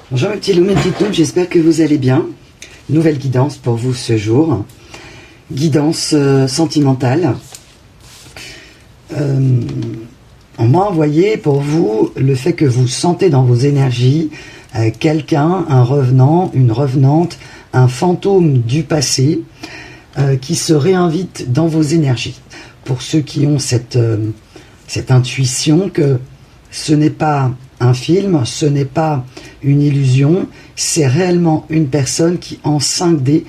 Bonjour mes petits loups, mes petites loups, j'espère que vous allez bien. Nouvelle guidance pour vous ce jour. Guidance sentimentale. On m'a envoyé pour vous le fait que vous sentez dans vos énergies quelqu'un, un revenant, une revenante, un fantôme du passé qui se réinvite dans vos énergies. Pour ceux qui ont cette intuition que ce n'est pas un film, ce n'est pas une illusion, c'est réellement une personne qui en 5D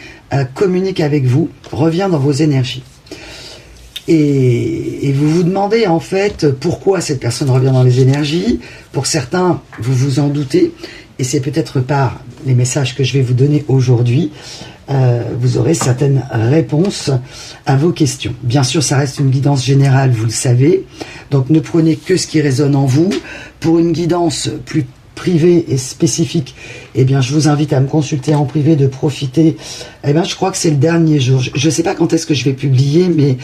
communique avec vous, revient dans vos énergies. Et vous vous demandez en fait pourquoi cette personne revient dans les énergies. Pour certains, vous vous en doutez, et c'est peut-être par les messages que je vais vous donner aujourd'hui, vous aurez certaines réponses à vos questions. Bien sûr, ça reste une guidance générale, vous le savez, donc ne prenez que ce qui résonne en vous. Pour une guidance plus privée et spécifique, eh bien, je vous invite à me consulter en privé, de profiter. Eh bien, je crois que c'est le dernier jour. Je ne sais pas quand est-ce que je vais publier, mais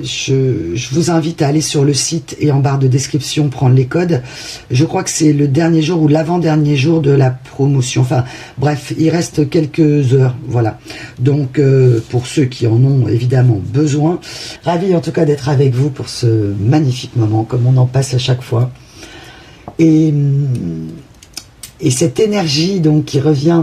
je vous invite à aller sur le site et en barre de description prendre les codes. Je crois que c'est le dernier jour ou l'avant-dernier jour de la promotion. Enfin, bref, il reste quelques heures, voilà. Donc, pour ceux qui en ont évidemment besoin, ravi en tout cas d'être avec vous pour ce magnifique moment, comme on en passe à chaque fois. Et cette énergie donc qui revient,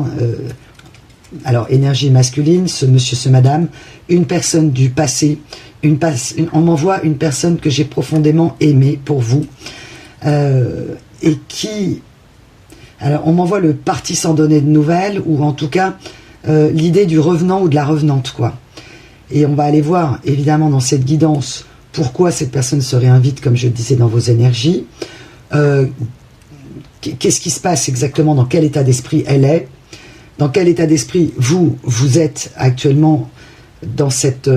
alors énergie masculine, ce monsieur, ce madame, une personne du passé, on m'envoie une personne que j'ai profondément aimée pour vous, et qui, alors on m'envoie le parti sans donner de nouvelles, ou en tout cas l'idée du revenant ou de la revenante, quoi. Et on va aller voir évidemment dans cette guidance pourquoi cette personne se réinvite, comme je le disais, dans vos énergies. Qu'est-ce qui se passe exactement, dans quel état d'esprit elle est, dans quel état d'esprit vous êtes actuellement dans cette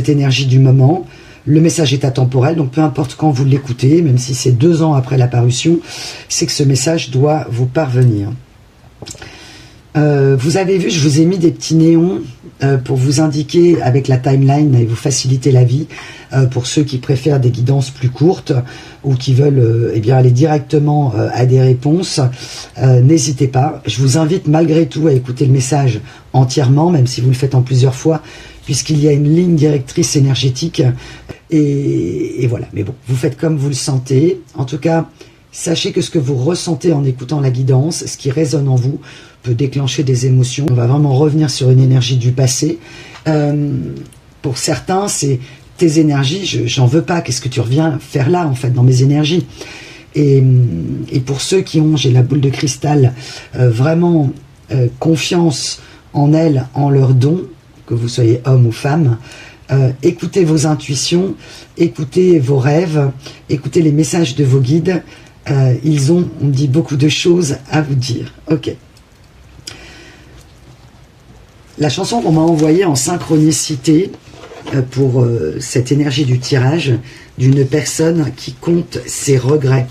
énergie du moment. Le message est atemporel, donc peu importe quand vous l'écoutez, même si c'est 2 ans après la parution, c'est que ce message doit vous parvenir. Vous avez vu, je vous ai mis des petits néons pour vous indiquer avec la timeline et vous faciliter la vie, pour ceux qui préfèrent des guidances plus courtes ou qui veulent eh bien, aller directement à des réponses. N'hésitez pas, je vous invite malgré tout à écouter le message entièrement, même si vous le faites en plusieurs fois, puisqu'il y a une ligne directrice énergétique, et voilà. Mais bon, vous faites comme vous le sentez. En tout cas, sachez que ce que vous ressentez en écoutant la guidance, ce qui résonne en vous, peut déclencher des émotions. On va vraiment revenir sur une énergie du passé. Pour certains, c'est tes énergies, j'en veux pas, qu'est-ce que tu reviens faire là, en fait, dans mes énergies. Et pour ceux qui ont, j'ai la boule de cristal, vraiment confiance en elles, en leurs dons, que vous soyez homme ou femme, écoutez vos intuitions, écoutez vos rêves, écoutez les messages de vos guides. Ils ont, on me dit, beaucoup de choses à vous dire. Ok. La chanson qu'on m'a envoyée en synchronicité pour cette énergie du tirage d'une personne qui compte ses regrets.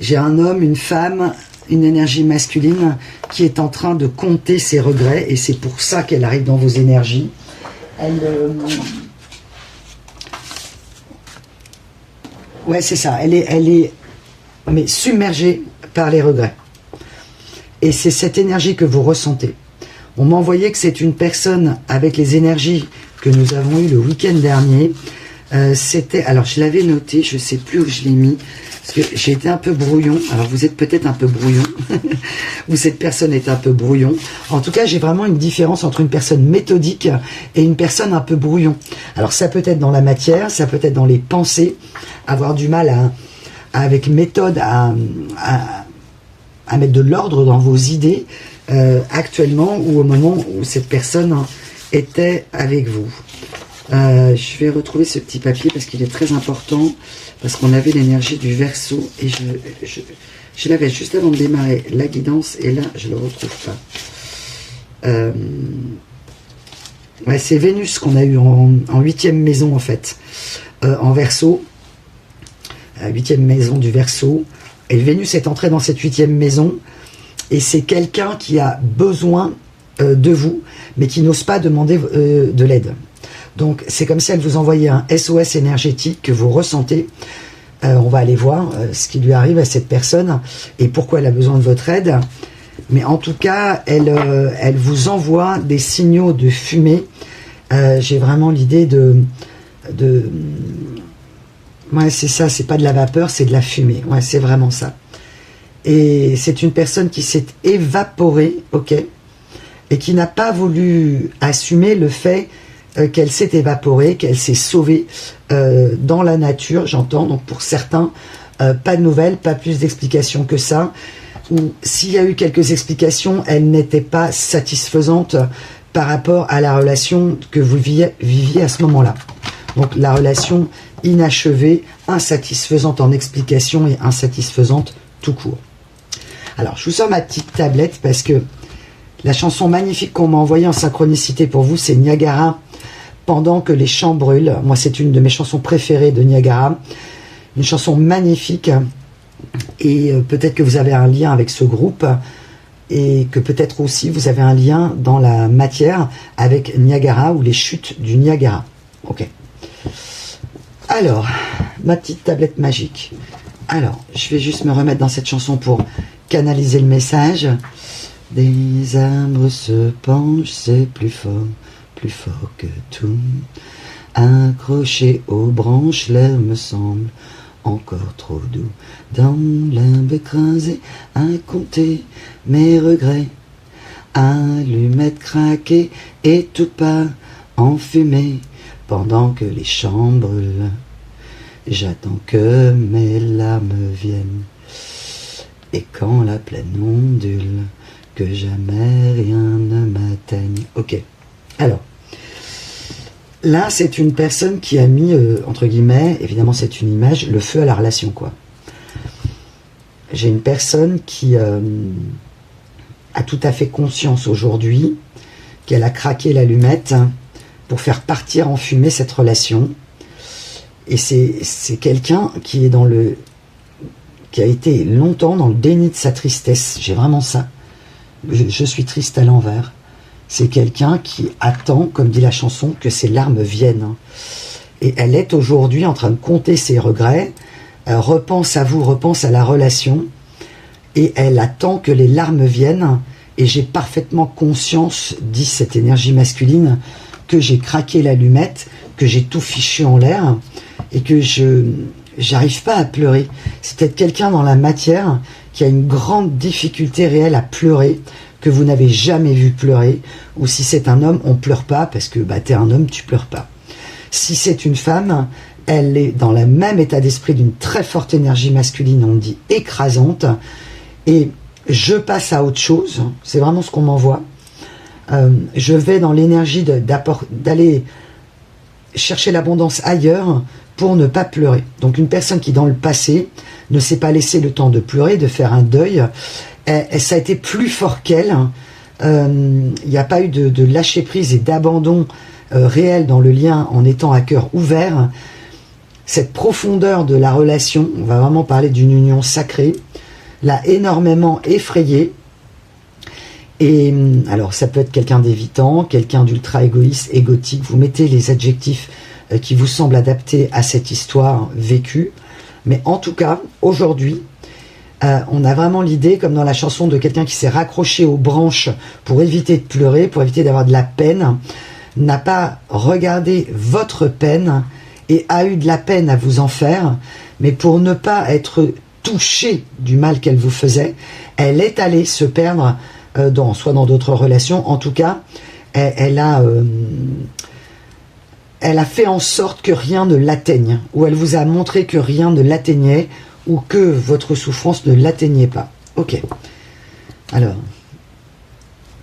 J'ai un homme, une femme, une énergie masculine qui est en train de compter ses regrets, et c'est pour ça qu'elle arrive dans vos énergies. Ouais, c'est ça. Elle est mais submergée par les regrets. Et c'est cette énergie que vous ressentez. On m'a envoyé que c'est une personne avec les énergies que nous avons eues le week-end dernier. C'était, alors je l'avais noté, je ne sais plus où je l'ai mis, parce que j'ai été un peu brouillon. Alors vous êtes peut-être un peu brouillon, ou cette personne est un peu brouillon. En tout cas, j'ai vraiment une différence entre une personne méthodique et une personne un peu brouillon. Alors ça peut être dans la matière, ça peut être dans les pensées, avoir du mal avec méthode à mettre de l'ordre dans vos idées, actuellement ou au moment où cette personne était avec vous. Je vais retrouver ce petit papier parce qu'il est très important, parce qu'on avait l'énergie du Verseau, et je l'avais juste avant de démarrer la guidance, et là je ne le retrouve pas. Ouais, c'est Vénus qu'on a eu en 8e maison en fait, en Verseau, 8e maison du Verseau, et Vénus est entrée dans cette 8e maison, et c'est quelqu'un qui a besoin de vous, mais qui n'ose pas demander de l'aide. Donc c'est comme si elle vous envoyait un SOS énergétique que vous ressentez, On va aller voir ce qui lui arrive à cette personne et pourquoi elle a besoin de votre aide. Mais en tout cas, elle vous envoie des signaux de fumée. J'ai vraiment l'idée ouais, c'est ça, c'est pas de la vapeur, c'est de la fumée. Ouais, c'est vraiment ça. Et c'est une personne qui s'est évaporée, ok, et qui n'a pas voulu assumer le fait qu'elle s'est évaporée, qu'elle s'est sauvée dans la nature, j'entends. Donc pour certains, pas de nouvelles, pas plus d'explications que ça. Ou s'il y a eu quelques explications, elles n'étaient pas satisfaisantes par rapport à la relation que vous viviez à ce moment-là. Donc la relation inachevée, insatisfaisante en explication et insatisfaisante tout court. Alors je vous sors ma petite tablette parce que la chanson magnifique qu'on m'a envoyée en synchronicité pour vous, c'est Niagara, Pendant que les champs brûlent. Moi, c'est une de mes chansons préférées de Niagara. Une chanson magnifique. Et peut-être que vous avez un lien avec ce groupe. Et que peut-être aussi vous avez un lien dans la matière avec Niagara ou les chutes du Niagara. Ok. Alors, ma petite tablette magique. Alors, je vais juste me remettre dans cette chanson pour canaliser le message. Des arbres se penchent, c'est plus fort que tout. Accroché aux branches, l'air me semble encore trop doux. Dans l'herbe écrasée, à compter mes regrets. Allumettes craquées et tout part en fumée. Pendant que les champs brûlent, j'attends que mes larmes viennent. Et quand la plaine ondule, que jamais rien ne m'atteigne. Ok. Alors, là, c'est une personne qui a mis, entre guillemets, évidemment c'est une image, le feu à la relation, quoi. J'ai une personne qui a tout à fait conscience aujourd'hui qu'elle a craqué l'allumette pour faire partir en fumée cette relation. Et c'est quelqu'un qui est qui a été longtemps dans le déni de sa tristesse. J'ai vraiment ça. Je suis triste à l'envers. C'est quelqu'un qui attend, comme dit la chanson, que ses larmes viennent. Et elle est aujourd'hui en train de compter ses regrets, repense à vous, repense à la relation, et elle attend que les larmes viennent. Et j'ai parfaitement conscience, dit cette énergie masculine, que j'ai craqué l'allumette, que j'ai tout fichu en l'air, et que j'arrive pas à pleurer. C'est peut-être quelqu'un dans la matière qui a une grande difficulté réelle à pleurer, que vous n'avez jamais vu pleurer, ou si c'est un homme, on pleure pas, parce que t'es un homme, tu pleures pas. Si c'est une femme, elle est dans le même état d'esprit d'une très forte énergie masculine, on dit écrasante, et je passe à autre chose, c'est vraiment ce qu'on m'envoie. Je vais dans l'énergie d'aller chercher l'abondance ailleurs pour ne pas pleurer. Donc une personne qui dans le passé ne s'est pas laissé le temps de pleurer, de faire un deuil, ça a été plus fort qu'elle. Il n'y a pas eu de lâcher prise et d'abandon réel dans le lien en étant à cœur ouvert. Cette profondeur de la relation, on va vraiment parler d'une union sacrée, l'a énormément effrayée. Et alors ça peut être quelqu'un d'évitant, quelqu'un d'ultra égoïste, égotique, vous mettez les adjectifs qui vous semblent adaptés à cette histoire vécue. Mais en tout cas, aujourd'hui, on a vraiment l'idée, comme dans la chanson, de quelqu'un qui s'est raccroché aux branches pour éviter de pleurer, pour éviter d'avoir de la peine, n'a pas regardé votre peine et a eu de la peine à vous en faire, mais pour ne pas être touchée du mal qu'elle vous faisait, elle est allée se perdre soit dans d'autres relations. En tout cas, elle a fait en sorte que rien ne l'atteigne, ou elle vous a montré que rien ne l'atteignait, ou que votre souffrance ne l'atteignait pas. Ok. Alors,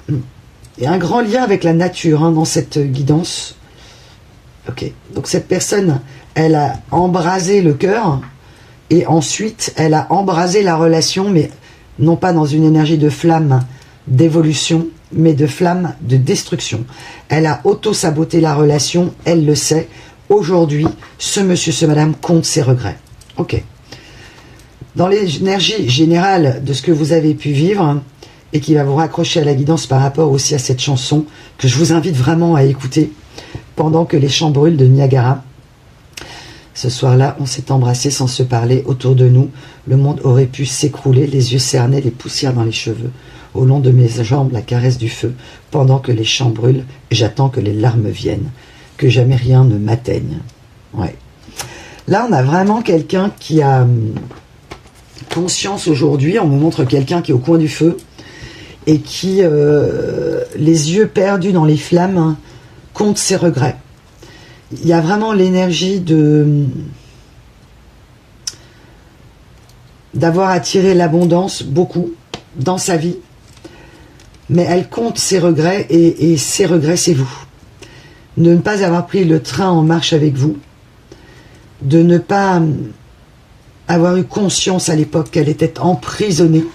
il y a un grand lien avec la nature dans cette guidance. Ok. Donc cette personne, elle a embrasé le cœur, et ensuite, elle a embrasé la relation, mais non pas dans une énergie de flamme d'évolution, mais de flamme de destruction. Elle a auto-saboté la relation, elle le sait. Aujourd'hui, ce monsieur, ce madame compte ses regrets. Ok. Dans l'énergie générale de ce que vous avez pu vivre, et qui va vous raccrocher à la guidance par rapport aussi à cette chanson, que je vous invite vraiment à écouter, Pendant que les champs brûlent de Niagara, Ce soir-là, on s'est embrassé sans se parler. Autour de nous, le monde aurait pu s'écrouler, les yeux cernés, les poussières dans les cheveux. Au long de mes jambes, la caresse du feu. Pendant que les champs brûlent, j'attends que les larmes viennent. Que jamais rien ne m'atteigne. Ouais. Là, on a vraiment quelqu'un qui a conscience aujourd'hui. On me montre quelqu'un qui est au coin du feu et qui, les yeux perdus dans les flammes, compte ses regrets. Il y a vraiment l'énergie d'avoir attiré l'abondance, beaucoup, dans sa vie. Mais elle compte ses regrets, et ses regrets, c'est vous. De ne pas avoir pris le train en marche avec vous. De ne pas avoir eu conscience à l'époque qu'elle était emprisonnée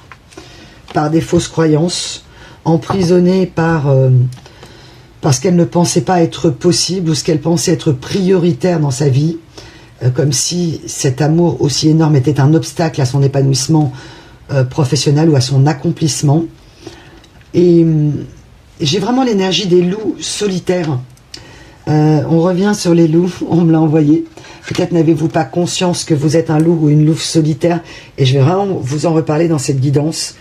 par des fausses croyances, emprisonnée parce qu'elle ne pensait pas être possible, ou ce qu'elle pensait être prioritaire dans sa vie, comme si cet amour aussi énorme était un obstacle à son épanouissement professionnel ou à son accomplissement. Et j'ai vraiment l'énergie des loups solitaires. On revient sur les loups, on me l'a envoyé. Peut-être n'avez-vous pas conscience que vous êtes un loup ou une louve solitaire, et je vais vraiment vous en reparler dans cette guidance.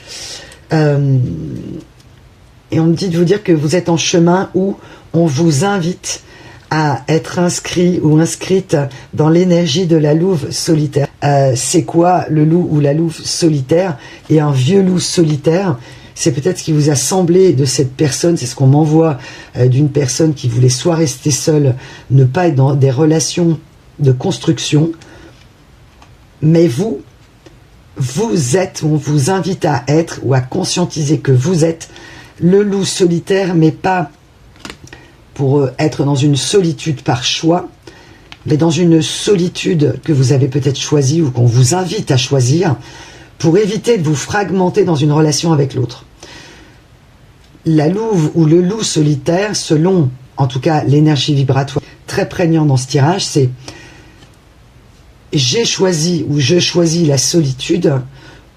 Et on me dit de vous dire que vous êtes en chemin où on vous invite à être inscrit ou inscrite dans l'énergie de la louve solitaire. C'est quoi le loup ou la louve solitaire? Et un vieux loup solitaire, c'est peut-être ce qui vous a semblé de cette personne, c'est ce qu'on m'envoie d'une personne qui voulait soit rester seule, ne pas être dans des relations de construction, mais vous êtes, on vous invite à être ou à conscientiser que vous êtes le loup solitaire, mais pas pour être dans une solitude par choix, mais dans une solitude que vous avez peut-être choisie ou qu'on vous invite à choisir pour éviter de vous fragmenter dans une relation avec l'autre. La louve ou le loup solitaire, selon en tout cas l'énergie vibratoire très prégnante dans ce tirage, c'est j'ai choisi ou je choisis la solitude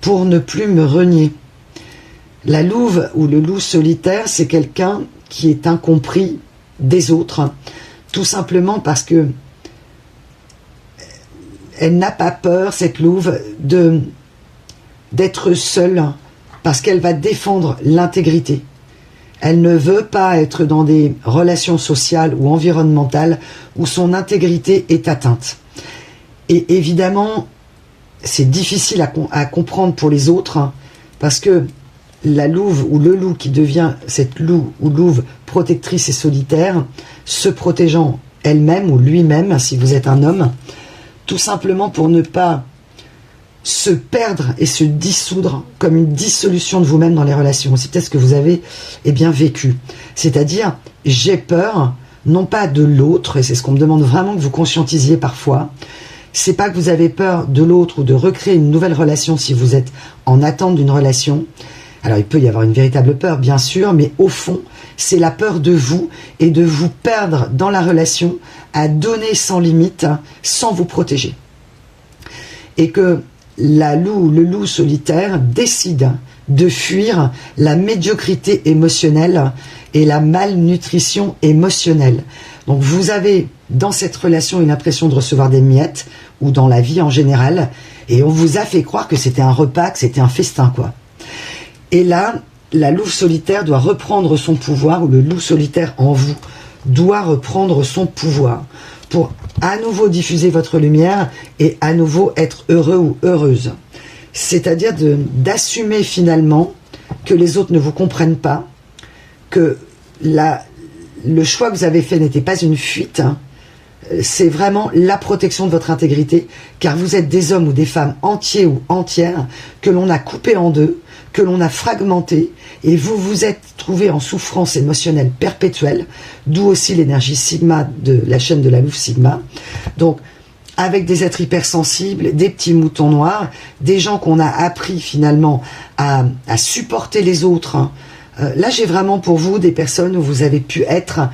pour ne plus me renier. La louve ou le loup solitaire, c'est quelqu'un qui est incompris des autres, tout simplement parce que elle n'a pas peur, cette louve, d'être seule, parce qu'elle va défendre l'intégrité. Elle ne veut pas être dans des relations sociales ou environnementales où son intégrité est atteinte. Et évidemment, c'est difficile à comprendre pour les autres, parce que la louve ou le loup qui devient cette louve ou louve protectrice et solitaire, se protégeant elle-même ou lui-même, si vous êtes un homme, tout simplement pour ne pas se perdre et se dissoudre comme une dissolution de vous-même dans les relations. C'est peut-être ce que vous avez vécu. C'est-à-dire, j'ai peur, non pas de l'autre, et c'est ce qu'on me demande vraiment que vous conscientisiez parfois, c'est pas que vous avez peur de l'autre ou de recréer une nouvelle relation si vous êtes en attente d'une relation. Alors il peut y avoir une véritable peur, bien sûr, mais au fond, c'est la peur de vous et de vous perdre dans la relation, à donner sans limite, sans vous protéger. Et que la loup, le loup solitaire décide de fuir la médiocrité émotionnelle et la malnutrition émotionnelle. Donc vous avez dans cette relation une impression de recevoir des miettes, ou dans la vie en général, et on vous a fait croire que c'était un repas, que c'était un festin, quoi. Et là, la louve solitaire doit reprendre son pouvoir, ou le loup solitaire en vous doit reprendre son pouvoir, pour à nouveau diffuser votre lumière, et à nouveau être heureux ou heureuse. C'est-à-dire d'assumer finalement que les autres ne vous comprennent pas, que le choix que vous avez fait n'était pas une fuite, c'est vraiment la protection de votre intégrité, car vous êtes des hommes ou des femmes entiers ou entières que l'on a coupés en deux, que l'on a fragmentés, et vous vous êtes trouvés en souffrance émotionnelle perpétuelle, d'où aussi l'énergie Sigma de la chaîne de la louve Sigma. Donc, avec des êtres hypersensibles, des petits moutons noirs, des gens qu'on a appris finalement à supporter les autres. Là, j'ai vraiment pour vous des personnes où vous avez pu être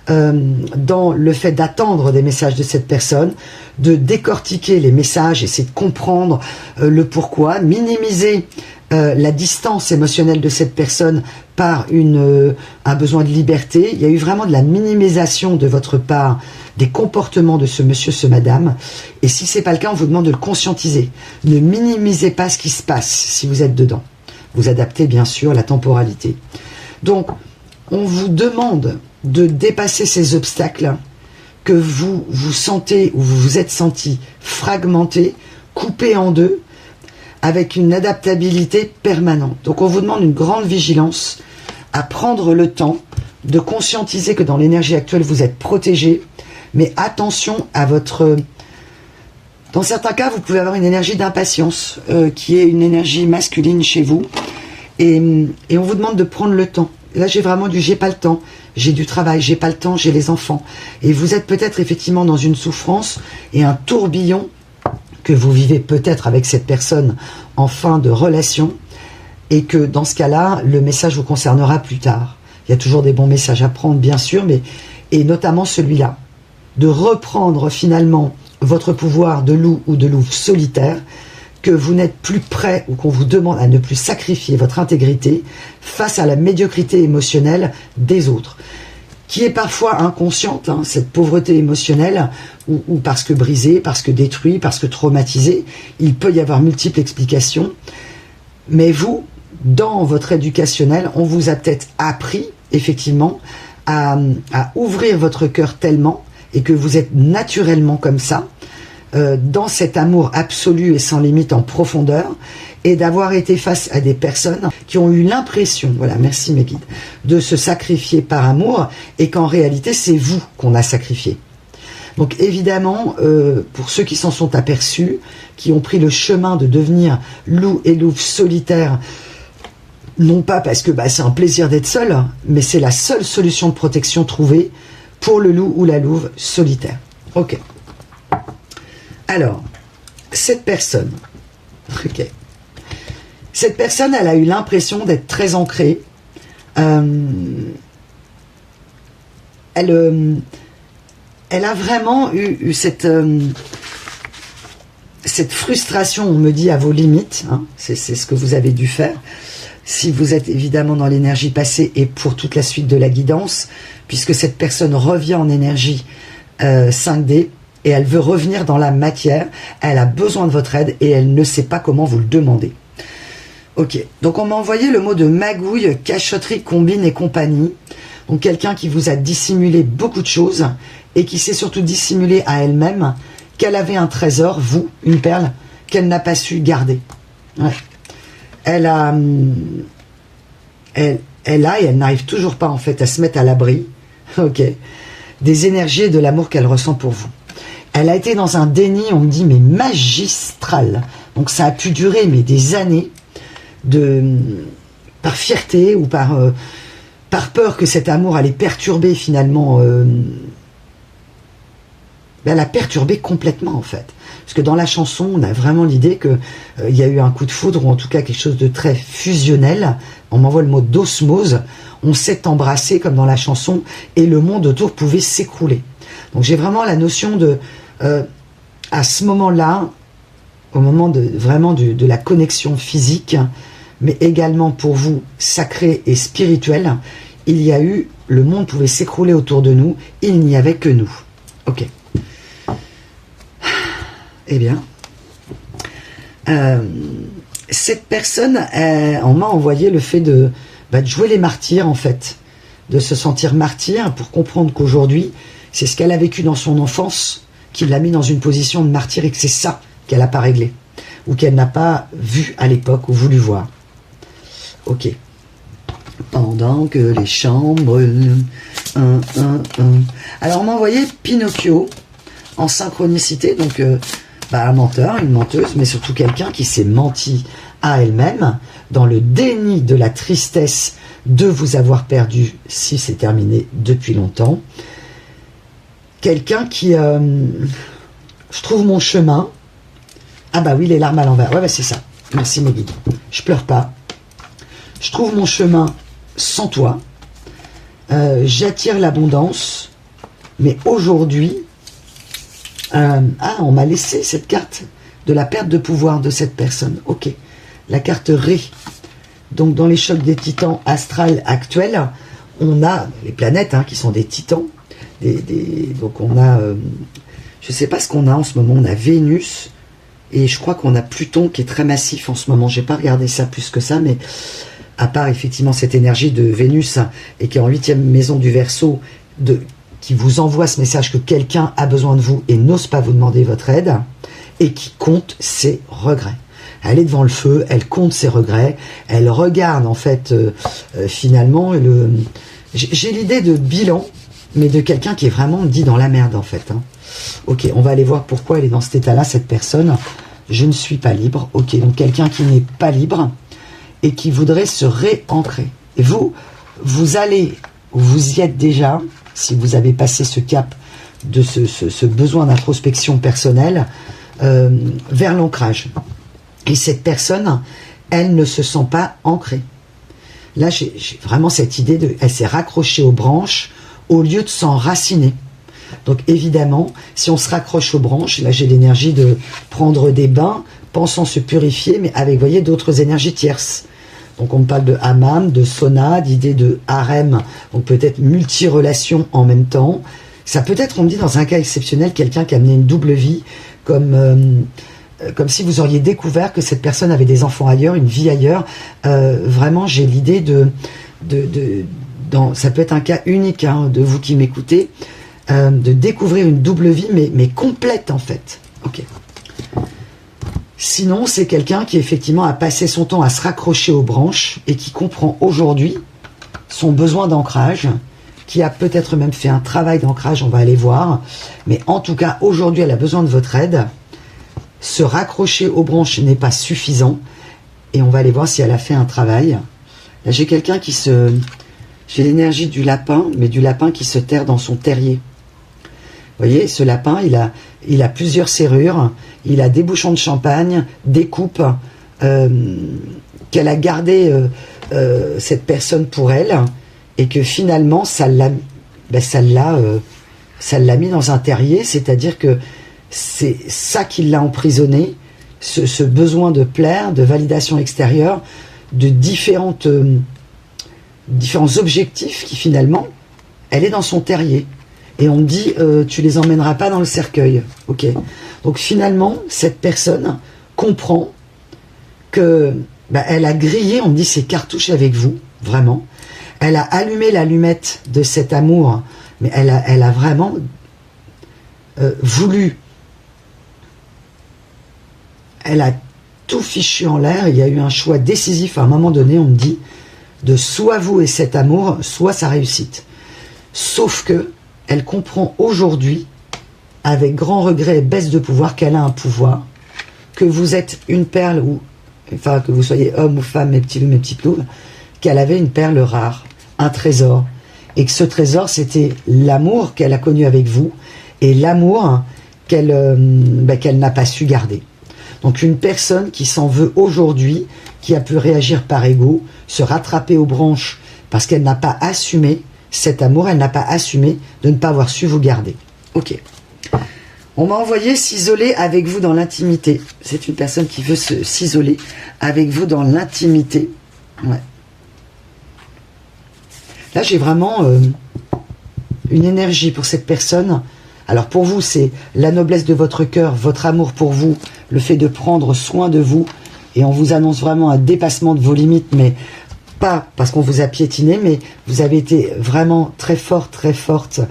dans le fait d'attendre des messages de cette personne, de décortiquer les messages, essayer de comprendre le pourquoi, minimiser la distance émotionnelle de cette personne par un besoin de liberté. Il y a eu vraiment de la minimisation de votre part des comportements de ce monsieur, ce madame. Et si c'est pas le cas, on vous demande de le conscientiser. Ne minimisez pas ce qui se passe si vous êtes dedans. Vous adaptez bien sûr la temporalité. Donc, on vous demande de dépasser ces obstacles que vous vous sentez ou vous vous êtes senti fragmenté, coupé en deux, avec une adaptabilité permanente. Donc on vous demande une grande vigilance à prendre le temps de conscientiser que dans l'énergie actuelle, vous êtes protégé, mais attention à votre... Dans certains cas, vous pouvez avoir une énergie d'impatience, qui est une énergie masculine chez vous, et on vous demande de prendre le temps. Là, j'ai vraiment j'ai pas le temps, j'ai du travail, j'ai pas le temps, j'ai les enfants. Et vous êtes peut-être effectivement dans une souffrance et un tourbillon que vous vivez peut-être avec cette personne en fin de relation, et que dans ce cas-là, le message vous concernera plus tard. Il y a toujours des bons messages à prendre, bien sûr, et notamment celui-là, de reprendre finalement votre pouvoir de loup ou de louve solitaire, que vous n'êtes plus prêt ou qu'on vous demande à ne plus sacrifier votre intégrité face à la médiocrité émotionnelle des autres, qui est parfois inconsciente, hein, cette pauvreté émotionnelle, ou parce que brisée, parce que détruite, parce que traumatisée. Il peut y avoir multiples explications, mais vous, dans votre éducationnel, on vous a peut-être appris, effectivement, à ouvrir votre cœur tellement, et que vous êtes naturellement comme ça, dans cet amour absolu et sans limite en profondeur, et d'avoir été face à des personnes qui ont eu l'impression, voilà, merci mes guides, de se sacrifier par amour, et qu'en réalité c'est vous qu'on a sacrifié. Donc évidemment, pour ceux qui s'en sont aperçus, qui ont pris le chemin de devenir loup et louve solitaire, non pas parce que c'est un plaisir d'être seul, mais c'est la seule solution de protection trouvée pour le loup ou la louve solitaire. Ok. Alors, cette personne, ok. Cette personne, elle a eu l'impression d'être très ancrée. Elle a vraiment eu cette frustration, on me dit, à vos limites. Hein, c'est ce que vous avez dû faire. Si vous êtes évidemment dans l'énergie passée et pour toute la suite de la guidance, puisque cette personne revient en énergie 5D, et elle veut revenir dans la matière, elle a besoin de votre aide et elle ne sait pas comment vous le demander. Ok, donc on m'a envoyé le mot de magouille, cachotterie, combine et compagnie. Donc quelqu'un qui vous a dissimulé beaucoup de choses et qui s'est surtout dissimulé à elle-même qu'elle avait un trésor, vous, une perle, qu'elle n'a pas su garder. Ouais. Elle a et elle n'arrive toujours pas en fait à se mettre à l'abri, ok, des énergies et de l'amour qu'elle ressent pour vous. Elle a été dans un déni, on me dit, mais magistral. Donc ça a pu durer mais des années, par fierté ou par peur que cet amour allait perturber finalement. Elle a perturbé complètement en fait. Parce que dans la chanson, on a vraiment l'idée qu'il y a eu un coup de foudre, ou en tout cas quelque chose de très fusionnel. On m'envoie le mot d'osmose. On s'est embrassé comme dans la chanson, et le monde autour pouvait s'écrouler. Donc j'ai vraiment la notion de... à ce moment-là, au moment de la connexion physique, mais également pour vous, sacré et spirituel, il y a eu... Le monde pouvait s'écrouler autour de nous, il n'y avait que nous. Ok. Eh bien, cette personne, on m'a envoyé le fait de jouer les martyrs, en fait, de se sentir martyr pour comprendre qu'aujourd'hui, c'est ce qu'elle a vécu dans son enfance qui l'a mis dans une position de martyr, et que c'est ça qu'elle n'a pas réglé, ou qu'elle n'a pas vu à l'époque ou voulu voir. Ok. Pendant que les chambres... Alors, on m'a envoyé Pinocchio en synchronicité, donc... un menteur, une menteuse, mais surtout quelqu'un qui s'est menti à elle-même dans le déni de la tristesse de vous avoir perdu si c'est terminé depuis longtemps. Quelqu'un qui... je trouve mon chemin. Ah bah oui, les larmes à l'envers. Ouais, c'est ça. Merci mes guides. Je pleure pas. Je trouve mon chemin sans toi. J'attire l'abondance. Mais aujourd'hui, on m'a laissé cette carte de la perte de pouvoir de cette personne. Ok, la carte Ré. Donc dans les chocs des titans astrales actuels, on a les planètes qui sont des titans. Donc on a, je ne sais pas ce qu'on a en ce moment, on a Vénus, et je crois qu'on a Pluton qui est très massif en ce moment. J'ai pas regardé ça plus que ça, mais à part effectivement cette énergie de Vénus, et qui est en 8e maison du Verseau, qui vous envoie ce message que quelqu'un a besoin de vous et n'ose pas vous demander votre aide, et qui compte ses regrets. Elle est devant le feu, elle compte ses regrets, elle regarde en fait finalement j'ai l'idée de bilan, mais de quelqu'un qui est vraiment dit dans la merde en fait. Ok, on va aller voir pourquoi elle est dans cet état-là, cette personne. Je ne suis pas libre. Ok, donc quelqu'un qui n'est pas libre et qui voudrait se réancrer. Et vous y êtes déjà, si vous avez passé ce cap de ce besoin d'introspection personnelle vers l'ancrage. Et cette personne, elle ne se sent pas ancrée. Là, j'ai vraiment cette idée elle s'est raccrochée aux branches au lieu de s'enraciner. Donc évidemment, si on se raccroche aux branches, là j'ai l'énergie de prendre des bains, pensant se purifier, mais avec, vous voyez, d'autres énergies tierces. Donc on me parle de hammam, de sauna, d'idée de harem, donc peut-être multi-relations en même temps. Ça peut être, on me dit, dans un cas exceptionnel, quelqu'un qui a mené une double vie, comme si vous auriez découvert que cette personne avait des enfants ailleurs, une vie ailleurs. Vraiment, j'ai l'idée ça peut être un cas unique de vous qui m'écoutez, de découvrir une double vie, mais complète en fait. Ok. Sinon, c'est quelqu'un qui effectivement a passé son temps à se raccrocher aux branches et qui comprend aujourd'hui son besoin d'ancrage, qui a peut-être même fait un travail d'ancrage, on va aller voir. Mais en tout cas, aujourd'hui, elle a besoin de votre aide. Se raccrocher aux branches n'est pas suffisant. Et on va aller voir si elle a fait un travail. Là, j'ai quelqu'un j'ai l'énergie du lapin, mais du lapin qui se terre dans son terrier. Vous voyez, ce lapin, il a plusieurs serrures, il a des bouchons de champagne, des coupes, qu'elle a gardé cette personne pour elle, et que finalement, ça l'a mis dans un terrier, c'est-à-dire que c'est ça qui l'a emprisonné, ce besoin de plaire, de validation extérieure, de différents objectifs qui finalement, elle est dans son terrier. Et on me dit, tu les emmèneras pas dans le cercueil. Ok. Donc finalement, cette personne comprend que elle a grillé, on me dit, ses cartouches avec vous, vraiment. Elle a allumé l'allumette de cet amour, mais elle a vraiment voulu. Elle a tout fichu en l'air. Il y a eu un choix décisif à un moment donné, on me dit, de soit vous et cet amour, soit sa réussite. Sauf que elle comprend aujourd'hui, avec grand regret et baisse de pouvoir, qu'elle a un pouvoir, que vous êtes une perle, enfin que vous soyez homme ou femme, mes petits loups, mes petites louves, qu'elle avait une perle rare, un trésor, et que ce trésor, c'était l'amour qu'elle a connu avec vous, et l'amour qu'elle n'a pas su garder. Donc une personne qui s'en veut aujourd'hui, qui a pu réagir par ego, se rattraper aux branches, parce qu'elle n'a pas assumé cet amour, elle n'a pas assumé de ne pas avoir su vous garder. Ok. On m'a envoyé s'isoler avec vous dans l'intimité. C'est une personne qui veut s'isoler avec vous dans l'intimité. Ouais. Là, j'ai vraiment une énergie pour cette personne. Alors pour vous, c'est la noblesse de votre cœur, votre amour pour vous, le fait de prendre soin de vous. Et on vous annonce vraiment un dépassement de vos limites, mais pas parce qu'on vous a piétiné, mais vous avez été vraiment très forte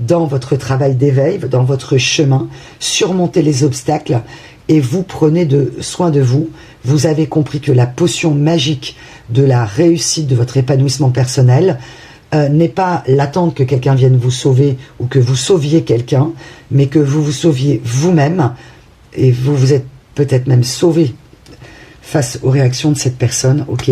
dans votre travail d'éveil, dans votre chemin, surmonter les obstacles, et vous prenez soin de vous. Vous avez compris que la potion magique de la réussite de votre épanouissement personnel n'est pas l'attente que quelqu'un vienne vous sauver ou que vous sauviez quelqu'un, mais que vous vous sauviez vous-même, et vous vous êtes peut-être même sauvé face aux réactions de cette personne, ok.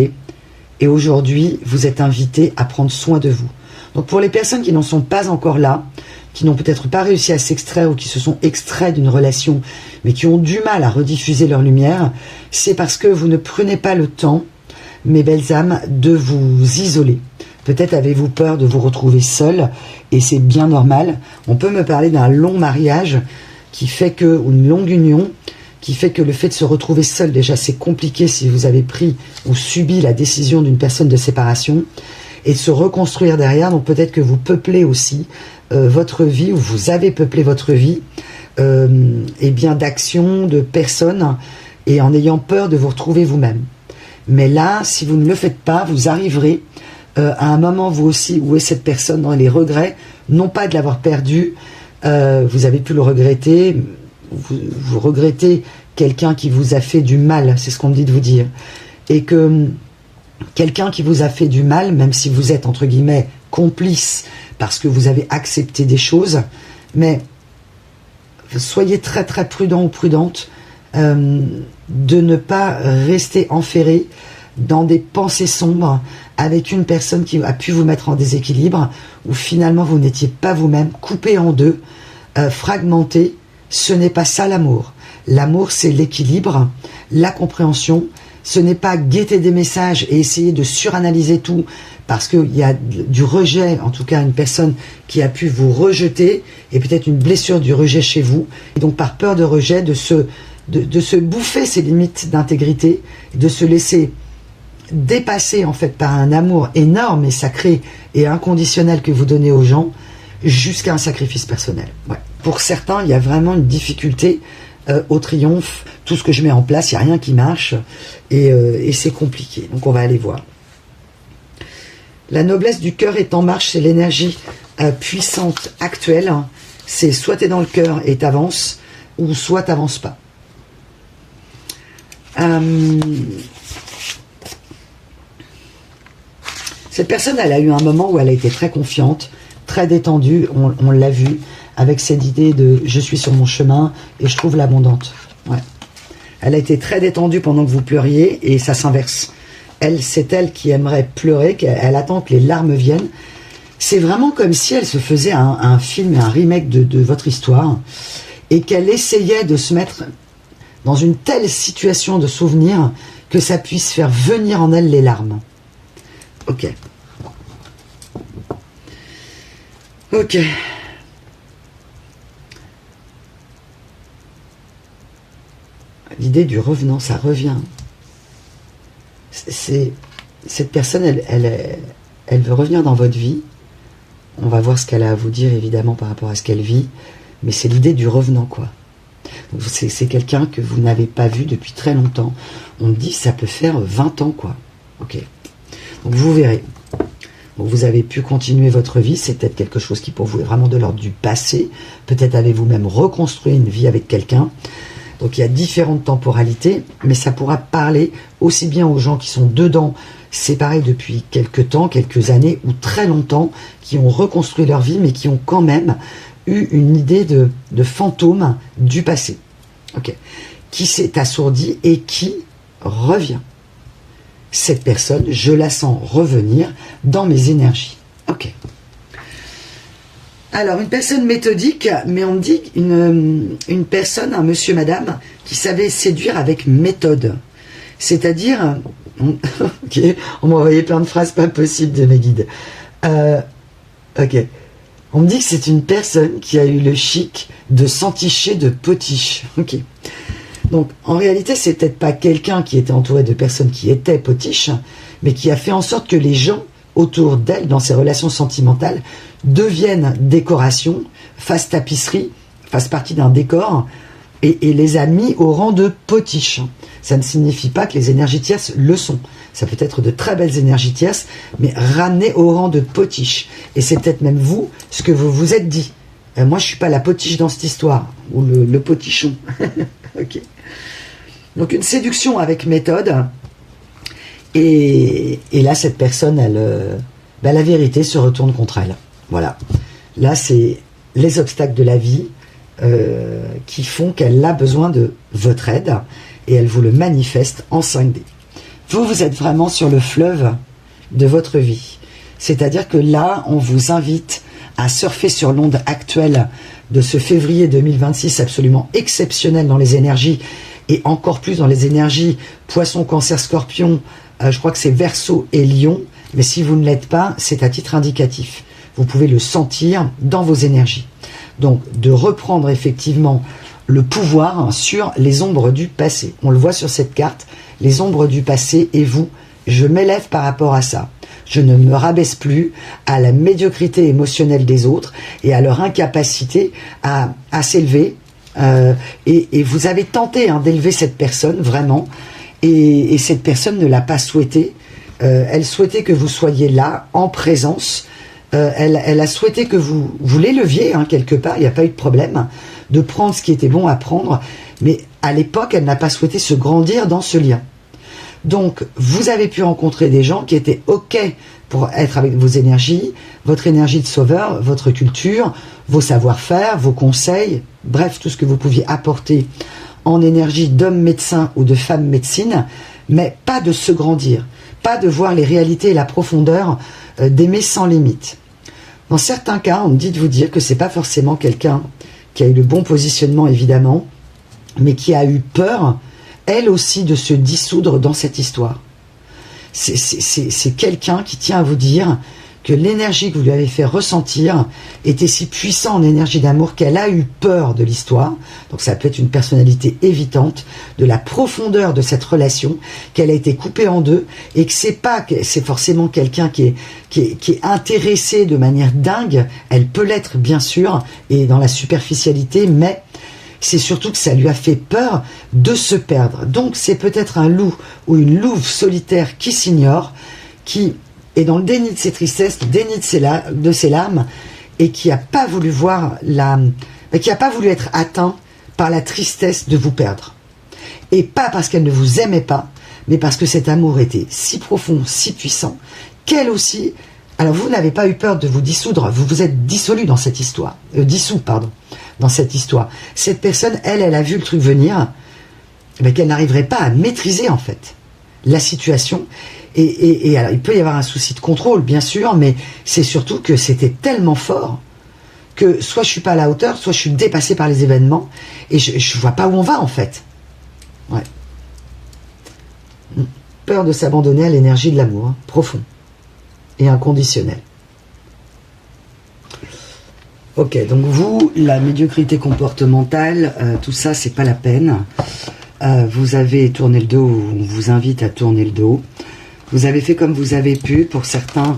Et aujourd'hui, vous êtes invité à prendre soin de vous. Donc pour les personnes qui n'en sont pas encore là, qui n'ont peut-être pas réussi à s'extraire ou qui se sont extraits d'une relation, mais qui ont du mal à rediffuser leur lumière, c'est parce que vous ne prenez pas le temps, mes belles âmes, de vous isoler, Peut-être avez-vous peur de vous retrouver seul, et c'est bien normal. On peut me parler d'un long mariage qui fait que, ou une longue union, qui fait que le fait de se retrouver seul, déjà c'est compliqué si vous avez pris ou subi la décision d'une personne de séparation, et de se reconstruire derrière. Donc peut-être que vous peuplez aussi votre vie, ou vous avez peuplé votre vie, et bien d'actions, de personnes, et en ayant peur de vous retrouver vous-même. Mais là, si vous ne le faites pas, vous arriverez à un moment, vous aussi, où est cette personne dans les regrets, non pas de l'avoir perdu, vous avez pu le regretter, vous regrettez quelqu'un qui vous a fait du mal, c'est ce qu'on me dit de vous dire, et que quelqu'un qui vous a fait du mal, même si vous êtes entre guillemets complice, parce que vous avez accepté des choses, mais soyez très très prudent ou prudente de ne pas rester enferré dans des pensées sombres avec une personne qui a pu vous mettre en déséquilibre, où finalement vous n'étiez pas vous-même, coupé en deux, fragmenté. Ce n'est pas ça l'amour. L'amour, c'est l'équilibre, la compréhension. Ce n'est pas guetter des messages et essayer de suranalyser tout, parce qu'il y a du rejet, en tout cas une personne qui a pu vous rejeter, et peut-être une blessure du rejet chez vous, et donc par peur de rejet, de se bouffer ses limites d'intégrité, de se laisser dépasser en fait par un amour énorme et sacré et inconditionnel que vous donnez aux gens, jusqu'à un sacrifice personnel. Ouais. Pour certains, il y a vraiment une difficulté au triomphe. Tout ce que je mets en place, il n'y a rien qui marche, et c'est compliqué. Donc on va aller voir. La noblesse du cœur est en marche, c'est l'énergie puissante actuelle. C'est soit tu es dans le cœur et t'avances, ou soit t'avances pas. Cette personne, elle a eu un moment où elle a été très confiante, très détendue, on l'a vu, avec cette idée de « je suis sur mon chemin et je trouve l'abondante ». Ouais. Elle a été très détendue pendant que vous pleuriez, et ça s'inverse. Elle, c'est elle qui aimerait pleurer, elle attend que les larmes viennent. C'est vraiment comme si elle se faisait un film, un remake de votre histoire, et qu'elle essayait de se mettre dans une telle situation de souvenir que ça puisse faire venir en elle les larmes. Ok. Ok. L'idée du revenant, ça revient. Cette personne, elle veut revenir dans votre vie. On va voir ce qu'elle a à vous dire, évidemment, par rapport à ce qu'elle vit. Mais c'est l'idée du revenant, quoi. C'est quelqu'un que vous n'avez pas vu depuis très longtemps. On me dit, ça peut faire 20 ans, quoi. Ok. Donc vous verrez. Donc vous avez pu continuer votre vie, c'est peut-être quelque chose qui pour vous est vraiment de l'ordre du passé. Peut-être avez-vous même reconstruit une vie avec quelqu'un. Donc il y a différentes temporalités, mais ça pourra parler aussi bien aux gens qui sont dedans, séparés depuis quelques temps, quelques années ou très longtemps, qui ont reconstruit leur vie, mais qui ont quand même eu une idée de fantôme du passé. Ok. Qui s'est assourdi et qui revient. Cette personne, je la sens revenir dans mes énergies. Ok. Alors, une personne méthodique, mais on me dit une personne, un monsieur, madame, qui savait séduire avec méthode. C'est-à-dire, ok, on m'a envoyé plein de phrases pas possibles de mes guides. Ok. On me dit que c'est une personne qui a eu le chic de s'enticher de potiche. Ok. Donc, en réalité, c'est peut-être pas quelqu'un qui était entouré de personnes qui étaient potiches, mais qui a fait en sorte que les gens autour d'elle, dans ses relations sentimentales, deviennent décoration, fassent tapisserie, fassent partie d'un décor, et les a mis au rang de potiches. Ça ne signifie pas que les énergies tierces le sont. Ça peut être de très belles énergies tierces, mais ramenées au rang de potiches. Et c'est peut-être même vous, ce que vous vous êtes dit. Moi, je suis pas la potiche dans cette histoire, ou le potichon. Ok. Donc une séduction avec méthode, et là cette personne, la vérité se retourne contre elle. Voilà. Là c'est les obstacles de la vie qui font qu'elle a besoin de votre aide, et elle vous le manifeste en 5D. Vous êtes vraiment sur le fleuve de votre vie. C'est-à-dire que là, on vous invite à surfer sur l'onde actuelle de ce février 2026 absolument exceptionnel dans les énergies, et encore plus dans les énergies Poisson, Cancer, Scorpion, je crois que c'est Verseau et Lion, Mais si vous ne l'êtes pas, c'est à titre indicatif. Vous pouvez le sentir dans vos énergies. Donc, de reprendre effectivement le pouvoir sur les ombres du passé. On le voit sur cette carte, les ombres du passé et vous, je m'élève par rapport à ça. Je ne me rabaisse plus à la médiocrité émotionnelle des autres et à leur incapacité à s'élever. Et vous avez tenté d'élever cette personne, vraiment, et cette personne ne l'a pas souhaité. Elle souhaitait que vous soyez là, en présence. Elle a souhaité que vous l'éleviez, quelque part, il n'y a pas eu de problème, de prendre ce qui était bon à prendre, mais à l'époque, elle n'a pas souhaité se grandir dans ce lien. Donc, vous avez pu rencontrer des gens qui étaient OK pour être avec vos énergies, votre énergie de sauveur, votre culture, vos savoir-faire, vos conseils, bref, tout ce que vous pouviez apporter en énergie d'homme médecin ou de femme médecine, mais pas de se grandir, pas de voir les réalités et la profondeur d'aimer sans limite. Dans certains cas, on me dit de vous dire que c'est pas forcément quelqu'un qui a eu le bon positionnement, évidemment, mais qui a eu peur, elle aussi, de se dissoudre dans cette histoire. C'est quelqu'un qui tient à vous dire que l'énergie que vous lui avez fait ressentir était si puissante en énergie d'amour qu'elle a eu peur de l'histoire. Donc ça peut être une personnalité évitante, de la profondeur de cette relation, qu'elle a été coupée en deux, et que c'est forcément quelqu'un qui est intéressé de manière dingue. Elle peut l'être, bien sûr, et dans la superficialité, mais c'est surtout que ça lui a fait peur de se perdre. Donc c'est peut-être un loup ou une louve solitaire qui s'ignore, qui est dans le déni de ses tristesses, le déni de ses larmes, et qui n'a pas voulu voir qui n'a pas voulu être atteint par la tristesse de vous perdre. Et pas parce qu'elle ne vous aimait pas, mais parce que cet amour était si profond, si puissant, qu'elle aussi. Alors vous n'avez pas eu peur de vous dissoudre, vous vous êtes dissolu dans cette histoire, dans cette histoire. Cette personne, elle a vu le truc venir, qu'elle n'arriverait pas à maîtriser en fait la situation. Et alors, il peut y avoir un souci de contrôle, bien sûr, mais c'est surtout que c'était tellement fort que soit je suis pas à la hauteur, soit je suis dépassé par les événements et je vois pas où on va en fait. Ouais. Peur de s'abandonner à l'énergie de l'amour, profond et inconditionnel. Ok, donc vous, la médiocrité comportementale, tout ça, c'est pas la peine. Vous avez tourné le dos, on vous invite à tourner le dos. Vous avez fait comme vous avez pu, pour certains,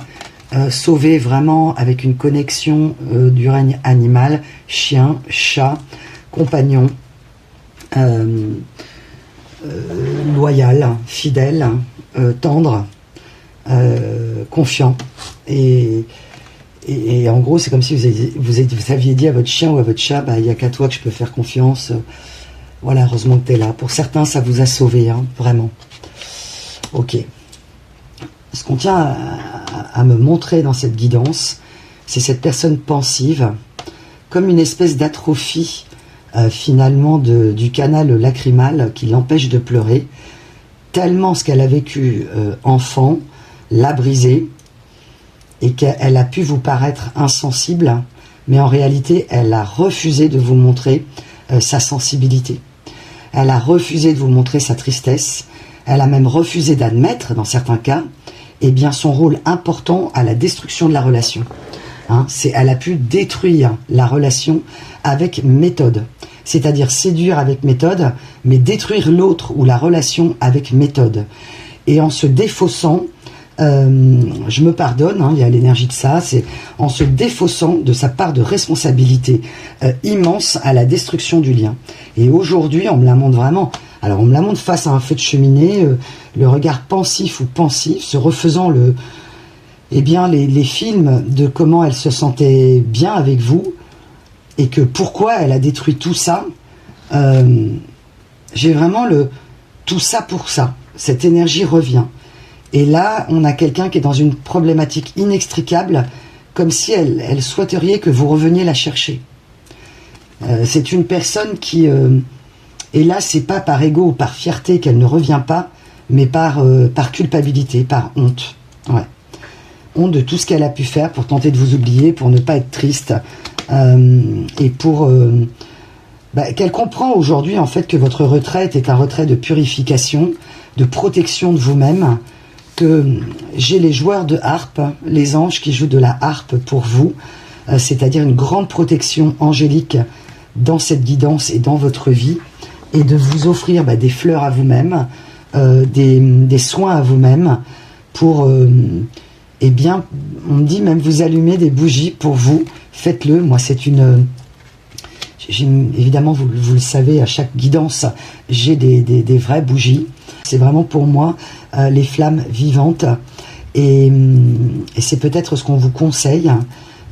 sauver vraiment avec une connexion du règne animal, chien, chat, compagnon, loyal, fidèle, tendre, confiant. Et en gros, c'est comme si vous aviez dit à votre chien ou à votre chat, il n'y a qu'à toi que je peux faire confiance. Voilà, heureusement que tu es là. Pour certains, ça vous a sauvé, vraiment. Ok. Ce qu'on tient à me montrer dans cette guidance, c'est cette personne pensive, comme une espèce d'atrophie, finalement, du canal lacrymal qui l'empêche de pleurer, tellement ce qu'elle a vécu enfant l'a brisé, et qu'elle a pu vous paraître insensible, mais en réalité, elle a refusé de vous montrer sa sensibilité. Elle a refusé de vous montrer sa tristesse. Elle a même refusé d'admettre, dans certains cas, son rôle important à la destruction de la relation. Elle a pu détruire la relation avec méthode. C'est-à-dire séduire avec méthode, mais détruire l'autre ou la relation avec méthode. Et en se défaussant, je me pardonne, il y a l'énergie de ça, c'est en se défaussant de sa part de responsabilité immense à la destruction du lien. Et aujourd'hui, on me la montre vraiment. Alors, on me la montre face à un feu de cheminée, le regard pensif ou pensif, se refaisant les films de comment elle se sentait bien avec vous, et que pourquoi elle a détruit tout ça. J'ai vraiment tout ça pour ça. Cette énergie revient. Et là, on a quelqu'un qui est dans une problématique inextricable, comme si elle souhaiterait que vous reveniez la chercher. C'est une personne qui... et là, c'est pas par ego ou par fierté qu'elle ne revient pas, mais par culpabilité, par honte. Ouais. Honte de tout ce qu'elle a pu faire pour tenter de vous oublier, pour ne pas être triste, et pour... qu'elle comprend aujourd'hui, en fait, que votre retraite est un retrait de purification, de protection de vous-même, que j'ai les joueurs de harpe, les anges qui jouent de la harpe pour vous, c'est-à-dire une grande protection angélique dans cette guidance et dans votre vie, et de vous offrir des fleurs à vous-même, des soins à vous-même, pour, eh bien, on me dit même vous allumer des bougies pour vous, faites-le. Moi, c'est une... évidemment, vous le savez, à chaque guidance, j'ai des vraies bougies. C'est vraiment pour moi les flammes vivantes. Et c'est peut-être ce qu'on vous conseille,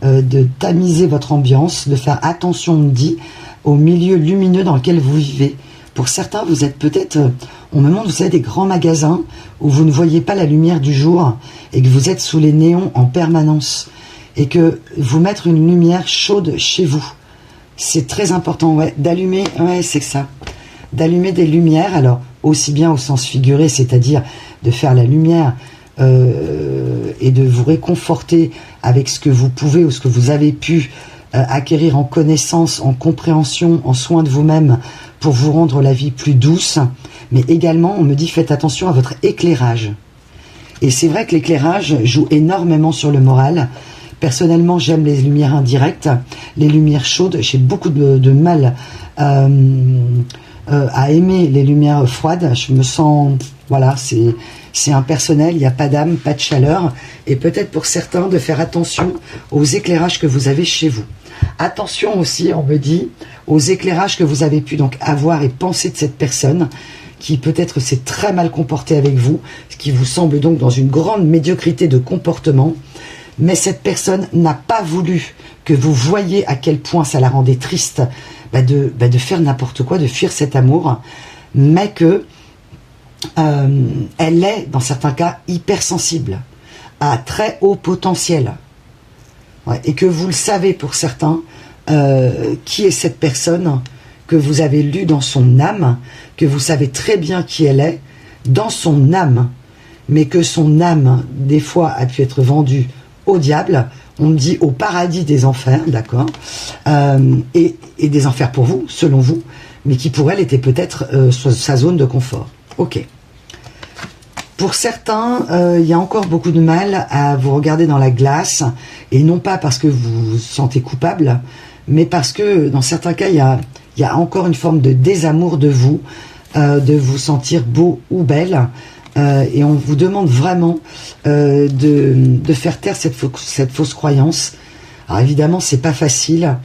de tamiser votre ambiance, de faire attention, on me dit, au milieu lumineux dans lequel vous vivez. Pour certains, vous êtes peut-être, on me montre, vous savez, des grands magasins où vous ne voyez pas la lumière du jour et que vous êtes sous les néons en permanence. Et que vous mettre une lumière chaude chez vous. C'est très important, ouais, d'allumer, ouais, c'est ça. D'allumer des lumières, alors aussi bien au sens figuré, c'est-à-dire de faire la lumière et de vous réconforter avec ce que vous pouvez ou ce que vous avez pu acquérir en connaissance, en compréhension, en soin de vous-même pour vous rendre la vie plus douce. Mais également, on me dit, faites attention à votre éclairage. Et c'est vrai que l'éclairage joue énormément sur le moral. Personnellement, j'aime les lumières indirectes, les lumières chaudes. J'ai beaucoup de mal à aimer les lumières froides. Je me sens, voilà, c'est impersonnel, il n'y a pas d'âme, pas de chaleur. Et peut-être pour certains de faire attention aux éclairages que vous avez chez vous. Attention aussi, on me dit, aux éclairages que vous avez pu donc avoir et penser de cette personne qui peut-être s'est très mal comportée avec vous, ce qui vous semble donc dans une grande médiocrité de comportement. Mais cette personne n'a pas voulu que vous voyiez à quel point ça la rendait triste de faire n'importe quoi, de fuir cet amour, mais que elle est, dans certains cas, hypersensible, à très haut potentiel. Ouais, et que vous le savez pour certains, qui est cette personne que vous avez lu dans son âme, que vous savez très bien qui elle est, dans son âme, mais que son âme, des fois, a pu être vendue au diable, on me dit au paradis des enfers, d'accord, et des enfers pour vous, selon vous, mais qui pour elle était peut-être sa zone de confort. Ok. Pour certains, il y a encore beaucoup de mal à vous regarder dans la glace, et non pas parce que vous vous sentez coupable, mais parce que dans certains cas, il y a encore une forme de désamour de vous sentir beau ou belle, et on vous demande vraiment de faire taire cette fausse croyance. Alors évidemment, c'est pas facile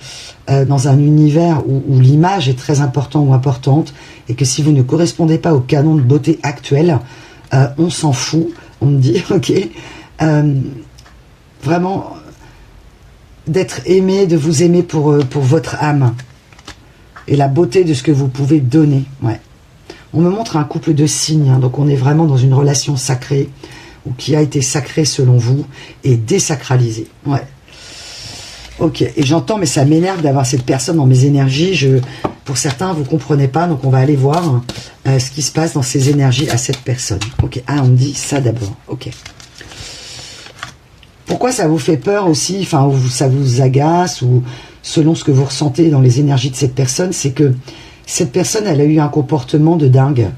dans un univers où l'image est très importante ou importante, et que si vous ne correspondez pas au canon de beauté actuel, on s'en fout, on me dit, ok, vraiment d'être aimé, de vous aimer pour votre âme et la beauté de ce que vous pouvez donner. Ouais. On me montre un couple de signes, hein, donc on est vraiment dans une relation sacrée, ou qui a été sacrée selon vous, et désacralisée. Ouais. Ok, et j'entends, mais ça m'énerve d'avoir cette personne dans mes énergies. Pour certains, vous ne comprenez pas, donc on va aller voir ce qui se passe dans ces énergies à cette personne. Ok, ah, on me dit ça d'abord. Ok. Pourquoi ça vous fait peur aussi, enfin, ou ça vous agace, ou selon ce que vous ressentez dans les énergies de cette personne, c'est que cette personne, elle a eu un comportement de dingue,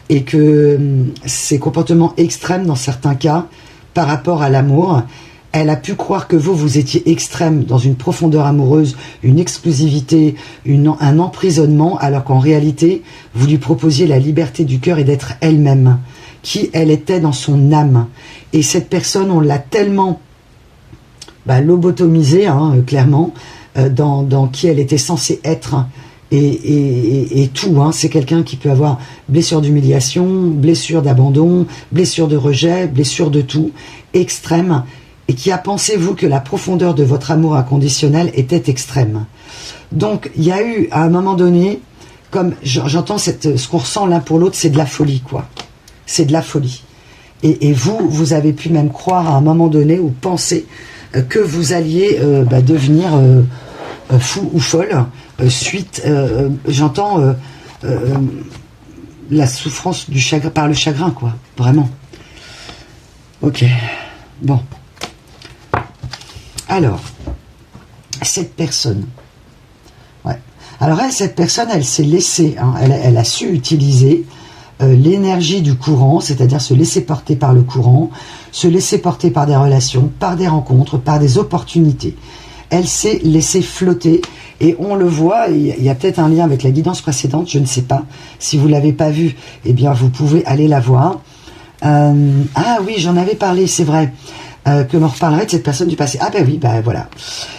et que ces comportements extrêmes, dans certains cas, par rapport à l'amour, elle a pu croire que vous étiez extrême dans une profondeur amoureuse, une exclusivité, un emprisonnement, alors qu'en réalité, vous lui proposiez la liberté du cœur et d'être elle-même, qui elle était dans son âme. Et cette personne, on l'a tellement lobotomisée, hein, clairement, dans qui elle était censée être, et tout. Hein. C'est quelqu'un qui peut avoir blessure d'humiliation, blessure d'abandon, blessure de rejet, blessure de tout, extrême, et qui a pensé, vous, que la profondeur de votre amour inconditionnel était extrême. Donc, il y a eu, à un moment donné, comme j'entends ce qu'on ressent l'un pour l'autre, c'est de la folie, quoi. C'est de la folie. Et vous avez pu même croire à un moment donné, ou penser que vous alliez devenir fou ou folle, suite, j'entends la souffrance du chagrin, par le chagrin, quoi, vraiment. Ok, bon. Alors, cette personne, ouais. Alors cette personne, elle s'est laissée, hein, elle a su utiliser l'énergie du courant, c'est-à-dire se laisser porter par le courant, se laisser porter par des relations, par des rencontres, par des opportunités. Elle s'est laissée flotter et on le voit, il y a peut-être un lien avec la guidance précédente, je ne sais pas. Si vous ne l'avez pas vue, eh bien vous pouvez aller la voir. Ah oui, j'en avais parlé, c'est vrai, que l'on reparlerait de cette personne du passé. Ah ben oui, ben voilà.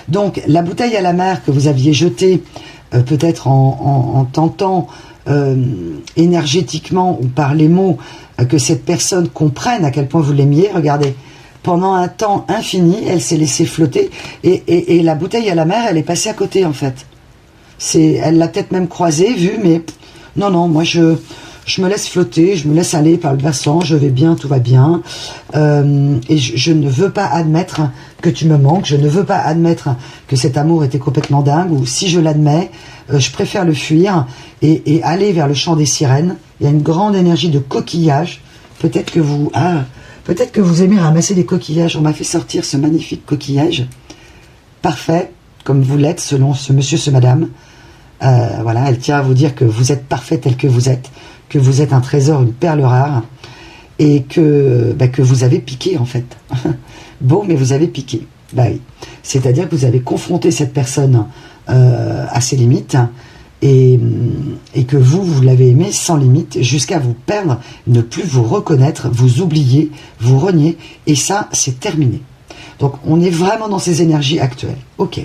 Donc la bouteille à la mer que vous aviez jetée, peut-être en tentant énergétiquement ou par les mots que cette personne comprenne à quel point vous l'aimiez, regardez, pendant un temps infini, elle s'est laissée flotter et la bouteille à la mer, elle est passée à côté en fait. Elle l'a peut-être même croisée, vue, mais non, non, moi je me laisse flotter, je me laisse aller par le versant, je vais bien, tout va bien. Et je ne veux pas admettre que tu me manques, je ne veux pas admettre que cet amour était complètement dingue, ou si je l'admets, je préfère le fuir et aller vers le chant des sirènes. Il y a une grande énergie de coquillage. Peut-être que vous aimez ramasser des coquillages. On m'a fait sortir ce magnifique coquillage. Parfait, comme vous l'êtes, selon ce monsieur, ce madame. Voilà, elle tient à vous dire que vous êtes parfait tel que vous êtes un trésor, une perle rare, et que vous avez piqué en fait. Bon, mais vous avez piqué. Bah oui. C'est-à-dire que vous avez confronté cette personne à ses limites, et que vous l'avez aimé sans limite, jusqu'à vous perdre, ne plus vous reconnaître, vous oublier, vous renier, et ça, c'est terminé. Donc, on est vraiment dans ces énergies actuelles. Ok.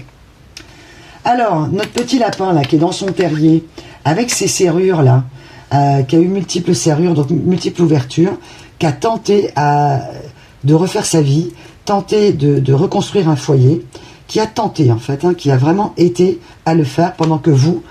Alors, notre petit lapin, là, qui est dans son terrier, avec ses serrures, là, qui a eu multiples serrures, donc multiples ouvertures, qui a tenté de refaire sa vie, tenté de reconstruire un foyer, qui a tenté, en fait, qui a vraiment été à le faire pendant que vous,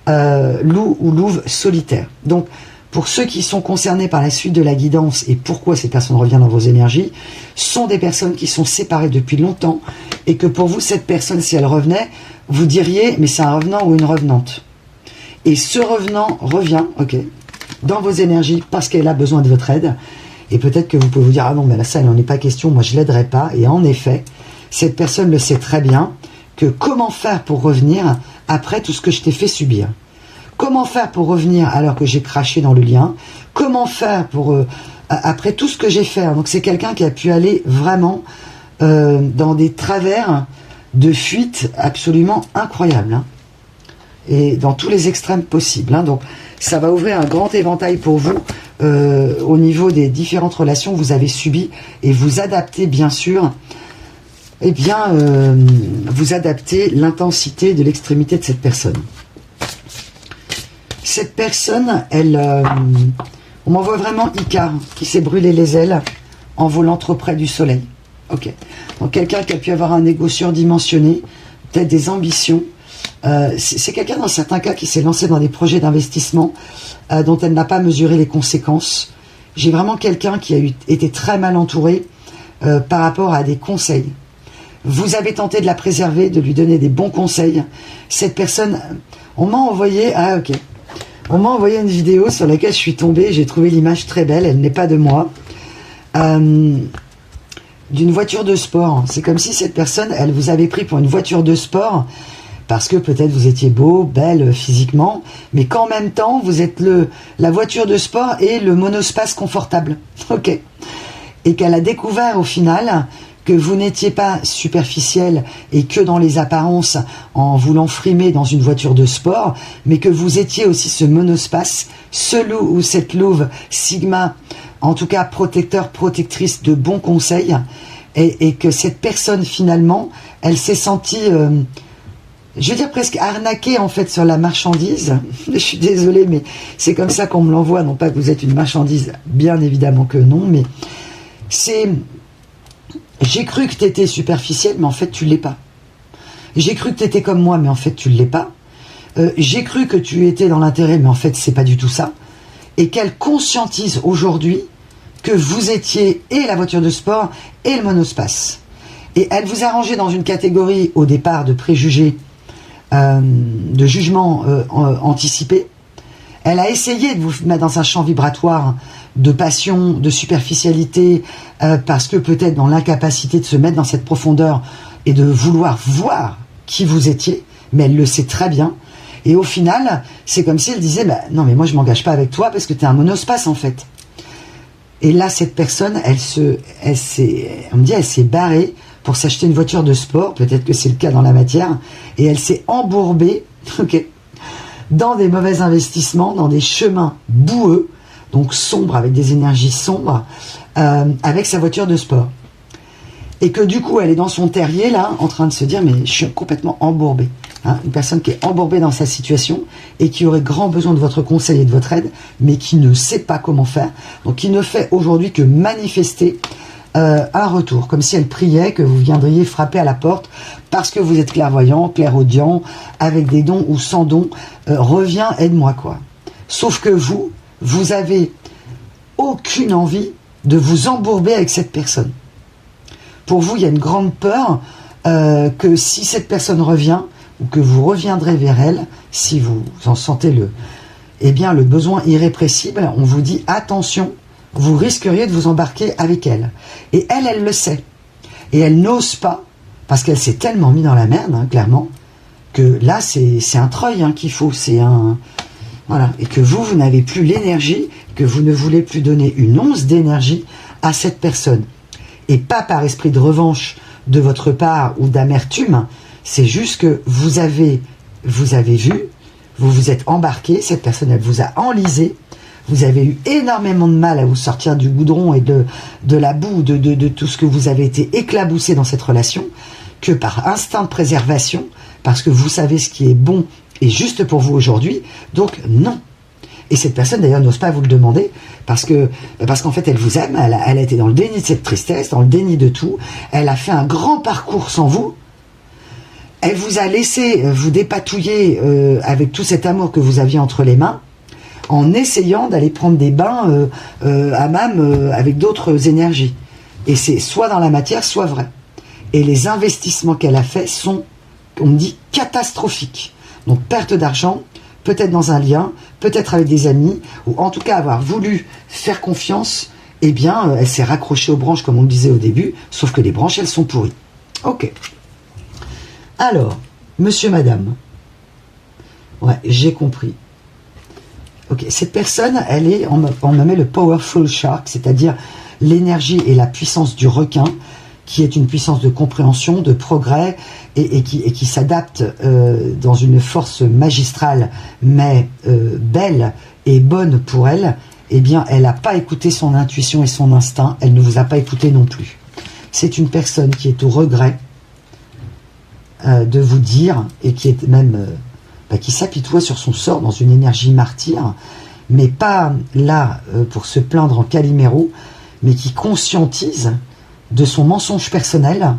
loup ou louve solitaire. Donc, pour ceux qui sont concernés par la suite de la guidance et pourquoi ces personnes reviennent dans vos énergies, sont des personnes qui sont séparées depuis longtemps et que pour vous, cette personne, si elle revenait, vous diriez, mais c'est un revenant ou une revenante. Et ce revenant revient, ok, dans vos énergies parce qu'elle a besoin de votre aide. Et peut-être que vous pouvez vous dire, ah non, mais là, ça, il n'en est pas question, moi, je ne l'aiderai pas. Et en effet, cette personne le sait très bien, que comment faire pour revenir après tout ce que je t'ai fait subir. Comment faire pour revenir alors que j'ai craché dans le lien? Comment faire pour après tout ce que j'ai fait? Donc c'est quelqu'un qui a pu aller vraiment dans des travers de fuite absolument incroyables. Et dans tous les extrêmes possibles. Donc ça va ouvrir un grand éventail pour vous au niveau des différentes relations que vous avez subies et vous adapter bien sûr. Eh bien, vous adaptez l'intensité de l'extrémité de cette personne. Cette personne, on m'envoie vraiment Icare, qui s'est brûlé les ailes en volant trop près du soleil. Ok. Donc quelqu'un qui a pu avoir un ego surdimensionné, peut-être des ambitions. C'est quelqu'un dans certains cas qui s'est lancé dans des projets d'investissement dont elle n'a pas mesuré les conséquences. J'ai vraiment quelqu'un qui a été très mal entouré par rapport à des conseils. Vous avez tenté de la préserver, de lui donner des bons conseils. Cette personne, on m'a envoyé, on m'a envoyé une vidéo sur laquelle je suis tombée, j'ai trouvé l'image très belle, elle n'est pas de moi, d'une voiture de sport. C'est comme si cette personne, elle vous avait pris pour une voiture de sport, parce que peut-être vous étiez beau, belle physiquement, mais qu'en même temps, vous êtes la voiture de sport et le monospace confortable. Ok. Et qu'elle a découvert au final que vous n'étiez pas superficiel et que dans les apparences en voulant frimer dans une voiture de sport, mais que vous étiez aussi ce monospace, ce loup ou cette louve Sigma, en tout cas protecteur, protectrice de bons conseils, et que cette personne finalement, elle s'est sentie, je veux dire presque arnaquée en fait sur la marchandise. Je suis désolée, mais c'est comme ça qu'on me l'envoie, non pas que vous êtes une marchandise, bien évidemment que non, mais c'est... J'ai cru que tu étais superficiel, mais en fait, tu ne l'es pas. J'ai cru que tu étais comme moi, mais en fait, tu ne l'es pas. J'ai cru que tu étais dans l'intérêt, mais en fait, c'est pas du tout ça. Et qu'elle conscientise aujourd'hui que vous étiez et la voiture de sport et le monospace. Et elle vous a rangé dans une catégorie, au départ, de préjugés, de jugements anticipés. Elle a essayé de vous mettre dans un champ vibratoire de passion, de superficialité, parce que peut-être dans l'incapacité de se mettre dans cette profondeur et de vouloir voir qui vous étiez, mais elle le sait très bien. Et au final, c'est comme si elle disait, bah, non mais moi je m'engage pas avec toi parce que tu es un monospace en fait. Et là, cette personne, on me dit, elle s'est barrée pour s'acheter une voiture de sport, peut-être que c'est le cas dans la matière, et elle s'est embourbée, ok, dans des mauvais investissements, dans des chemins boueux, donc sombres, avec des énergies sombres, avec sa voiture de sport. Et que du coup, elle est dans son terrier, là, en train de se dire, mais je suis complètement embourbée. Hein, une personne qui est embourbée dans sa situation et qui aurait grand besoin de votre conseil et de votre aide, mais qui ne sait pas comment faire. Donc, qui ne fait aujourd'hui que manifester un retour, comme si elle priait que vous viendriez frapper à la porte parce que vous êtes clairvoyant, clairaudient, avec des dons ou sans dons. Reviens, aide-moi, quoi. Sauf que vous avez aucune envie de vous embourber avec cette personne. Pour vous, il y a une grande peur que si cette personne revient, ou que vous reviendrez vers elle, si vous en sentez le besoin irrépressible, on vous dit attention, vous risqueriez de vous embarquer avec elle. Et elle le sait. Et elle n'ose pas, parce qu'elle s'est tellement mise dans la merde, hein, clairement, que là, c'est un treuil hein, qu'il faut, c'est un... Voilà. Et que vous n'avez plus l'énergie, que vous ne voulez plus donner une once d'énergie à cette personne. Et pas par esprit de revanche de votre part ou d'amertume, c'est juste que vous avez vu, vous vous êtes embarqué, cette personne elle vous a enlisé, vous avez eu énormément de mal à vous sortir du goudron et de la boue, de tout ce que vous avez été éclaboussé dans cette relation, que par instinct de préservation, parce que vous savez ce qui est bon et juste pour vous aujourd'hui, donc non. Et cette personne d'ailleurs n'ose pas vous le demander parce qu'en fait elle vous aime, elle a été dans le déni de cette tristesse, dans le déni de tout, elle a fait un grand parcours sans vous, elle vous a laissé vous dépatouiller avec tout cet amour que vous aviez entre les mains, en essayant d'aller prendre des bains hammam avec d'autres énergies. Et c'est soit dans la matière, soit vrai. Et les investissements qu'elle a faits sont, on me dit, catastrophiques. Donc perte d'argent, peut-être dans un lien, peut-être avec des amis, ou en tout cas avoir voulu faire confiance, eh bien, elle s'est raccrochée aux branches, comme on le disait au début, sauf que les branches, elles sont pourries. Ok. Alors, monsieur, madame, ouais, j'ai compris. Ok, cette personne, on me met le powerful shark, c'est-à-dire l'énergie et la puissance du requin, qui est une puissance de compréhension, de progrès, et qui s'adapte dans une force magistrale, mais belle et bonne pour elle. Eh bien, elle n'a pas écouté son intuition et son instinct, elle ne vous a pas écouté non plus. C'est une personne qui est au regret de vous dire, et qui est même... qui s'apitoie sur son sort dans une énergie martyre, mais pas là pour se plaindre en Calimero, mais qui conscientise de son mensonge personnel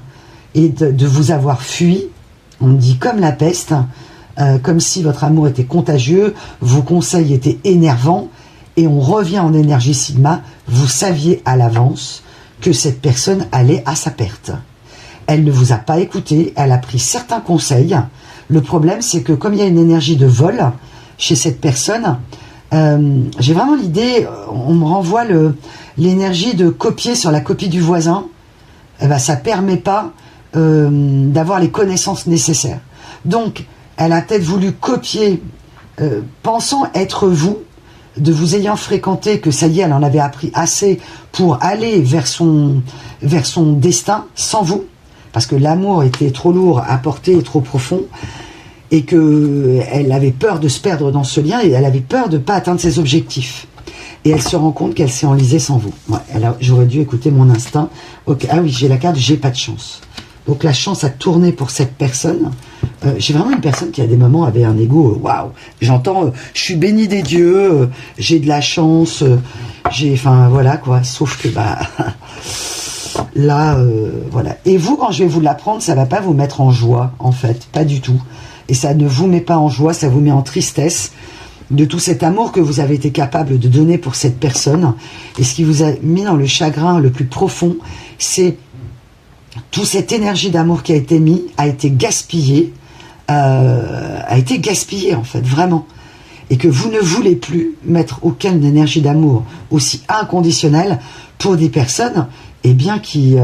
et de vous avoir fui, on me dit comme la peste, comme si votre amour était contagieux, vos conseils étaient énervants, et on revient en énergie sigma, vous saviez à l'avance que cette personne allait à sa perte. Elle ne vous a pas écouté, elle a pris certains conseils. Le problème, c'est que comme il y a une énergie de vol chez cette personne, j'ai vraiment l'idée, on me renvoie l'énergie de copier sur la copie du voisin. Eh ben, ça ne permet pas d'avoir les connaissances nécessaires. Donc, elle a peut-être voulu copier, pensant être vous, de vous ayant fréquenté, que ça y est, elle en avait appris assez pour aller vers son destin sans vous, parce que l'amour était trop lourd à porter et trop profond, et qu'elle avait peur de se perdre dans ce lien, et elle avait peur de ne pas atteindre ses objectifs. Et elle se rend compte qu'elle s'est enlisée sans vous. Ouais, j'aurais dû écouter mon instinct. Okay, ah oui, j'ai la carte, j'ai pas de chance. Donc la chance a tourné pour cette personne. J'ai vraiment une personne qui à des moments avait un ego, waouh, j'entends, je suis béni des dieux, j'ai de la chance, enfin voilà quoi, sauf que là, voilà. Et vous, quand je vais vous l'apprendre, ça va pas vous mettre en joie, en fait, pas du tout. Et ça ne vous met pas en joie, ça vous met en tristesse de tout cet amour que vous avez été capable de donner pour cette personne. Et ce qui vous a mis dans le chagrin le plus profond, c'est toute cette énergie d'amour qui a été mise, a été gaspillée en fait, vraiment. Et que vous ne voulez plus mettre aucune énergie d'amour aussi inconditionnelle pour des personnes, qui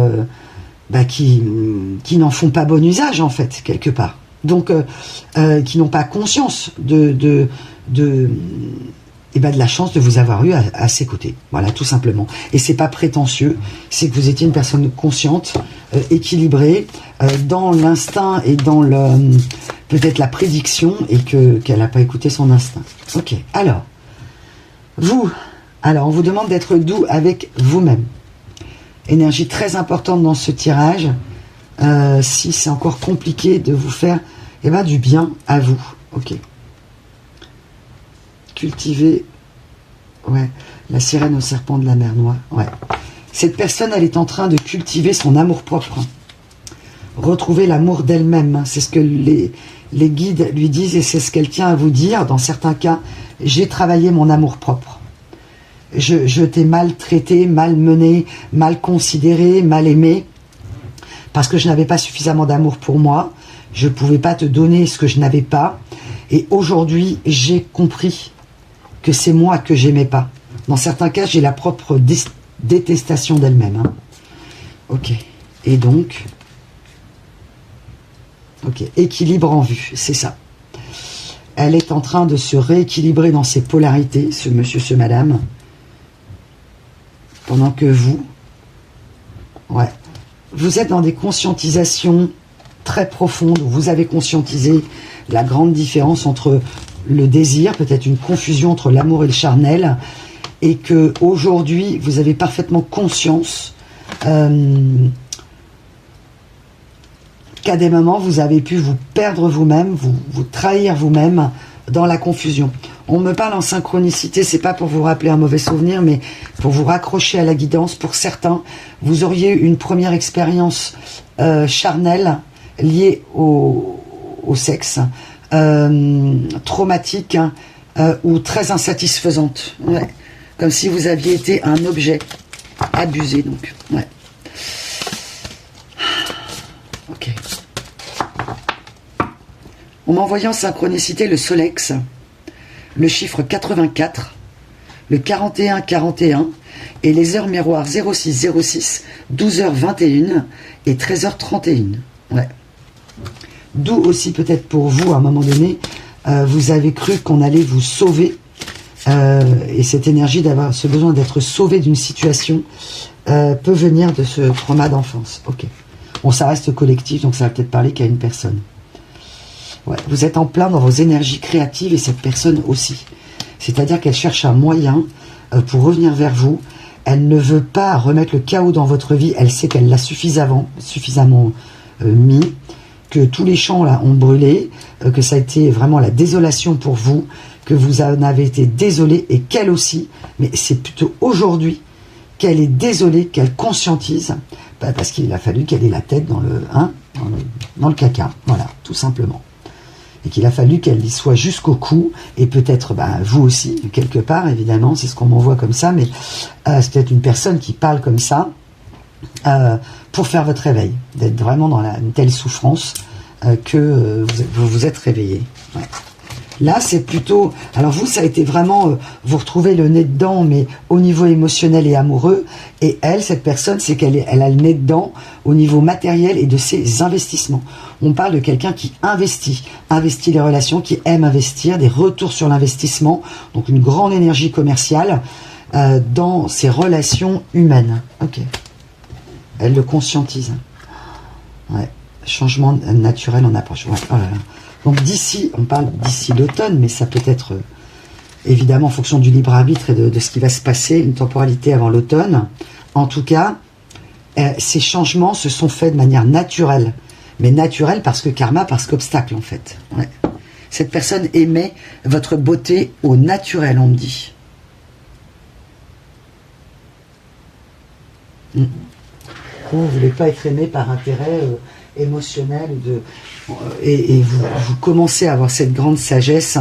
n'en font pas bon usage, en fait, quelque part. Donc, qui n'ont pas conscience de la chance de vous avoir eu à ses côtés. Voilà, tout simplement. Et c'est pas prétentieux, c'est que vous étiez une personne consciente, équilibrée, dans l'instinct et dans peut-être la prédiction, et qu'elle n'a pas écouté son instinct. Ok, alors, on vous demande d'être doux avec vous-même. Énergie très importante dans ce tirage. Si c'est encore compliqué de vous faire du bien à vous. Ok. Cultiver, ouais, la sirène au serpent de la mer Noire, ouais. Cette personne, elle est en train de cultiver son amour-propre. Retrouver l'amour d'elle-même, c'est ce que les guides lui disent et c'est ce qu'elle tient à vous dire. Dans certains cas, j'ai travaillé mon amour-propre. Je t'ai maltraité, malmené, mal considéré, mal aimé, parce que je n'avais pas suffisamment d'amour pour moi. Je ne pouvais pas te donner ce que je n'avais pas. Et aujourd'hui, j'ai compris que c'est moi que j'aimais pas. Dans certains cas, j'ai la propre détestation d'elle-même. Hein. Ok. Et donc, ok, équilibre en vue, c'est ça. Elle est en train de se rééquilibrer dans ses polarités, ce monsieur, ce madame, pendant que vous, ouais, vous êtes dans des conscientisations très profondes, où vous avez conscientisé la grande différence entre le désir, peut-être une confusion entre l'amour et le charnel, et que aujourd'hui vous avez parfaitement conscience qu'à des moments vous avez pu vous perdre vous-même, vous trahir vous-même dans la confusion. On me parle en synchronicité, c'est pas pour vous rappeler un mauvais souvenir, mais pour vous raccrocher à la guidance. Pour certains, vous auriez eu une première expérience charnelle liée au sexe, traumatique, ou très insatisfaisante. Ouais. Comme si vous aviez été un objet abusé, donc. Ouais. Ok. On m'a envoyé en synchronicité le Solex, le chiffre 84, le 41-41 et les heures miroirs 06-06, 12h21 et 13h31. Ouais. D'où aussi peut-être pour vous, à un moment donné, vous avez cru qu'on allait vous sauver, et cette énergie d'avoir ce besoin d'être sauvé d'une situation peut venir de ce trauma d'enfance. Ok. Bon, ça reste collectif, donc ça va peut-être parler qu'à une personne. Ouais, vous êtes en plein dans vos énergies créatives et cette personne aussi. C'est-à-dire qu'elle cherche un moyen pour revenir vers vous. Elle ne veut pas remettre le chaos dans votre vie. Elle sait qu'elle l'a suffisamment mis, que tous les champs là ont brûlé, que ça a été vraiment la désolation pour vous, que vous en avez été désolé et qu'elle aussi. Mais c'est plutôt aujourd'hui qu'elle est désolée, qu'elle conscientise, parce qu'il a fallu qu'elle ait la tête dans le caca. Voilà, tout simplement. Et qu'il a fallu qu'elle y soit jusqu'au cou, et peut-être vous aussi, quelque part, évidemment, c'est ce qu'on m'envoie comme ça, mais c'est peut-être une personne qui parle comme ça, pour faire votre réveil, d'être vraiment dans une telle souffrance que vous vous êtes réveillé. Ouais. Là, c'est plutôt... Alors vous, ça a été vraiment... vous retrouvez le nez dedans, mais au niveau émotionnel et amoureux. Et elle, cette personne, c'est elle a le nez dedans au niveau matériel et de ses investissements. On parle de quelqu'un qui investit les relations, qui aime investir, des retours sur l'investissement. Donc une grande énergie commerciale dans ses relations humaines. Ok. Elle le conscientise. Ouais. Changement naturel en approche. Ouais. Oh là là. Donc d'ici, on parle d'ici l'automne, mais ça peut être évidemment en fonction du libre arbitre et de ce qui va se passer, une temporalité avant l'automne. En tout cas, ces changements se sont faits de manière naturelle. Mais naturelle parce que karma, parce qu'obstacle en fait. Ouais. Cette personne aimait votre beauté au naturel, on me dit. Vous ne voulez pas être aimé par intérêt émotionnel et vous commencez à avoir cette grande sagesse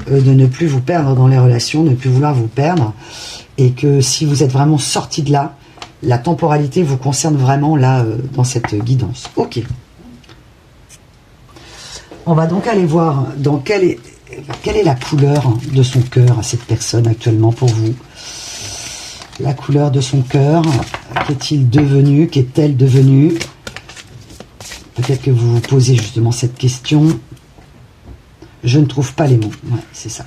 de ne plus vous perdre dans les relations, ne plus vouloir vous perdre, et que si vous êtes vraiment sorti de là, la temporalité vous concerne vraiment là dans cette guidance. Ok. On va donc aller voir dans quelle est la couleur de son cœur à cette personne actuellement pour vous. La couleur de son cœur, qu'est-il devenu, qu'est-elle devenue? Peut-être que vous vous posez justement cette question. Je ne trouve pas les mots. Ouais, c'est ça.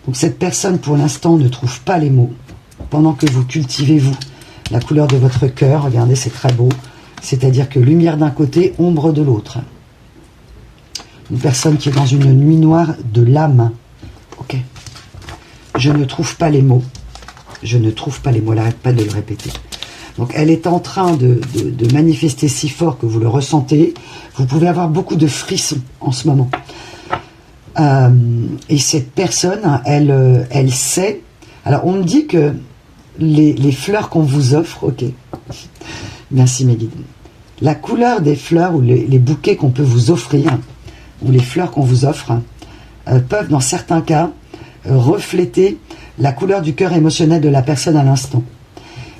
Donc cette personne, pour l'instant, ne trouve pas les mots. Pendant que vous cultivez, vous, la couleur de votre cœur, regardez, c'est très beau. C'est-à-dire que lumière d'un côté, ombre de l'autre. Une personne qui est dans une nuit noire de l'âme. Ok. Je ne trouve pas les mots. Je ne trouve pas les mots. Elle n'arrête pas de le répéter. Donc elle est en train de manifester si fort que vous le ressentez. Vous pouvez avoir beaucoup de frissons en ce moment. Et cette personne, elle sait. Alors on me dit que les fleurs qu'on vous offre, ok. Merci mes guides. La couleur des fleurs ou les bouquets qu'on peut vous offrir, ou les fleurs qu'on vous offre, peuvent dans certains cas refléter la couleur du cœur émotionnel de la personne à l'instant.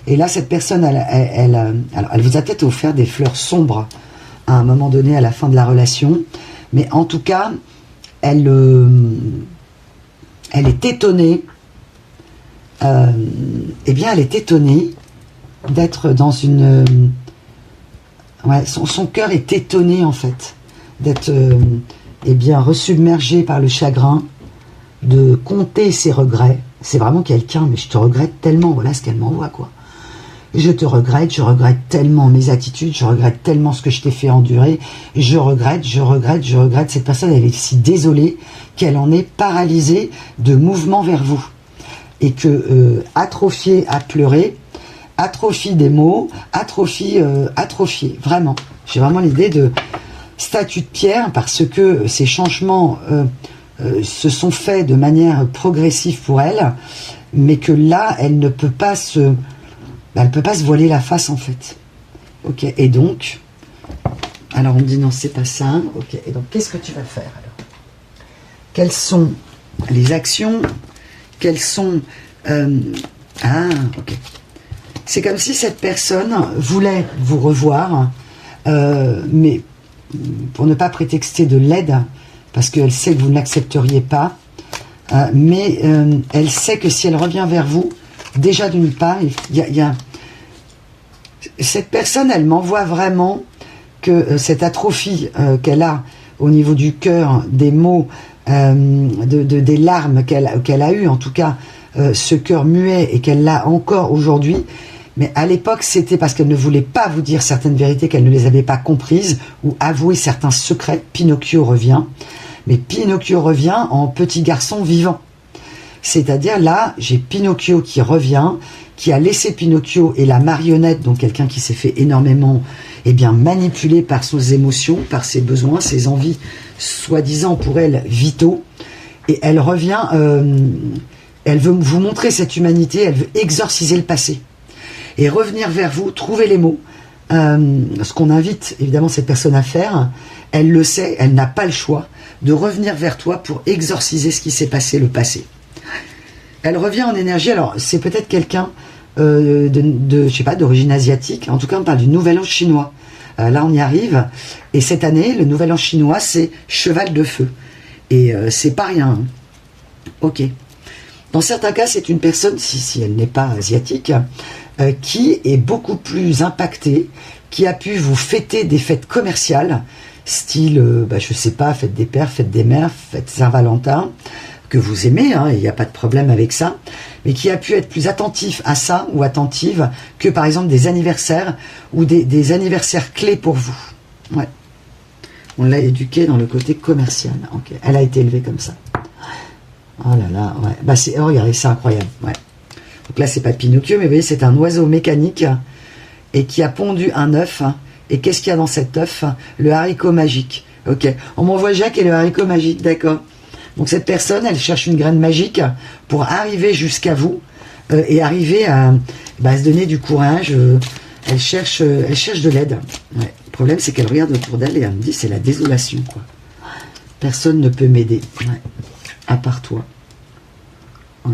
Et là, cette personne, elle vous a peut-être offert des fleurs sombres à un moment donné, à la fin de la relation. Mais en tout cas, elle est étonnée. Eh bien, elle est étonnée d'être dans une... ouais, son cœur est étonné, en fait, d'être eh bien, resubmergé par le chagrin, de compter ses regrets. C'est vraiment quelqu'un, mais je te regrette tellement, voilà ce qu'elle m'envoie, quoi. Je regrette tellement mes attitudes, je regrette tellement ce que je t'ai fait endurer, je regrette. Cette personne, elle est si désolée qu'elle en est paralysée de mouvement vers vous. Et que atrophiée à pleurer, atrophie des mots, atrophiée, vraiment. J'ai vraiment l'idée de statue de pierre parce que ces changements se sont faits de manière progressive pour elle, mais que là, elle ne peut pas se... elle ne peut pas se voiler la face, en fait. Ok, et donc... alors, on me dit, non, c'est pas ça. Ok, et donc, qu'est-ce que tu vas faire, alors? Quelles sont les actions? Quelles sont... ok. C'est comme si cette personne voulait vous revoir, mais pour ne pas prétexter de l'aide, parce qu'elle sait que vous ne l'accepteriez pas, mais elle sait que si elle revient vers vous, déjà d'une part, il y a cette personne, elle m'envoie vraiment que cette atrophie qu'elle a au niveau du cœur, des mots, des larmes qu'elle a eues, en tout cas ce cœur muet, et qu'elle l'a encore aujourd'hui. Mais à l'époque, c'était parce qu'elle ne voulait pas vous dire certaines vérités, qu'elle ne les avait pas comprises, ou avouer certains secrets. Pinocchio revient. Mais Pinocchio revient en petit garçon vivant. C'est-à-dire, là, j'ai Pinocchio qui revient, qui a laissé Pinocchio et la marionnette, donc quelqu'un qui s'est fait énormément manipuler par ses émotions, par ses besoins, ses envies, soi-disant pour elle, vitaux. Et elle revient, elle veut vous montrer cette humanité, elle veut exorciser le passé. Et revenir vers vous, trouver les mots. Ce qu'on invite évidemment cette personne à faire, elle le sait, elle n'a pas le choix, de revenir vers toi pour exorciser ce qui s'est passé, le passé. Elle revient en énergie, alors c'est peut-être quelqu'un je sais pas, d'origine asiatique, en tout cas on parle du nouvel an chinois. Là on y arrive, et cette année, le nouvel an chinois, c'est cheval de feu. Et c'est pas rien. Hein. Ok. Dans certains cas, c'est une personne, si elle n'est pas asiatique, qui est beaucoup plus impactée, qui a pu vous fêter des fêtes commerciales, style, je sais pas, fête des pères, fête des mères, fête Saint-Valentin, que vous aimez, hein, il n'y a pas de problème avec ça, mais qui a pu être plus attentif à ça, ou attentive, que par exemple des anniversaires, ou des anniversaires clés pour vous. Ouais. On l'a éduquée dans le côté commercial. Okay. Elle a été élevée comme ça. Oh là là, ouais. Oh, regardez, c'est incroyable. Ouais. Donc là, c'est pas Pinocchio, mais vous voyez, c'est un oiseau mécanique et qui a pondu un œuf. Et qu'est-ce qu'il y a dans cet œuf? Le haricot magique. Ok. On m'envoie Jacques et le haricot magique, d'accord. Donc cette personne, elle cherche une graine magique pour arriver jusqu'à vous et arriver à se donner du courage. Elle cherche de l'aide. Ouais. Le problème, c'est qu'elle regarde autour d'elle et elle me dit, c'est la désolation, quoi. Personne ne peut m'aider. Ouais. À part toi. Ouais.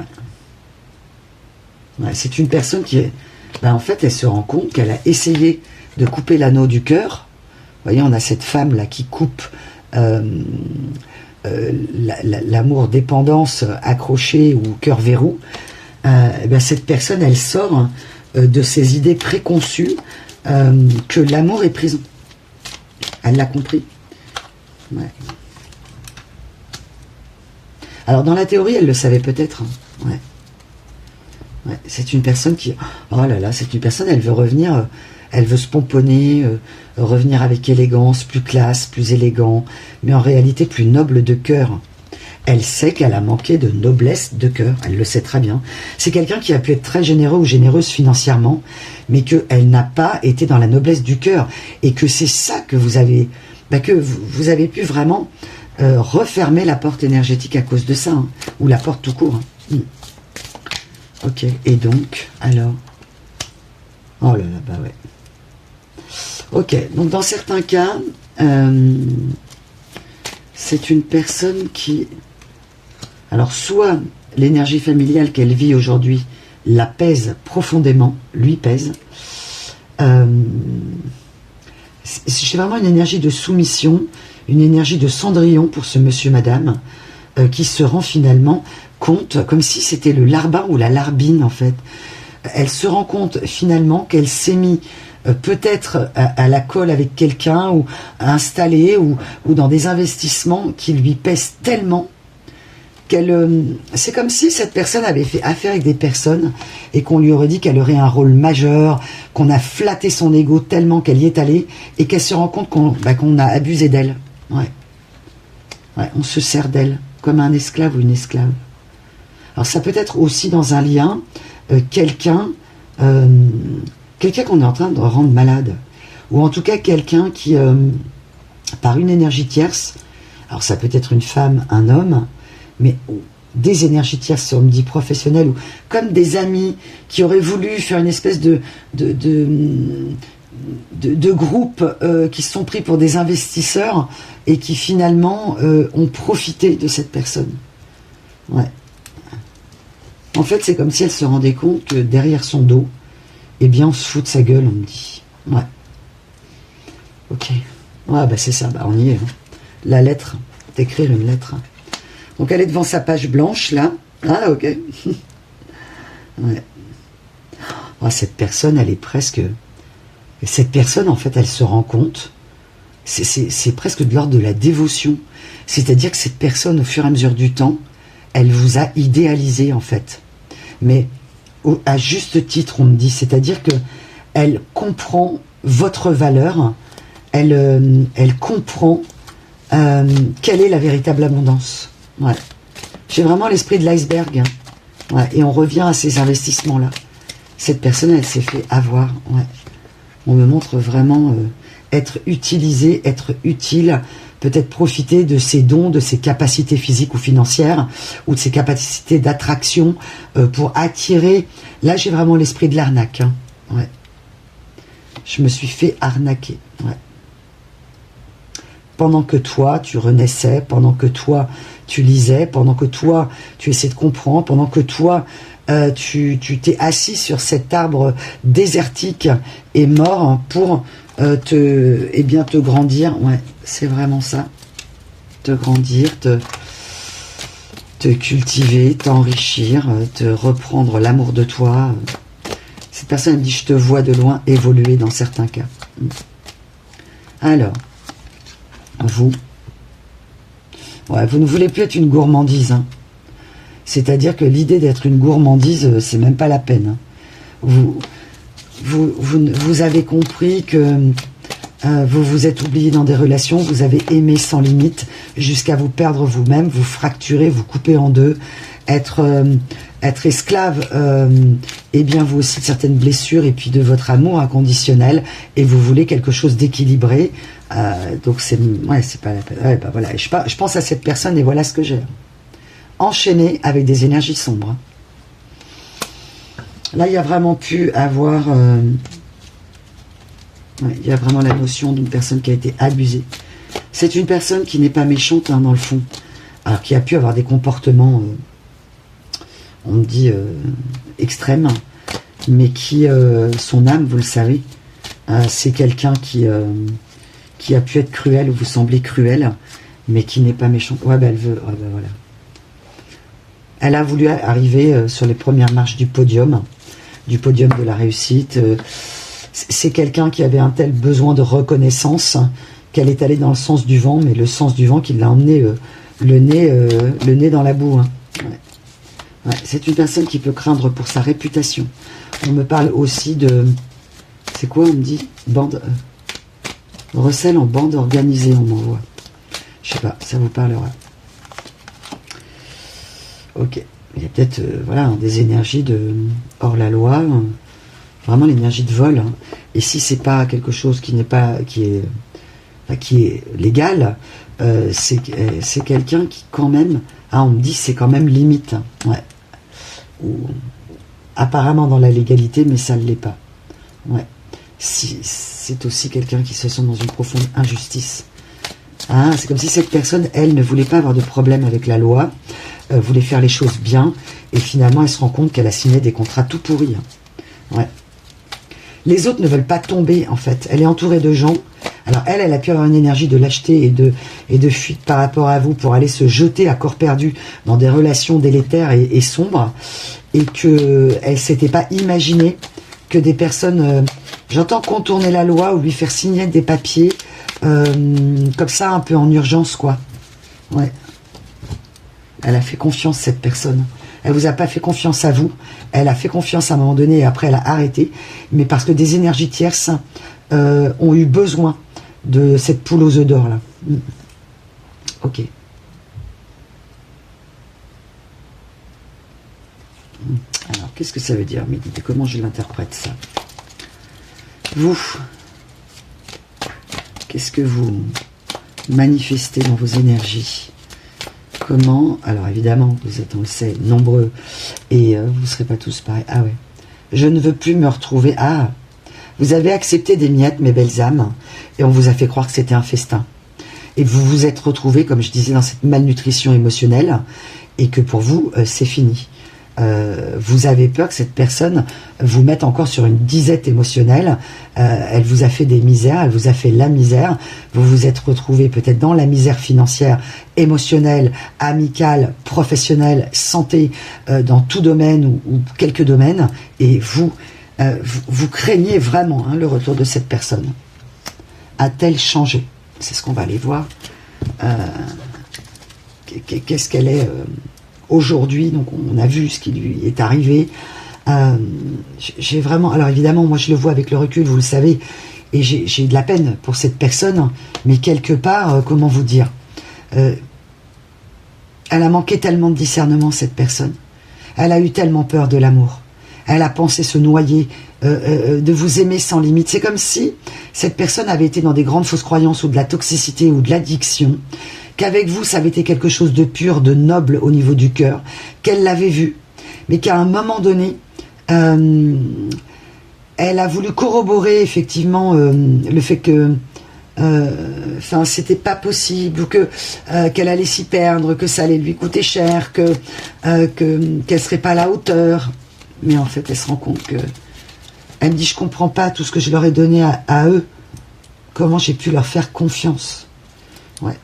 Ouais, c'est une personne qui est... en fait, elle se rend compte qu'elle a essayé de couper l'anneau du cœur. Vous voyez, on a cette femme-là qui coupe l'amour dépendance accroché ou cœur verrou. Cette personne, elle sort de ses idées préconçues que l'amour est prison. Elle l'a compris. Ouais. Alors dans la théorie, elle le savait peut-être. Hein. Ouais. Ouais. C'est une personne qui... Oh là là, c'est une personne, elle veut revenir, elle veut se pomponner, revenir avec élégance, plus classe, plus élégant, mais en réalité plus noble de cœur. Elle sait qu'elle a manqué de noblesse de cœur, elle le sait très bien. C'est quelqu'un qui a pu être très généreux ou généreuse financièrement, mais qu'elle n'a pas été dans la noblesse du cœur. Et que c'est ça que vous avez... que vous avez pu vraiment refermer la porte énergétique à cause de ça, hein, ou la porte tout court. Hein. Ok, et donc, alors... Oh là là, bah ouais. Ok, donc dans certains cas, c'est une personne qui... Alors, soit l'énergie familiale qu'elle vit aujourd'hui la pèse profondément, lui pèse. J'ai vraiment une énergie de soumission, une énergie de Cendrillon pour ce monsieur, madame, qui se rend finalement compte, comme si c'était le larbin ou la larbine en fait. Elle se rend compte finalement qu'elle s'est mis peut-être à la colle avec quelqu'un ou installée ou dans des investissements qui lui pèsent tellement qu'elle... c'est comme si cette personne avait fait affaire avec des personnes et qu'on lui aurait dit qu'elle aurait un rôle majeur, qu'on a flatté son ego tellement qu'elle y est allée et qu'elle se rend compte qu'on a abusé d'elle. Ouais. Ouais, on se sert d'elle comme un esclave ou une esclave. Alors ça peut être aussi dans un lien quelqu'un qu'on est en train de rendre malade, ou en tout cas quelqu'un qui, par une énergie tierce, alors ça peut être une femme, un homme, mais des énergies tierces, on me dit professionnelles, ou comme des amis qui auraient voulu faire une espèce de groupe qui se sont pris pour des investisseurs et qui finalement ont profité de cette personne. Ouais. En fait, c'est comme si elle se rendait compte que derrière son dos, eh bien, on se fout de sa gueule, on me dit. Ouais. Ok. Ouais, bah c'est ça, bah on y est. Hein. La lettre, d'écrire une lettre. Donc elle est devant sa page blanche, là. Ah, ok. Ouais. Oh, cette personne, elle est presque... Cette personne, en fait, elle se rend compte, c'est presque de l'ordre de la dévotion. C'est-à-dire que cette personne, au fur et à mesure du temps, elle vous a idéalisé, en fait. Mais à juste titre, on me dit. C'est-à-dire que elle comprend votre valeur, elle comprend quelle est la véritable abondance. Ouais. J'ai vraiment l'esprit de l'iceberg. Hein. Ouais. Et on revient à ces investissements-là. Cette personne, elle s'est fait avoir. Ouais. On me montre vraiment être utilisé, être utile, peut-être profiter de ses dons, de ses capacités physiques ou financières, ou de ses capacités d'attraction pour attirer. Là, j'ai vraiment l'esprit de l'arnaque. Hein. Ouais. Je me suis fait arnaquer. Ouais. Pendant que toi, tu renaissais, pendant que toi, tu lisais, pendant que toi, tu essaies de comprendre, pendant que toi, tu t'es assis sur cet arbre désertique et mort pour te grandir. Ouais, c'est vraiment ça. Te grandir, te cultiver, t'enrichir, te reprendre l'amour de toi. Cette personne me dit, je te vois de loin évoluer dans certains cas. Alors, vous ne voulez plus être une gourmandise. Hein. C'est-à-dire que l'idée d'être une gourmandise, c'est même pas la peine. Hein. Vous avez compris que vous vous êtes oublié dans des relations, vous avez aimé sans limite, jusqu'à vous perdre vous-même, vous fracturer, vous couper en deux, être esclave, et bien vous aussi de certaines blessures, et puis de votre amour inconditionnel, et vous voulez quelque chose d'équilibré. Donc c'est pas la peine. Ouais, bah voilà. Je pense à cette personne et voilà ce que j'ai. Enchaîné avec des énergies sombres. Là, il y a vraiment pu avoir... il y a vraiment la notion d'une personne qui a été abusée. C'est une personne qui n'est pas méchante, hein, dans le fond. Alors, qui a pu avoir des comportements, on me dit, extrêmes, mais qui, son âme, vous le savez, c'est quelqu'un qui a pu être cruel, ou vous semblez cruel, mais qui n'est pas méchant. Ouais, bah elle veut... Ouais, bah voilà. Elle a voulu arriver sur les premières marches du podium de la réussite. C'est quelqu'un qui avait un tel besoin de reconnaissance qu'elle est allée dans le sens du vent, mais le sens du vent qui l'a emmené le nez dans la boue. Hein. Ouais. Ouais, c'est une personne qui peut craindre pour sa réputation. On me parle aussi de... C'est quoi, on me dit? Bande... recel en bande organisée, on m'envoie. Je sais pas, ça vous parlera. Ok. Il y a peut-être voilà, des énergies de hors la loi, vraiment l'énergie de vol. Hein. Et si c'est pas quelque chose qui n'est pas qui est légal, c'est quelqu'un qui quand même, on me dit c'est quand même limite. Hein. Ouais. Ou, apparemment dans la légalité, mais ça ne l'est pas. Ouais. Si, c'est aussi quelqu'un qui se sent dans une profonde injustice. Ah, c'est comme si cette personne, elle, ne voulait pas avoir de problème avec la loi, voulait faire les choses bien, et finalement, elle se rend compte qu'elle a signé des contrats tout pourris. Hein. Ouais. Les autres ne veulent pas tomber, en fait. Elle est entourée de gens. Alors, elle a pu avoir une énergie de lâcheté et de fuite par rapport à vous pour aller se jeter à corps perdu dans des relations délétères et sombres, et qu'elle ne s'était pas imaginé que des personnes, j'entends contourner la loi ou lui faire signer des papiers, comme ça, un peu en urgence, quoi. Ouais. Elle a fait confiance, cette personne. Elle vous a pas fait confiance à vous. Elle a fait confiance à un moment donné et après elle a arrêté. Mais parce que des énergies tierces ont eu besoin de cette poule aux œufs d'or, là. Ok. Alors, qu'est-ce que ça veut dire, Mehdi? Comment je l'interprète, ça? Vous, qu'est-ce que vous manifestez dans vos énergies? Comment? Alors, évidemment, vous êtes, on le sait, nombreux, et vous ne serez pas tous pareils. Ah ouais. Je ne veux plus me retrouver. Ah, vous avez accepté des miettes, mes belles âmes, et on vous a fait croire que c'était un festin. Et vous vous êtes retrouvés, comme je disais, dans cette malnutrition émotionnelle, et que pour vous, c'est fini. Vous avez peur que cette personne vous mette encore sur une disette émotionnelle. Elle vous a fait des misères, elle vous a fait la misère. Vous vous êtes retrouvé peut-être dans la misère financière, émotionnelle, amicale, professionnelle, santé, dans tout domaine ou quelques domaines. Et vous craignez vraiment le retour de cette personne. A-t-elle changé? C'est ce qu'on va aller voir. Qu'est-ce qu'elle est aujourd'hui? Donc on a vu ce qui lui est arrivé. J'ai vraiment... Alors évidemment, moi je le vois avec le recul, vous le savez, et j'ai de la peine pour cette personne, mais quelque part, comment vous dire, elle a manqué tellement de discernement, cette personne. Elle a eu tellement peur de l'amour. Elle a pensé se noyer, de vous aimer sans limite. C'est comme si cette personne avait été dans des grandes fausses croyances ou de la toxicité ou de l'addiction, qu'avec vous, ça avait été quelque chose de pur, de noble au niveau du cœur, qu'elle l'avait vu, mais qu'à un moment donné, elle a voulu corroborer effectivement le fait que c'était pas possible, ou que qu'elle allait s'y perdre, que ça allait lui coûter cher, qu'elle serait pas à la hauteur. Mais en fait, elle se rend compte que... Elle me dit, je comprends pas tout ce que je leur ai donné à eux. Comment j'ai pu leur faire confiance? Ouais.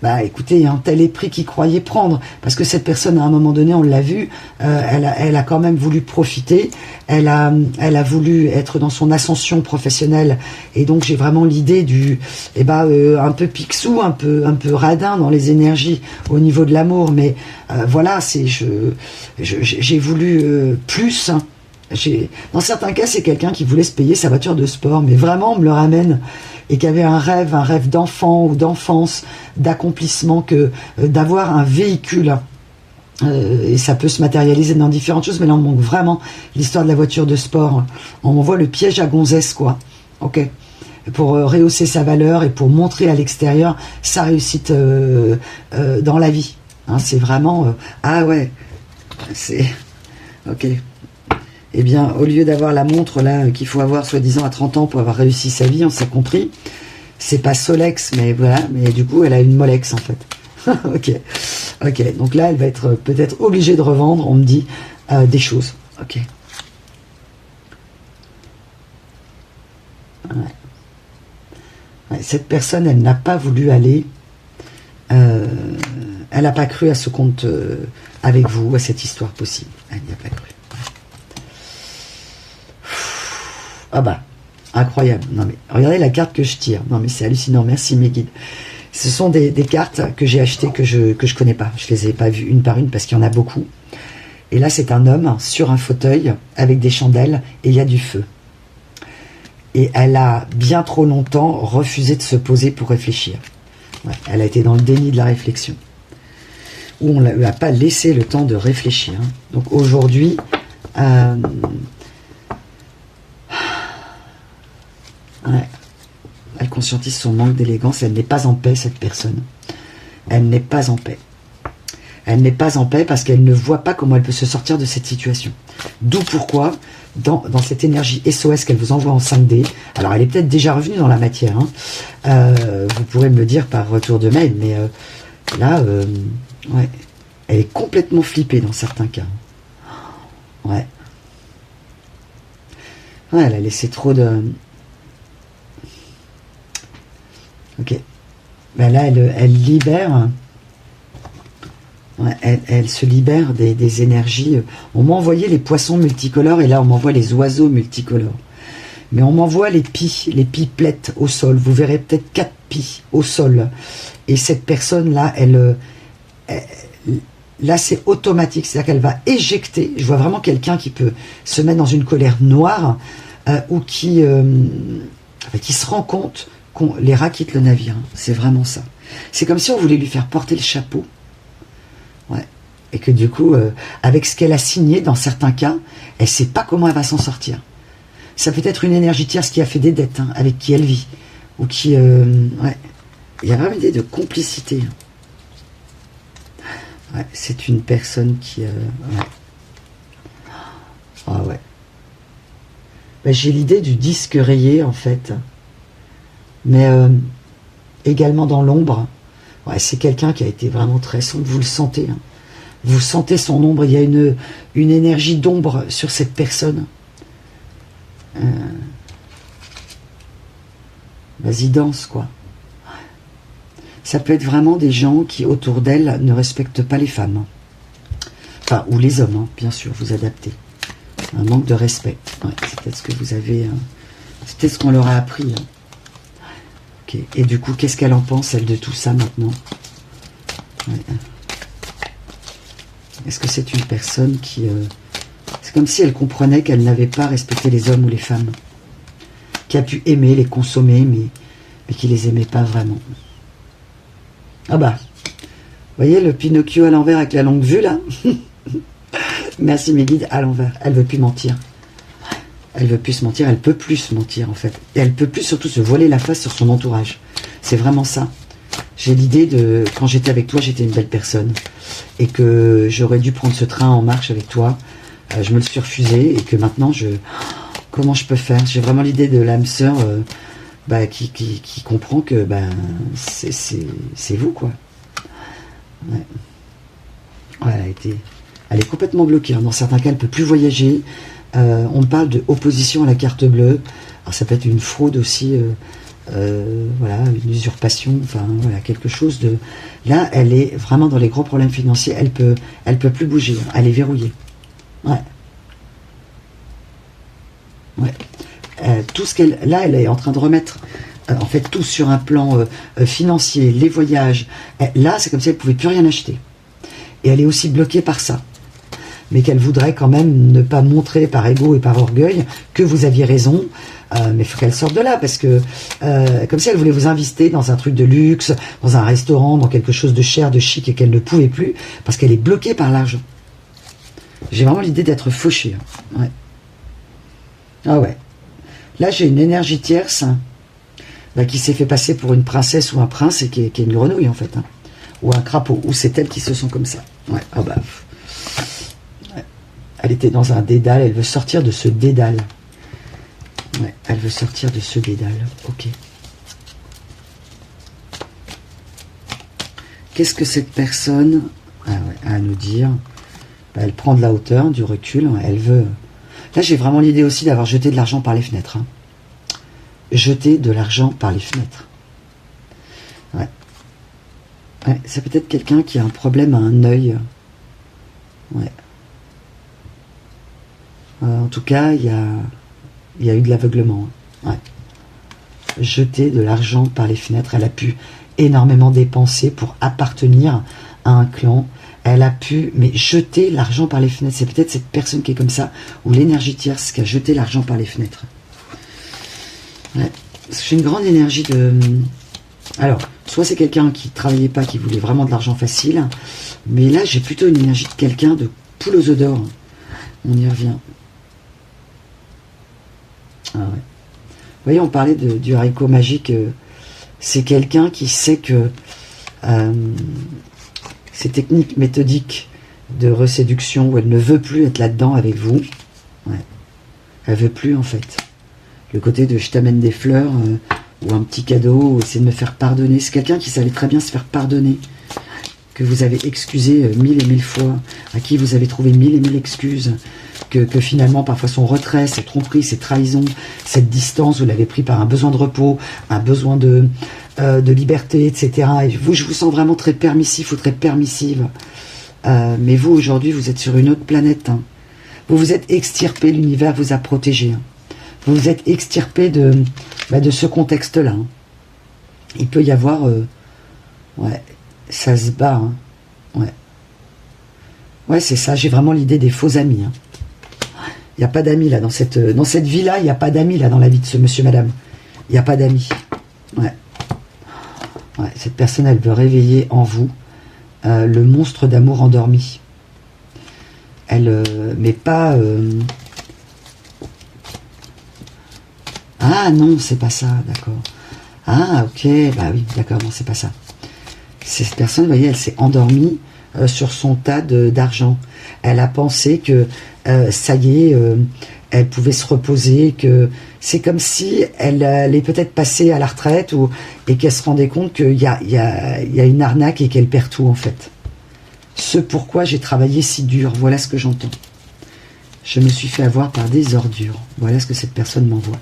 Bah écoutez, un tel est pris qu'ils croyaient prendre. Parce que cette personne, à un moment donné, on l'a vu, elle a quand même voulu profiter. Elle a voulu être dans son ascension professionnelle. Et donc, j'ai vraiment l'idée du... un peu pixou, un peu radin dans les énergies au niveau de l'amour. Mais voilà, j'ai voulu plus... Dans certains cas, c'est quelqu'un qui voulait se payer sa voiture de sport, mais vraiment, on me le ramène, et qui avait un rêve d'enfant ou d'enfance, d'accomplissement, que d'avoir un véhicule. Et ça peut se matérialiser dans différentes choses, mais là, on manque vraiment l'histoire de la voiture de sport. On m'envoie le piège à gonzesse, quoi. Ok. Pour rehausser sa valeur et pour montrer à l'extérieur sa réussite dans la vie. Hein, c'est vraiment... ah ouais, c'est... Ok. Eh bien, au lieu d'avoir la montre là qu'il faut avoir soi-disant à 30 ans pour avoir réussi sa vie, on s'est compris. C'est pas Solex, mais voilà. Mais du coup, elle a une Molex en fait. Ok. Donc là, elle va être peut-être obligée de revendre, on me dit, des choses. Ok. Ouais, cette personne, elle n'a pas voulu aller. Elle n'a pas cru à ce compte avec vous, à cette histoire possible. Elle n'y a pas cru. Ah bah, incroyable. Non mais, regardez la carte que je tire. Non mais c'est hallucinant, merci mes guides. Ce sont des cartes que j'ai achetées que je connais pas. Je les ai pas vues une par une parce qu'il y en a beaucoup. Et là, c'est un homme sur un fauteuil avec des chandelles et il y a du feu. Et elle a bien trop longtemps refusé de se poser pour réfléchir. Ouais, elle a été dans le déni de la réflexion. Ou on ne lui a pas laissé le temps de réfléchir. Donc aujourd'hui, ouais, elle conscientise son manque d'élégance. Elle n'est pas en paix, cette personne. Elle n'est pas en paix. Elle n'est pas en paix parce qu'elle ne voit pas comment elle peut se sortir de cette situation. D'où pourquoi, dans cette énergie SOS qu'elle vous envoie en 5D, alors elle est peut-être déjà revenue dans la matière, hein, vous pourrez me le dire par retour de mail, mais là, ouais, elle est complètement flippée dans certains cas. Ouais. Ouais, elle a laissé trop de... Ok. Ben là, elle libère... Ouais, elle se libère des énergies. On m'a envoyé les poissons multicolores et là on m'envoie les oiseaux multicolores. Mais on m'envoie les pipelettes au sol. Vous verrez peut-être 4 pies au sol. Et cette personne-là, là c'est automatique. C'est-à-dire qu'elle va éjecter. Je vois vraiment quelqu'un qui peut se mettre dans une colère noire ou qui se rend compte qu'on les rats quittent le navire. C'est vraiment ça. C'est comme si on voulait lui faire porter le chapeau. Ouais. Et que du coup, avec ce qu'elle a signé dans certains cas, elle ne sait pas comment elle va s'en sortir. Ça peut être une énergie tierce qui a fait des dettes, hein, avec qui elle vit. Ou qui... ouais. Il y a vraiment une idée de complicité. Ouais, c'est une personne qui... ouais. Ah ouais. Ben, j'ai l'idée du disque rayé, en fait. Mais également dans l'ombre. Ouais, c'est quelqu'un qui a été vraiment très sombre, vous le sentez. Hein. Vous sentez son ombre, il y a une énergie d'ombre sur cette personne. Vas-y, danse, quoi. Ça peut être vraiment des gens qui, autour d'elle, ne respectent pas les femmes. Enfin, ou les hommes, hein, bien sûr, vous adaptez. Un manque de respect. Ouais, c'est peut-être ce que vous avez... c'est peut-être ce qu'on leur a appris. Hein. Okay. Et du coup, qu'est-ce qu'elle en pense, elle, de tout ça, maintenant? Ouais. Est-ce que c'est une personne qui... c'est comme si elle comprenait qu'elle n'avait pas respecté les hommes ou les femmes. Qui a pu aimer, les consommer, mais qui les aimait pas vraiment. Ah bah, vous voyez le Pinocchio à l'envers avec la longue vue, là? Merci mes guides, à l'envers. Elle veut plus mentir. Elle veut plus se mentir, elle peut plus se mentir en fait. Et elle peut plus surtout se voiler la face sur son entourage. C'est vraiment ça. J'ai l'idée de, quand j'étais avec toi, j'étais une belle personne. Et que j'aurais dû prendre ce train en marche avec toi. Je me le suis refusé et que maintenant, comment je peux faire? J'ai vraiment l'idée de l'âme sœur qui comprend que c'est vous quoi. Ouais. Ouais, elle est complètement bloquée. Dans certains cas, elle ne peut plus voyager. On parle de opposition à la carte bleue. Alors ça peut être une fraude aussi, voilà, une usurpation, enfin voilà, quelque chose de... Là, elle est vraiment dans les gros problèmes financiers. Elle peut plus bouger. Elle est verrouillée. Ouais. Ouais. Tout ce qu'elle... Là, elle est en train de remettre en fait tout sur un plan financier, les voyages. Là, c'est comme si elle ne pouvait plus rien acheter. Et elle est aussi bloquée par ça. Mais qu'elle voudrait quand même ne pas montrer par ego et par orgueil que vous aviez raison, mais il faut qu'elle sorte de là, parce que comme si elle voulait vous inviter dans un truc de luxe, dans un restaurant, dans quelque chose de cher, de chic, et qu'elle ne pouvait plus, parce qu'elle est bloquée par l'argent. J'ai vraiment l'idée d'être fauchée. Hein. Ouais. Ah ouais. Là, j'ai une énergie tierce qui s'est fait passer pour une princesse ou un prince, et qui est une grenouille, en fait. Hein. Ou un crapaud, ou c'est elles qui se sont comme ça. Ouais. Ah bah... Elle était dans un dédale, elle veut sortir de ce dédale. Ouais, elle veut sortir de ce dédale. Ok. Qu'est-ce que cette personne a à nous dire? Elle prend de la hauteur, du recul, elle veut... Là, j'ai vraiment l'idée aussi d'avoir jeté de l'argent par les fenêtres. Hein. Jeter de l'argent par les fenêtres. Ouais. Ouais, c'est peut-être quelqu'un qui a un problème à un œil. Ouais. En tout cas, il y a eu de l'aveuglement. Hein. Ouais. Jeter de l'argent par les fenêtres, elle a pu énormément dépensé pour appartenir à un clan. Elle a pu, mais jeter l'argent par les fenêtres. C'est peut-être cette personne qui est comme ça, ou l'énergie tierce qui a jeté l'argent par les fenêtres. Ouais. J'ai une grande énergie de... Alors, soit c'est quelqu'un qui travaillait pas, qui voulait vraiment de l'argent facile, mais là j'ai plutôt une énergie de quelqu'un de poule aux œufs d'or. On y revient. Ah ouais. Vous voyez, on parlait du haricot magique. C'est quelqu'un qui sait que ces techniques méthodiques de reséduction, où elle ne veut plus être là-dedans avec vous, ouais. Elle veut plus en fait. Le côté de je t'amène des fleurs ou un petit cadeau, ou essayer de me faire pardonner. C'est quelqu'un qui savait très bien se faire pardonner, que vous avez excusé 1000 et 1000 fois, à qui vous avez trouvé 1000 et 1000 excuses, que finalement parfois son retrait, ses tromperies, ses trahisons, cette distance, vous l'avez pris par un besoin de repos, un besoin de liberté, etc. Et vous, je vous sens vraiment très permissif ou très permissive. Mais vous, aujourd'hui, vous êtes sur une autre planète. Hein. Vous vous êtes extirpé, l'univers vous a protégé. Hein. Vous vous êtes extirpé de ce contexte-là. Hein. Il peut y avoir... ouais, ça se bat. Hein. Ouais. Ouais, c'est ça. J'ai vraiment l'idée des faux amis. Hein. Il n'y a pas d'amis là. Dans cette vie-là, il n'y a pas d'amis là dans la vie de ce monsieur, madame. Il n'y a pas d'amis. Ouais. Ouais, cette personne, elle veut réveiller en vous le monstre d'amour endormi. Elle... mais pas... Ah non, c'est pas ça, d'accord. Ah, ok, bah oui, d'accord, non, c'est pas ça. Cette personne, vous voyez, elle s'est endormie sur son tas d'argent. Elle a pensé que ça y est, elle pouvait se reposer, que c'est comme si elle allait peut-être passer à la retraite et qu'elle se rendait compte qu'il y a une arnaque et qu'elle perd tout en fait. Ce pourquoi j'ai travaillé si dur, voilà ce que j'entends. Je me suis fait avoir par des ordures. Voilà ce que cette personne m'envoie.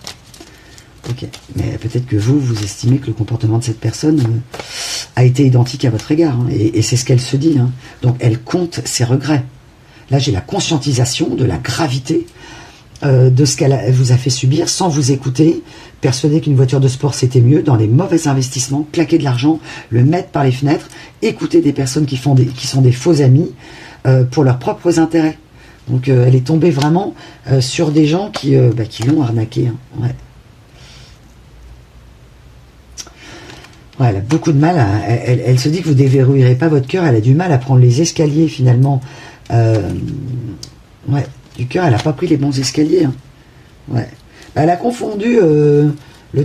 Ok, mais peut-être que vous estimez que le comportement de cette personne a été identique à votre égard, hein, et c'est ce qu'elle se dit. Hein. Donc elle compte ses regrets. Là, j'ai la conscientisation de la gravité de ce qu'elle vous a fait subir sans vous écouter, persuadée qu'une voiture de sport c'était mieux, dans les mauvais investissements, claquer de l'argent, le mettre par les fenêtres, écouter des personnes qui sont des faux amis pour leurs propres intérêts. Donc elle est tombée vraiment sur des gens qui l'ont arnaqué. Hein. Ouais. Ouais, elle a beaucoup de mal, elle se dit que vous ne déverrouillerez pas votre cœur, elle a du mal à prendre les escaliers finalement. Ouais, du cœur, elle n'a pas pris les bons escaliers. Hein. Ouais. Elle a confondu le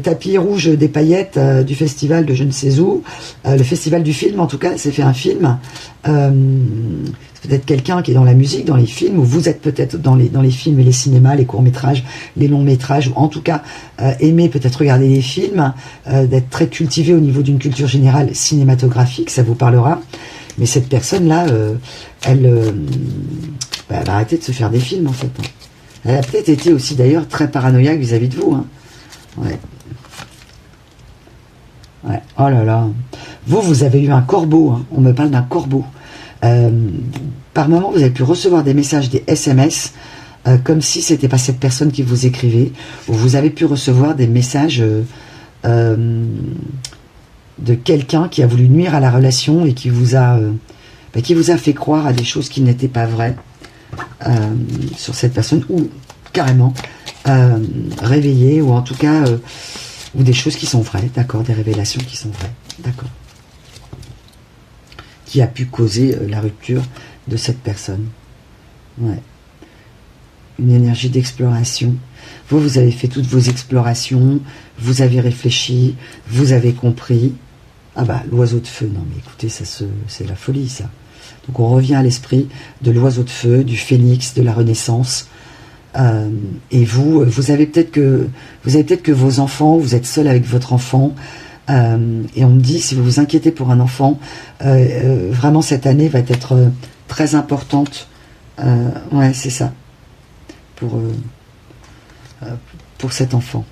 tapis rouge des paillettes du festival de je ne sais où, le festival du film, en tout cas, elle s'est fait un film. C'est peut-être quelqu'un qui est dans la musique, dans les films, ou vous êtes peut-être dans les films et les cinémas, les courts-métrages, les longs-métrages, ou en tout cas aimez peut-être regarder les films, d'être très cultivé au niveau d'une culture générale cinématographique, ça vous parlera. Mais cette personne-là, elle va arrêter de se faire des films en fait. Elle a peut-être été aussi d'ailleurs très paranoïaque vis-à-vis de vous. Hein. Ouais. Ouais. Oh là là. Vous avez eu un corbeau. Hein. On me parle d'un corbeau. Par moment, vous avez pu recevoir des messages, des SMS, comme si c'était pas cette personne qui vous écrivait. Ou vous avez pu recevoir des messages de quelqu'un qui a voulu nuire à la relation et qui vous a fait croire à des choses qui n'étaient pas vraies sur cette personne, ou carrément réveillée, ou en tout cas ou des choses qui sont vraies, d'accord, des révélations qui sont vraies, d'accord, qui a pu causer la rupture de cette personne. Ouais. Une énergie d'exploration. Vous avez fait toutes vos explorations, vous avez réfléchi, vous avez compris. Ah bah, l'oiseau de feu, non mais écoutez, c'est la folie ça. Donc on revient à l'esprit de l'oiseau de feu, du phénix, de la renaissance. Et vous avez peut-être que vos enfants, vous êtes seul avec votre enfant, et on me dit, si vous vous inquiétez pour un enfant, vraiment cette année va être très importante. Ouais, c'est ça. Pour cet enfant.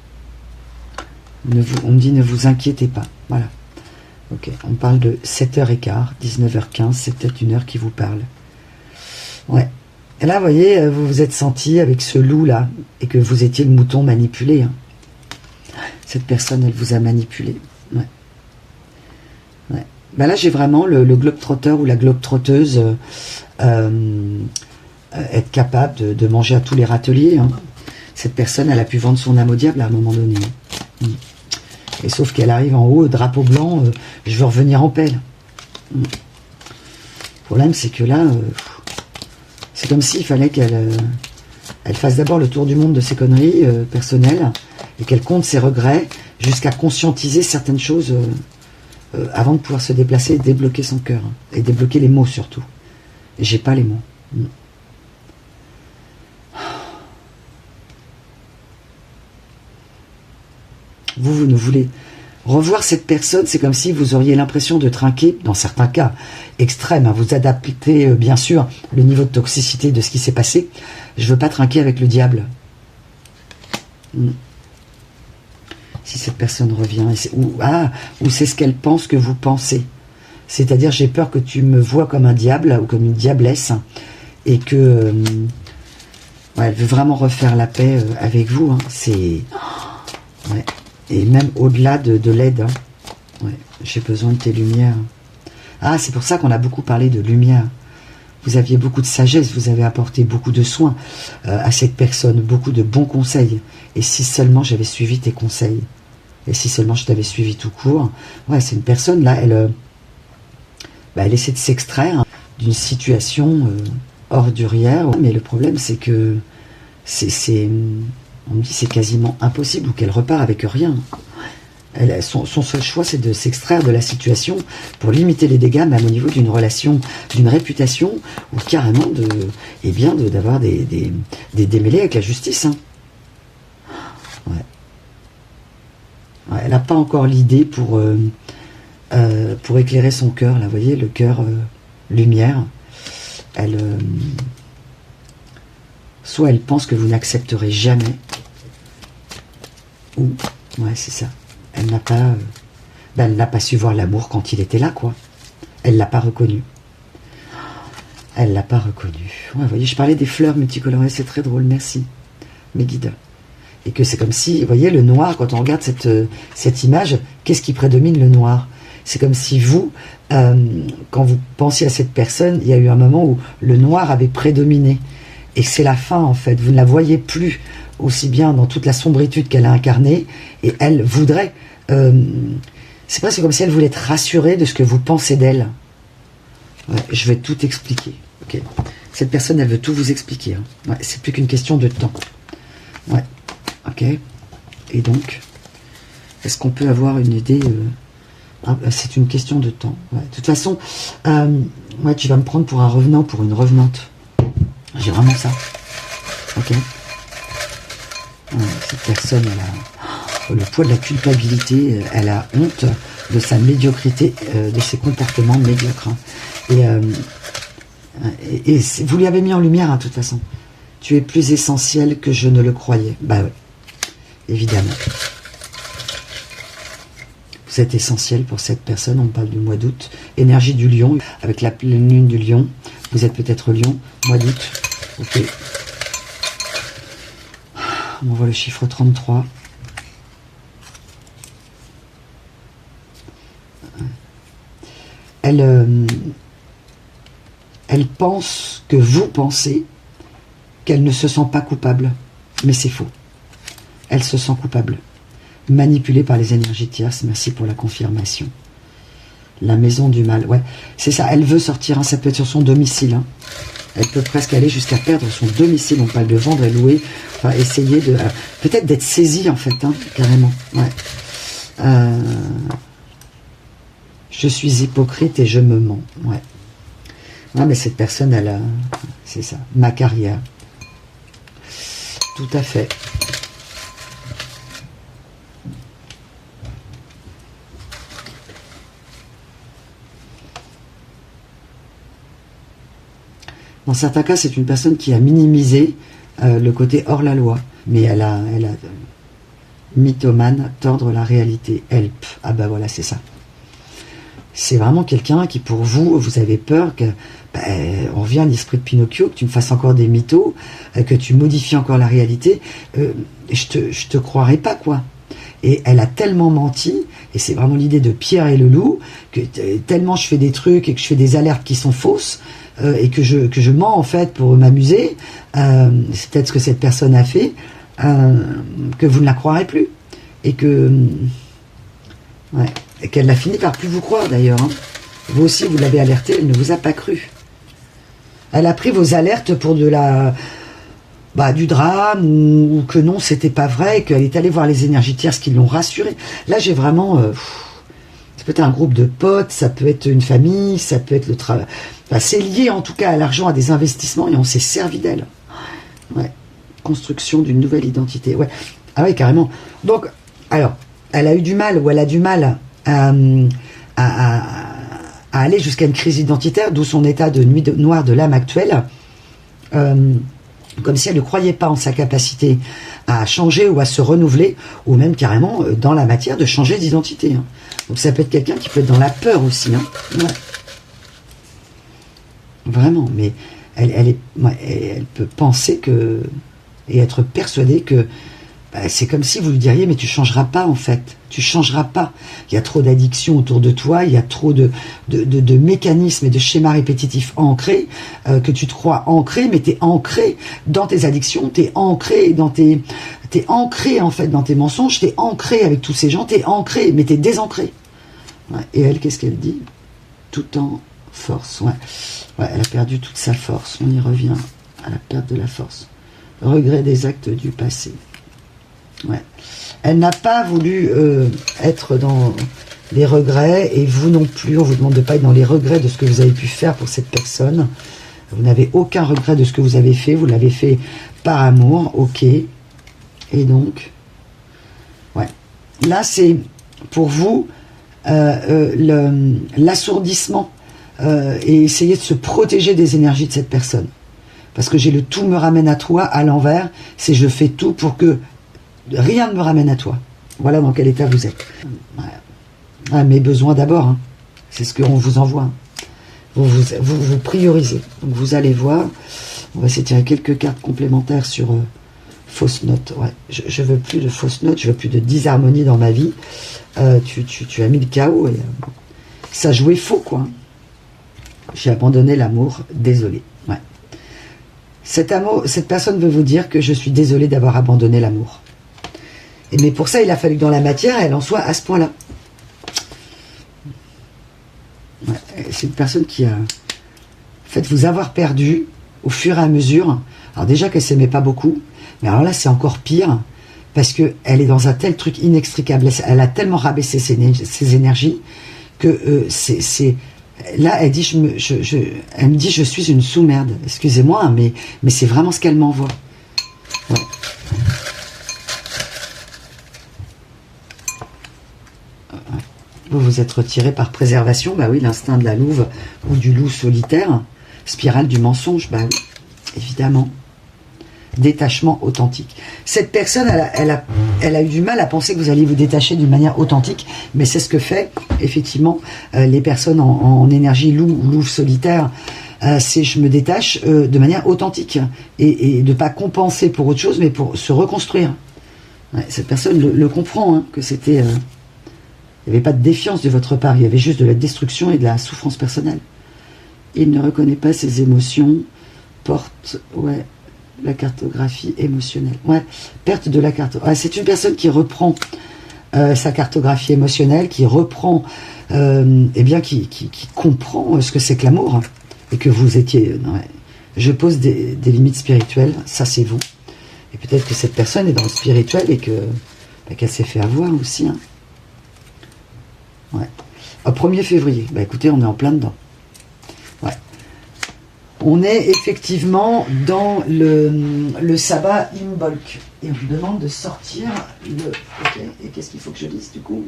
On me dit, ne vous inquiétez pas. Voilà. Ok, on parle de 7h15, 19h15, c'est peut-être une heure qui vous parle. Ouais. Et là, vous voyez, vous vous êtes senti avec ce loup-là, et que vous étiez le mouton manipulé. Hein. Cette personne, elle vous a manipulé. Ouais. Ben là, j'ai vraiment le globe-trotteur ou la globe-trotteuse être capable de manger à tous les râteliers. Hein. Cette personne, elle a pu vendre son âme au diable à un moment donné. Et sauf qu'elle arrive en haut, drapeau blanc, je veux revenir en paix. Le problème, c'est que là, c'est comme s'il fallait qu'elle elle fasse d'abord le tour du monde de ses conneries personnelles et qu'elle compte ses regrets jusqu'à conscientiser certaines choses avant de pouvoir se déplacer et débloquer son cœur. Et débloquer les mots surtout. Et j'ai pas les mots. Vous ne voulez revoir cette personne, c'est comme si vous auriez l'impression de trinquer, dans certains cas extrêmes, hein, vous adaptez bien sûr le niveau de toxicité de ce qui s'est passé. Je veux pas trinquer avec le diable. Si cette personne revient, ou c'est ce qu'elle pense que vous pensez. C'est-à-dire, j'ai peur que tu me vois comme un diable ou comme une diablesse, et que ouais, elle veut vraiment refaire la paix avec vous. Hein. C'est... Ouais. Et même au-delà de l'aide. Hein. Ouais. J'ai besoin de tes lumières. Ah, c'est pour ça qu'on a beaucoup parlé de lumière. Vous aviez beaucoup de sagesse, vous avez apporté beaucoup de soins à cette personne, beaucoup de bons conseils. Et si seulement j'avais suivi tes conseils, et si seulement je t'avais suivi tout court, ouais, c'est une personne, là, elle essaie de s'extraire d'une situation ordurière. Mais le problème, c'est que on me dit c'est quasiment impossible, ou qu'elle repart avec rien. Son seul choix, c'est de s'extraire de la situation pour limiter les dégâts, même au niveau d'une relation, d'une réputation, ou carrément d'avoir des démêlés avec la justice. Hein. Ouais. Ouais, elle n'a pas encore l'idée pour éclairer son cœur. Là, vous voyez, le cœur lumière. Soit elle pense que vous n'accepterez jamais, ou ouais, c'est ça. Elle n'a pas su voir l'amour quand il était là, quoi. Elle l'a pas reconnu. Elle l'a pas reconnu. Ouais, vous voyez, je parlais des fleurs multicolorées, c'est très drôle, merci. Mes guides. Et que c'est comme si, vous voyez, le noir, quand on regarde cette image, qu'est-ce qui prédomine? Le noir. C'est comme si vous, quand vous pensiez à cette personne, il y a eu un moment où le noir avait prédominé. Et c'est la fin, en fait. Vous ne la voyez plus aussi bien dans toute la sombritude qu'elle a incarnée. Et elle voudrait... c'est presque comme si elle voulait être rassurée de ce que vous pensez d'elle. Ouais, je vais tout expliquer. Okay. Cette personne, elle veut tout vous expliquer. Hein. Ouais, c'est plus qu'une question de temps. Ouais. Ok. Et donc, est-ce qu'on peut avoir une idée c'est une question de temps. Ouais. De toute façon, ouais, tu vas me prendre pour un revenant, pour une revenante. J'ai vraiment ça. Ok. Cette personne, elle a le poids de la culpabilité, elle a honte de sa médiocrité, de ses comportements médiocres. Hein. Et vous lui avez mis en lumière, hein, de toute façon. Tu es plus essentiel que je ne le croyais. Bah oui, évidemment. Vous êtes essentiel pour cette personne, on parle du mois d'août. Énergie du lion, avec la pleine lune du lion. Vous êtes peut-être lion, mois d'août. Ok. On voit le chiffre 33. Elle pense que vous pensez qu'elle ne se sent pas coupable. Mais c'est faux. Elle se sent coupable. Manipulée par les énergies tierces. Merci pour la confirmation. La maison du mal. Ouais, c'est ça. Elle veut sortir. Hein, ça peut être sur son domicile. Hein. Elle peut presque aller jusqu'à perdre son domicile. On parle de vendre et louer. Enfin, essayer de... peut-être d'être saisie, en fait. Hein, carrément. Ouais. Je suis hypocrite et je me mens. Ouais. Non, mais cette personne, elle a... c'est ça. Ma carrière. Tout à fait. Dans certains cas, c'est une personne qui a minimisé le côté hors la loi. Mais elle a mythomane, tordre la réalité. Help. Ah bah voilà, c'est ça. C'est vraiment quelqu'un qui, pour vous, vous avez peur que... on revient à l'esprit de Pinocchio, que tu me fasses encore des mythos, que tu modifies encore la réalité. Je te croirais pas, quoi. Et elle a tellement menti, et c'est vraiment l'idée de Pierre et le loup, que tellement je fais des trucs et que je fais des alertes qui sont fausses, et que je mens en fait pour m'amuser, c'est peut-être ce que cette personne a fait, que vous ne la croirez plus. Et que... ouais, et qu'elle a fini par plus vous croire d'ailleurs. Hein. Vous aussi, vous l'avez alertée, elle ne vous a pas cru. Elle a pris vos alertes pour de la... du drame, ou que non, c'était pas vrai, et qu'elle est allée voir les énergies tierces qui l'ont rassurée. Là, j'ai vraiment... ça peut être un groupe de potes, ça peut être une famille, ça peut être le travail... Enfin, c'est lié en tout cas à l'argent, à des investissements, et on s'est servi d'elle. Ouais. Construction d'une nouvelle identité. Ouais. Ah oui, carrément. Donc, alors, elle a eu du mal, ou elle a du mal à aller jusqu'à une crise identitaire, d'où son état de nuit noire de l'âme actuelle, comme si elle ne croyait pas en sa capacité à changer ou à se renouveler, ou même carrément dans la matière de changer d'identité. Hein. Donc ça peut être quelqu'un qui peut être dans la peur aussi. Hein. Ouais. Vraiment, mais elle peut penser que, et être persuadée que c'est comme si vous lui diriez, mais tu changeras pas en fait, tu changeras pas. Il y a trop d'addictions autour de toi, il y a trop de mécanismes et de schémas répétitifs ancrés, que tu te crois ancré, mais tu es ancré dans tes addictions, tu es ancré t'es ancré en fait dans tes mensonges, tu es ancré avec tous ces gens, tu es ancré, mais tu es désancré. Ouais. Et elle, qu'est-ce qu'elle dit? Tout en force, ouais. Ouais, elle a perdu toute sa force, on y revient à la perte de la force. Regret des actes du passé. Ouais. Elle n'a pas voulu être dans les regrets, et vous non plus, on vous demande de ne pas être dans les regrets de ce que vous avez pu faire pour cette personne. Vous n'avez aucun regret de ce que vous avez fait, vous l'avez fait par amour, ok. Et donc, ouais. Là, c'est pour vous l'assourdissement et essayer de se protéger des énergies de cette personne. Parce que j'ai le tout me ramène à toi à l'envers, c'est je fais tout pour que rien ne me ramène à toi. Voilà dans quel état vous êtes. Ah, mes besoins d'abord, hein. C'est ce qu'on vous envoie. Vous priorisez. Donc vous allez voir, on va essayer de tirer quelques cartes complémentaires sur fausses notes. Ouais. Je veux plus de fausses notes, je veux plus de disharmonie dans ma vie. Tu as mis le chaos, et ça jouait faux, quoi. J'ai abandonné l'amour, désolé. Ouais. Cette personne veut vous dire que je suis désolé d'avoir abandonné l'amour. Mais pour ça, il a fallu que dans la matière, elle en soit à ce point-là. Ouais, c'est une personne qui a fait vous avoir perdu au fur et à mesure. Alors déjà qu'elle ne s'aimait pas beaucoup, mais alors là, c'est encore pire, parce qu'elle est dans un tel truc inextricable. Elle a tellement rabaissé ses énergies que là, elle dit, elle me dit, je suis une sous-merde. Excusez-moi, hein, mais c'est vraiment ce qu'elle m'envoie. Ouais. Vous vous êtes retiré par préservation, bah oui, l'instinct de la louve ou du loup solitaire, spirale du mensonge, bah oui, évidemment. Détachement authentique. Cette personne, elle a eu du mal à penser que vous alliez vous détacher d'une manière authentique, mais c'est ce que fait effectivement les personnes en énergie loup solitaire. C'est je me détache de manière authentique et de ne pas compenser pour autre chose, mais pour se reconstruire. Ouais, cette personne le comprend, hein, que c'était... il n'y avait pas de défiance de votre part, il y avait juste de la destruction et de la souffrance personnelle. Il ne reconnaît pas ses émotions, porte... ouais. La cartographie émotionnelle. Ouais, perte de la carte. Ouais, c'est une personne qui reprend sa cartographie émotionnelle, qui reprend, eh bien, qui comprend ce que c'est que l'amour, et que vous étiez. Ouais, je pose des limites spirituelles. Ça, c'est vous. Et peut-être que cette personne est dans le spirituel et qu'elle s'est fait avoir aussi. Hein. Ouais. Au 1er février. Bah, écoutez, on est en plein dedans. Ouais. On est effectivement dans le sabbat Imbolc. Et on vous demande de sortir le... Ok, et qu'est-ce qu'il faut que je lise du coup?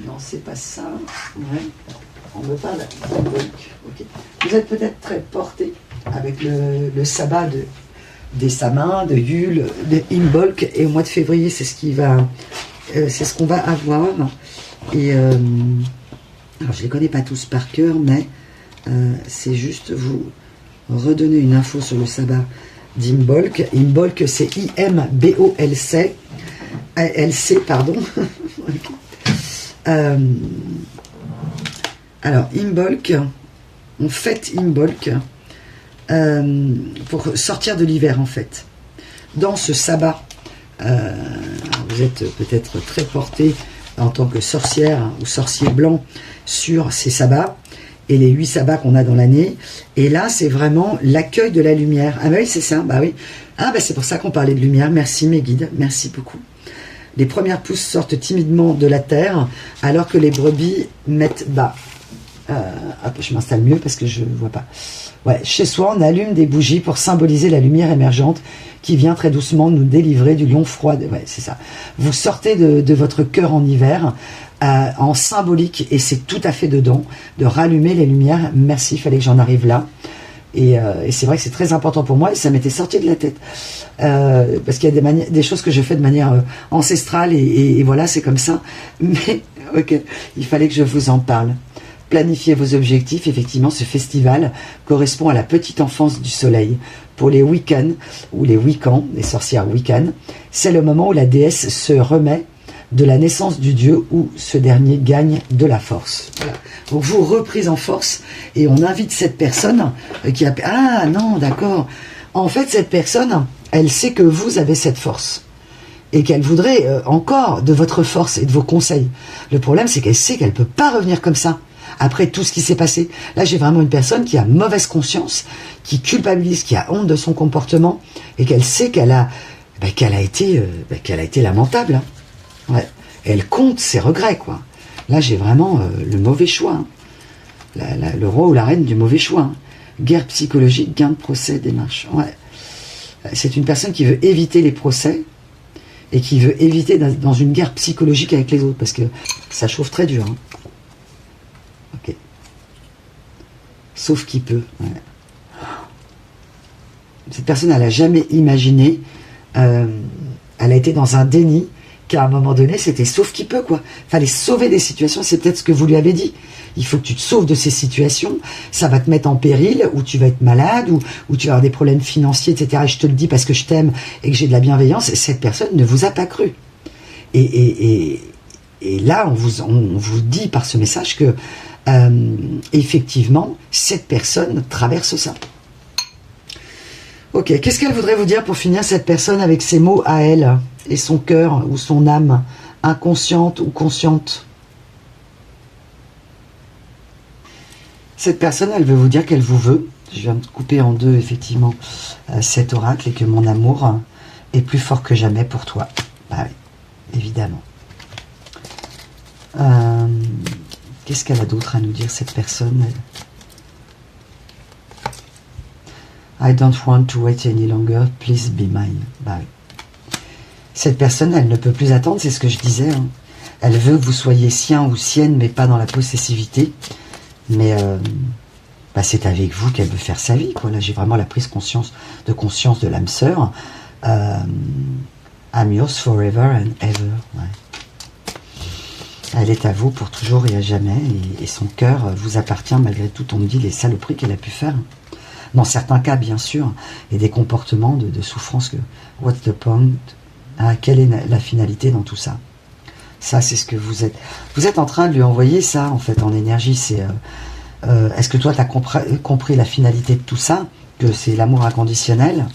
Non, c'est pas ça. Ouais. On me parle d'Imbolc. Ok. Vous êtes peut-être très porté avec le sabbat des Samhains, de Yule, de Imbolc. Et au mois de février, c'est ce qu'on va avoir. Et... alors, je ne les connais pas tous par cœur, mais c'est juste vous redonner une info sur le sabbat d'Imbolc. Imbolc, c'est I-M-B-O-L-C. L-C, pardon. Alors, Imbolc, on fête Imbolc pour sortir de l'hiver, en fait. Dans ce sabbat, vous êtes peut-être très porté en tant que sorcière ou sorcier blanc sur ces sabbats et les 8 sabbats qu'on a dans l'année. Et là, c'est vraiment l'accueil de la lumière. Ah bah oui, c'est ça, bah oui. Ah bah c'est pour ça qu'on parlait de lumière. Merci mes guides, merci beaucoup. Les premières pousses sortent timidement de la terre alors que les brebis mettent bas. Hop, je m'installe mieux parce que je ne vois pas. Ouais, chez soi, on allume des bougies pour symboliser la lumière émergente qui vient très doucement nous délivrer du lion froid. Ouais, c'est ça. Vous sortez de votre cœur en hiver en symbolique et c'est tout à fait dedans de rallumer les lumières. Merci, il fallait que j'en arrive là. Et c'est vrai que c'est très important pour moi et ça m'était sorti de la tête. Parce qu'il y a des choses que je fais de manière ancestrale et voilà, c'est comme ça. Mais ok, il fallait que je vous en parle. Planifiez vos objectifs. Effectivement, ce festival correspond à la petite enfance du soleil. Pour les Wiccans, ou les Wiccans, les sorcières Wiccan, c'est le moment où la déesse se remet de la naissance du dieu, où ce dernier gagne de la force. Voilà. Donc vous reprise en force, et on invite cette personne qui a... Ah non, d'accord. En fait, cette personne, elle sait que vous avez cette force. Et qu'elle voudrait encore de votre force et de vos conseils. Le problème, c'est qu'elle sait qu'elle ne peut pas revenir comme ça. Après tout ce qui s'est passé, là j'ai vraiment une personne qui a mauvaise conscience, qui culpabilise, qui a honte de son comportement et qu'elle sait qu'elle a été lamentable. Hein. Ouais. Et elle compte ses regrets, quoi. Là j'ai vraiment le mauvais choix. Hein. Le roi ou la reine du mauvais choix. Hein. Guerre psychologique, gain de procès, démarche. Ouais. C'est une personne qui veut éviter les procès et qui veut éviter dans une guerre psychologique avec les autres parce que ça chauffe très dur. Hein. Ok. Sauf qui peut. Ouais. Cette personne, elle n'a jamais imaginé, elle a été dans un déni, qu'à un moment donné, c'était sauf qui peut, quoi. Fallait sauver des situations, c'est peut-être ce que vous lui avez dit. Il faut que tu te sauves de ces situations, ça va te mettre en péril, ou tu vas être malade, ou tu vas avoir des problèmes financiers, etc. Et je te le dis parce que je t'aime et que j'ai de la bienveillance, cette personne ne vous a pas cru. Et là, on vous dit par ce message que effectivement, cette personne traverse ça. Ok, qu'est-ce qu'elle voudrait vous dire pour finir, cette personne, avec ses mots à elle, et son cœur ou son âme, inconsciente ou consciente? Cette personne, elle veut vous dire qu'elle vous veut. Je viens de couper en deux, effectivement, cet oracle, et que mon amour est plus fort que jamais pour toi. Bah oui, évidemment. Qu'est-ce qu'elle a d'autre à nous dire, cette personne? I don't want to wait any longer, please be mine. Bah oui. Cette personne, elle ne peut plus attendre, c'est ce que je disais. Hein. Elle veut que vous soyez sien ou sienne, mais pas dans la possessivité. Mais c'est avec vous qu'elle veut faire sa vie, quoi. Là, j'ai vraiment la prise de conscience de l'âme sœur. I'm yours forever and ever. Ouais. Elle est à vous pour toujours et à jamais, et son cœur vous appartient malgré tout, on me dit, les saloperies qu'elle a pu faire. Dans certains cas, bien sûr, et des comportements de souffrance. What's the point? Quelle est la finalité dans tout ça? Ça, c'est ce que vous êtes. Vous êtes en train de lui envoyer ça, en fait, en énergie. C'est est-ce que toi, tu as compris la finalité de tout ça? Que c'est l'amour inconditionnel?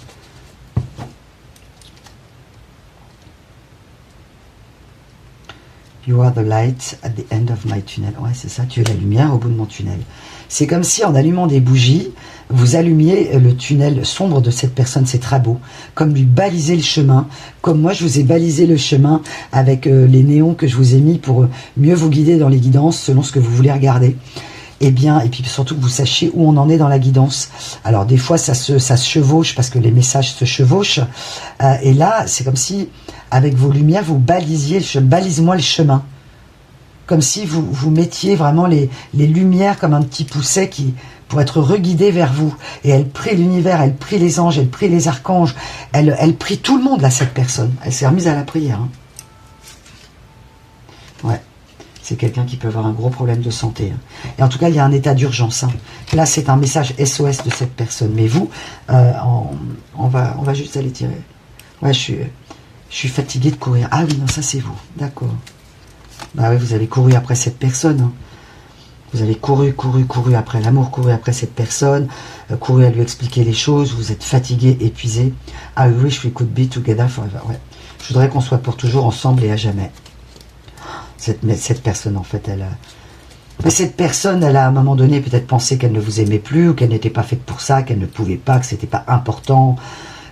You are the light at the end of my tunnel. Ouais, c'est ça, tu es la lumière au bout de mon tunnel. C'est comme si, en allumant des bougies, vous allumiez le tunnel sombre de cette personne. C'est très beau. Comme lui baliser le chemin. Comme moi, je vous ai balisé le chemin avec les néons que je vous ai mis pour mieux vous guider dans les guidances selon ce que vous voulez regarder. Et bien, et puis surtout que vous sachiez où on en est dans la guidance. Alors, des fois, ça se chevauche parce que les messages se chevauchent. Et là, c'est comme si, avec vos lumières, vous balisiez, balise-moi le chemin. Comme si vous mettiez vraiment les lumières comme un petit pousset pour être reguidé vers vous. Et elle prie l'univers, elle prie les anges, elle prie les archanges, elle prie tout le monde, là, cette personne. Elle s'est remise à la prière. Hein. Ouais. C'est quelqu'un qui peut avoir un gros problème de santé. Et en tout cas, il y a un état d'urgence. Là, c'est un message SOS de cette personne. Mais vous, on va juste aller tirer. Ouais, je suis fatigué de courir. Ah oui, non, ça c'est vous. D'accord. Bah oui, vous avez couru après cette personne. Vous avez couru après l'amour, couru après cette personne, couru à lui expliquer les choses, vous êtes fatigué, épuisé. I wish we could be together forever. Ouais. Je voudrais qu'on soit pour toujours ensemble et à jamais. Cette personne, en fait, mais cette personne, elle a à un moment donné peut-être pensé qu'elle ne vous aimait plus, ou qu'elle n'était pas faite pour ça, qu'elle ne pouvait pas, que c'était pas important.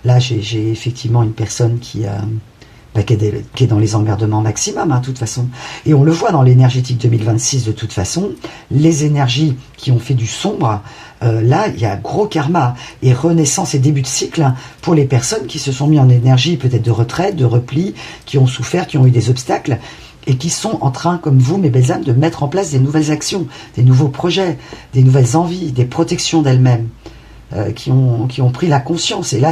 Là, j'ai effectivement une personne qui est dans les emmerdements maximum, de toute façon. Et on le voit dans l'énergétique 2026, de toute façon, les énergies qui ont fait du sombre, là, il y a gros karma et renaissance et début de cycle pour les personnes qui se sont mis en énergie peut-être de retraite, de repli, qui ont souffert, qui ont eu des obstacles, et qui sont en train, comme vous, mes belles âmes, de mettre en place des nouvelles actions, des nouveaux projets, des nouvelles envies, des protections d'elles-mêmes. Qui ont pris la conscience. Et là,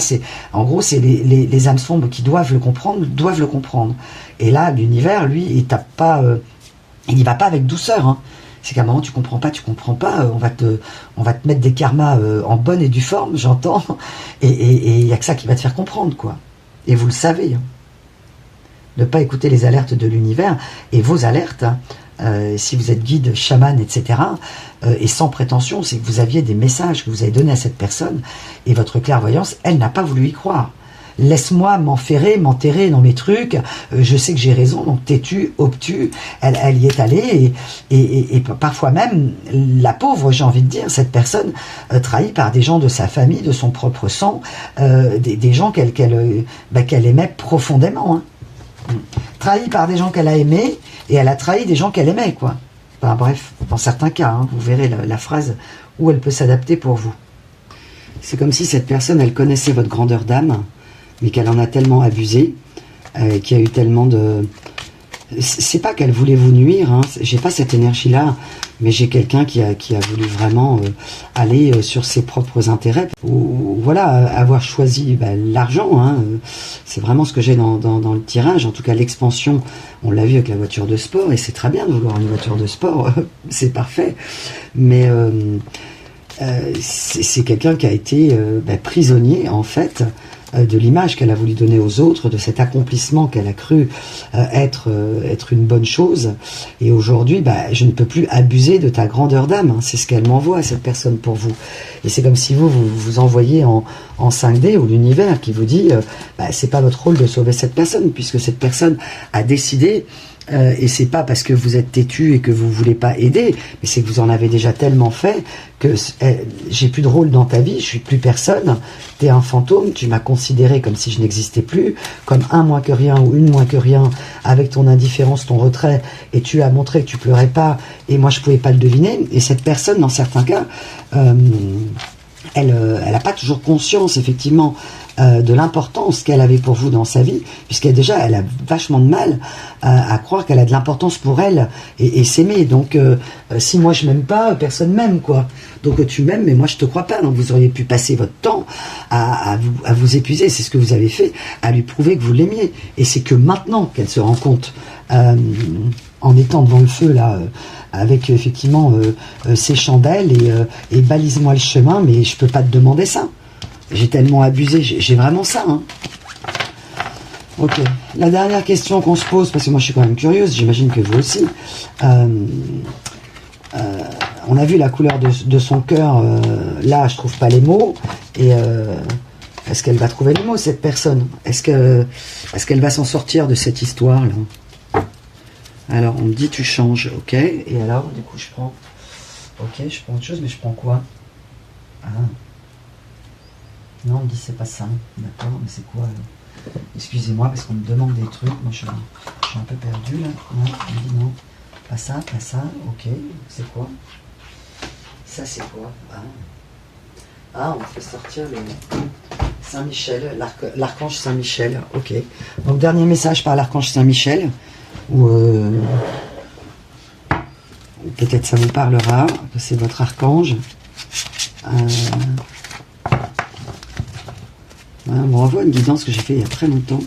en gros, c'est les âmes sombres qui doivent le comprendre. Et là, l'univers, lui, il tape pas, il n'y va pas avec douceur. C'est qu'à un moment, tu comprends pas, on va te mettre des karmas en bonne et due forme, j'entends, et il n'y a que ça qui va te faire comprendre, quoi. Et vous le savez. Ne pas écouter les alertes de l'univers, et vos alertes, si vous êtes guide, chaman, etc., et sans prétention, c'est que vous aviez des messages que vous avez donnés à cette personne, et votre clairvoyance, elle n'a pas voulu y croire. Laisse-moi m'enterrer dans mes trucs, je sais que j'ai raison, donc têtu, obtus, elle y est allée, et parfois même, la pauvre, j'ai envie de dire, cette personne trahie par des gens de sa famille, de son propre sang, des gens qu'elle aimait profondément, trahie par des gens qu'elle a aimés, et elle a trahi des gens qu'elle aimait, quoi. Enfin, bref, dans certains cas, vous verrez la phrase où elle peut s'adapter pour vous. C'est comme si cette personne, elle connaissait votre grandeur d'âme, mais qu'elle en a tellement abusé, qu'il y a eu tellement de... C'est pas qu'elle voulait vous nuire, j'ai pas cette énergie-là, mais j'ai quelqu'un qui a voulu vraiment aller sur ses propres intérêts. Ou voilà, avoir choisi l'argent, c'est vraiment ce que j'ai dans le tirage, en tout cas l'expansion, on l'a vu avec la voiture de sport, et c'est très bien de vouloir une voiture de sport, c'est parfait, mais c'est quelqu'un qui a été prisonnier, en fait, de l'image qu'elle a voulu donner aux autres, de cet accomplissement qu'elle a cru être une bonne chose. Et aujourd'hui, je ne peux plus abuser de ta grandeur d'âme. C'est ce qu'elle m'envoie, cette personne, pour vous. Et c'est comme si vous envoyez en 5D, ou l'univers qui vous dit c'est pas votre rôle de sauver cette personne, puisque cette personne a décidé. Et c'est pas parce que vous êtes têtu et que vous voulez pas aider, mais c'est que vous en avez déjà tellement fait que j'ai plus de rôle dans ta vie, je suis plus personne, t'es un fantôme, tu m'as considéré comme si je n'existais plus, comme un moins que rien ou une moins que rien, avec ton indifférence, ton retrait, et tu as montré que tu pleurais pas, et moi je pouvais pas le deviner, et cette personne, dans certains cas, elle n'a pas toujours conscience, effectivement, de l'importance qu'elle avait pour vous dans sa vie, puisqu'elle a vachement de mal à croire qu'elle a de l'importance pour elle et s'aimer. Donc, si moi je m'aime pas, personne m'aime, quoi. Donc tu m'aimes, mais moi je te crois pas. Donc vous auriez pu passer votre temps à vous épuiser, c'est ce que vous avez fait, à lui prouver que vous l'aimiez. Et c'est que maintenant qu'elle se rend compte, en étant devant le feu, là, avec effectivement ses chandelles et balise-moi le chemin, mais je peux pas te demander ça. J'ai tellement abusé, j'ai vraiment ça. Ok, la dernière question qu'on se pose, parce que moi je suis quand même curieuse, j'imagine que vous aussi. On a vu la couleur de son cœur, là je trouve pas les mots, et est-ce qu'elle va trouver les mots, cette personne? Est-ce qu'elle va s'en sortir de cette histoire-là? Alors on me dit tu changes, ok, et alors du coup je prends, ok, je prends autre chose, mais je prends quoi? Non, on me dit c'est pas ça, d'accord, mais c'est quoi alors? Excusez-moi parce qu'on me demande des trucs, moi je suis un peu perdu là. Non, on me dit non, pas ça, ok, c'est quoi? Ça c'est quoi? On fait sortir le Saint-Michel, l'archange Saint-Michel, ok. Donc dernier message par l'archange Saint-Michel, ou peut-être ça vous parlera, que c'est votre archange. On me renvoie une guidance que j'ai fait il y a très longtemps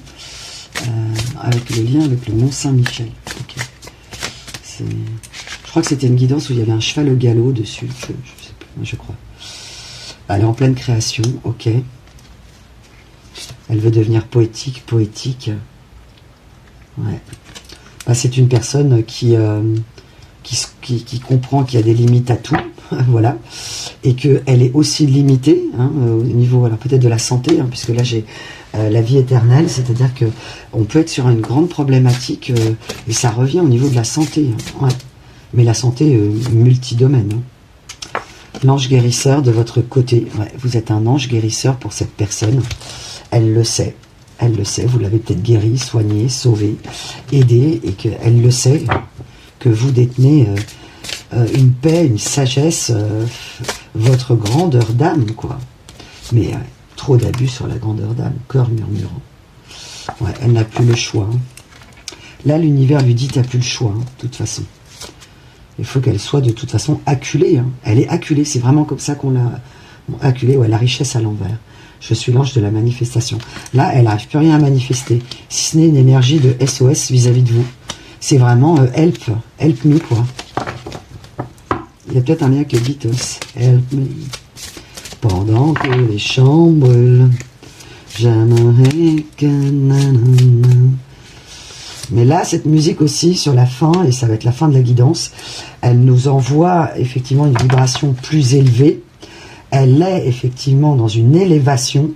avec le lien avec le Mont Saint-Michel. Okay. Je crois que c'était une guidance où il y avait un cheval au galop dessus. Je sais plus, je crois. Elle est en pleine création, ok. Elle veut devenir poétique. Ouais. Bah, c'est une personne qui comprend qu'il y a des limites à tout, voilà, et qu'elle est aussi limitée au niveau, alors peut-être de la santé, puisque là j'ai la vie éternelle, c'est-à-dire que on peut être sur une grande problématique et ça revient au niveau de la santé, ouais. Mais la santé multidomaine. L'ange guérisseur de votre côté, ouais, vous êtes un ange guérisseur pour cette personne, elle le sait, vous l'avez peut-être guéri, soigné, sauvé, aidé, et qu'elle le sait, que vous détenez une paix, une sagesse, votre grandeur d'âme, quoi. Mais trop d'abus sur la grandeur d'âme, cœur murmurant. Ouais, elle n'a plus le choix. Là, l'univers lui dit, t'as plus le choix, de toute façon. Il faut qu'elle soit de toute façon acculée. Elle est acculée, c'est vraiment comme ça qu'on l'a acculée, ouais, la richesse à l'envers. Je suis l'ange de la manifestation. Là, elle n'arrive plus rien à manifester, si ce n'est une énergie de SOS vis-à-vis de vous. C'est vraiment help me, quoi. Il y a peut-être un lien avec les Beatles. Help me. Pendant que les chambres brûlent, j'aimerais que... nanana. Mais là, cette musique aussi, sur la fin, et ça va être la fin de la guidance, elle nous envoie effectivement une vibration plus élevée. Elle est effectivement dans une élévation,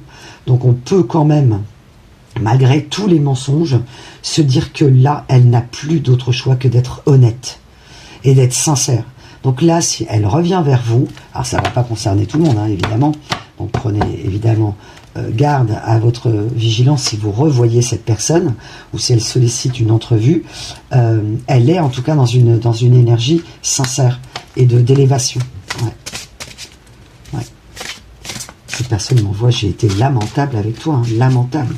donc on peut quand même, malgré tous les mensonges, se dire que là, elle n'a plus d'autre choix que d'être honnête et d'être sincère. Donc là, si elle revient vers vous, alors ça ne va pas concerner tout le monde, évidemment, donc prenez évidemment garde à votre vigilance si vous revoyez cette personne ou si elle sollicite une entrevue. Elle est en tout cas dans une énergie sincère et d'élévation. Ouais. Cette personne m'envoie, j'ai été lamentable avec toi, lamentable.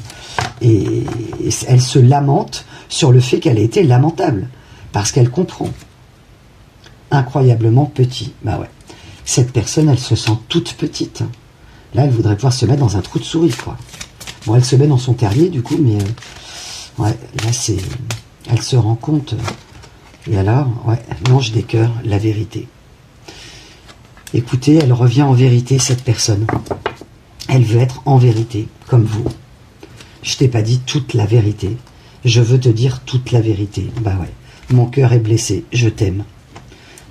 Et elle se lamente sur le fait qu'elle a été lamentable, parce qu'elle comprend. Incroyablement petit. Bah ouais. Cette personne, elle se sent toute petite. Là, elle voudrait pouvoir se mettre dans un trou de souris, quoi. Bon, elle se met dans son terrier, du coup, mais... ouais, là, c'est... Elle se rend compte. Et alors, ouais, l'ange des cœurs, la vérité. Écoutez, elle revient en vérité, cette personne. Elle veut être en vérité, comme vous. Je t'ai pas dit toute la vérité. Je veux te dire toute la vérité. Bah ouais. Mon cœur est blessé. Je t'aime.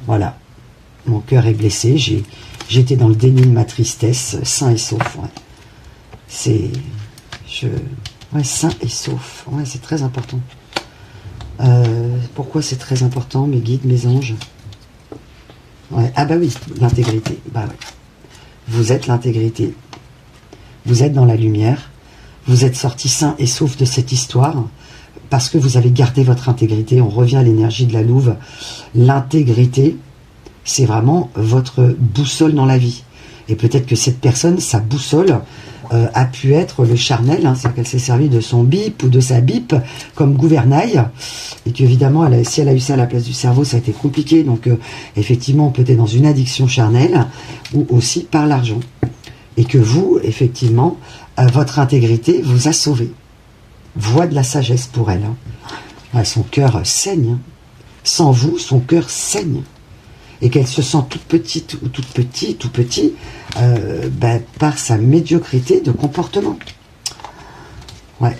Voilà. Mon cœur est blessé. J'étais dans le déni de ma tristesse, sain et sauf. Ouais. C'est... Ouais, sain et sauf. Ouais, c'est très important. Pourquoi c'est très important, mes guides, mes anges? Ouais. Ah bah oui, l'intégrité. Bah ouais. Vous êtes l'intégrité. Vous êtes dans la lumière. Vous êtes sorti sain et sauf de cette histoire parce que vous avez gardé votre intégrité. On revient à l'énergie de la louve. L'intégrité, c'est vraiment votre boussole dans la vie. Et peut-être que cette personne, sa boussole, a pu être le charnel, c'est-à-dire qu'elle s'est servie de son bip ou de sa bip comme gouvernail, et qu'évidemment, si elle a eu ça à la place du cerveau, ça a été compliqué. Donc, effectivement, on peut être dans une addiction charnelle ou aussi par l'argent. Et que vous, effectivement, votre intégrité vous a sauvé. Voix de la sagesse pour elle. Ouais, son cœur saigne. Sans vous, son cœur saigne. Et qu'elle se sent toute petite ou toute petite, tout petit, par sa médiocrité de comportement. Ouais.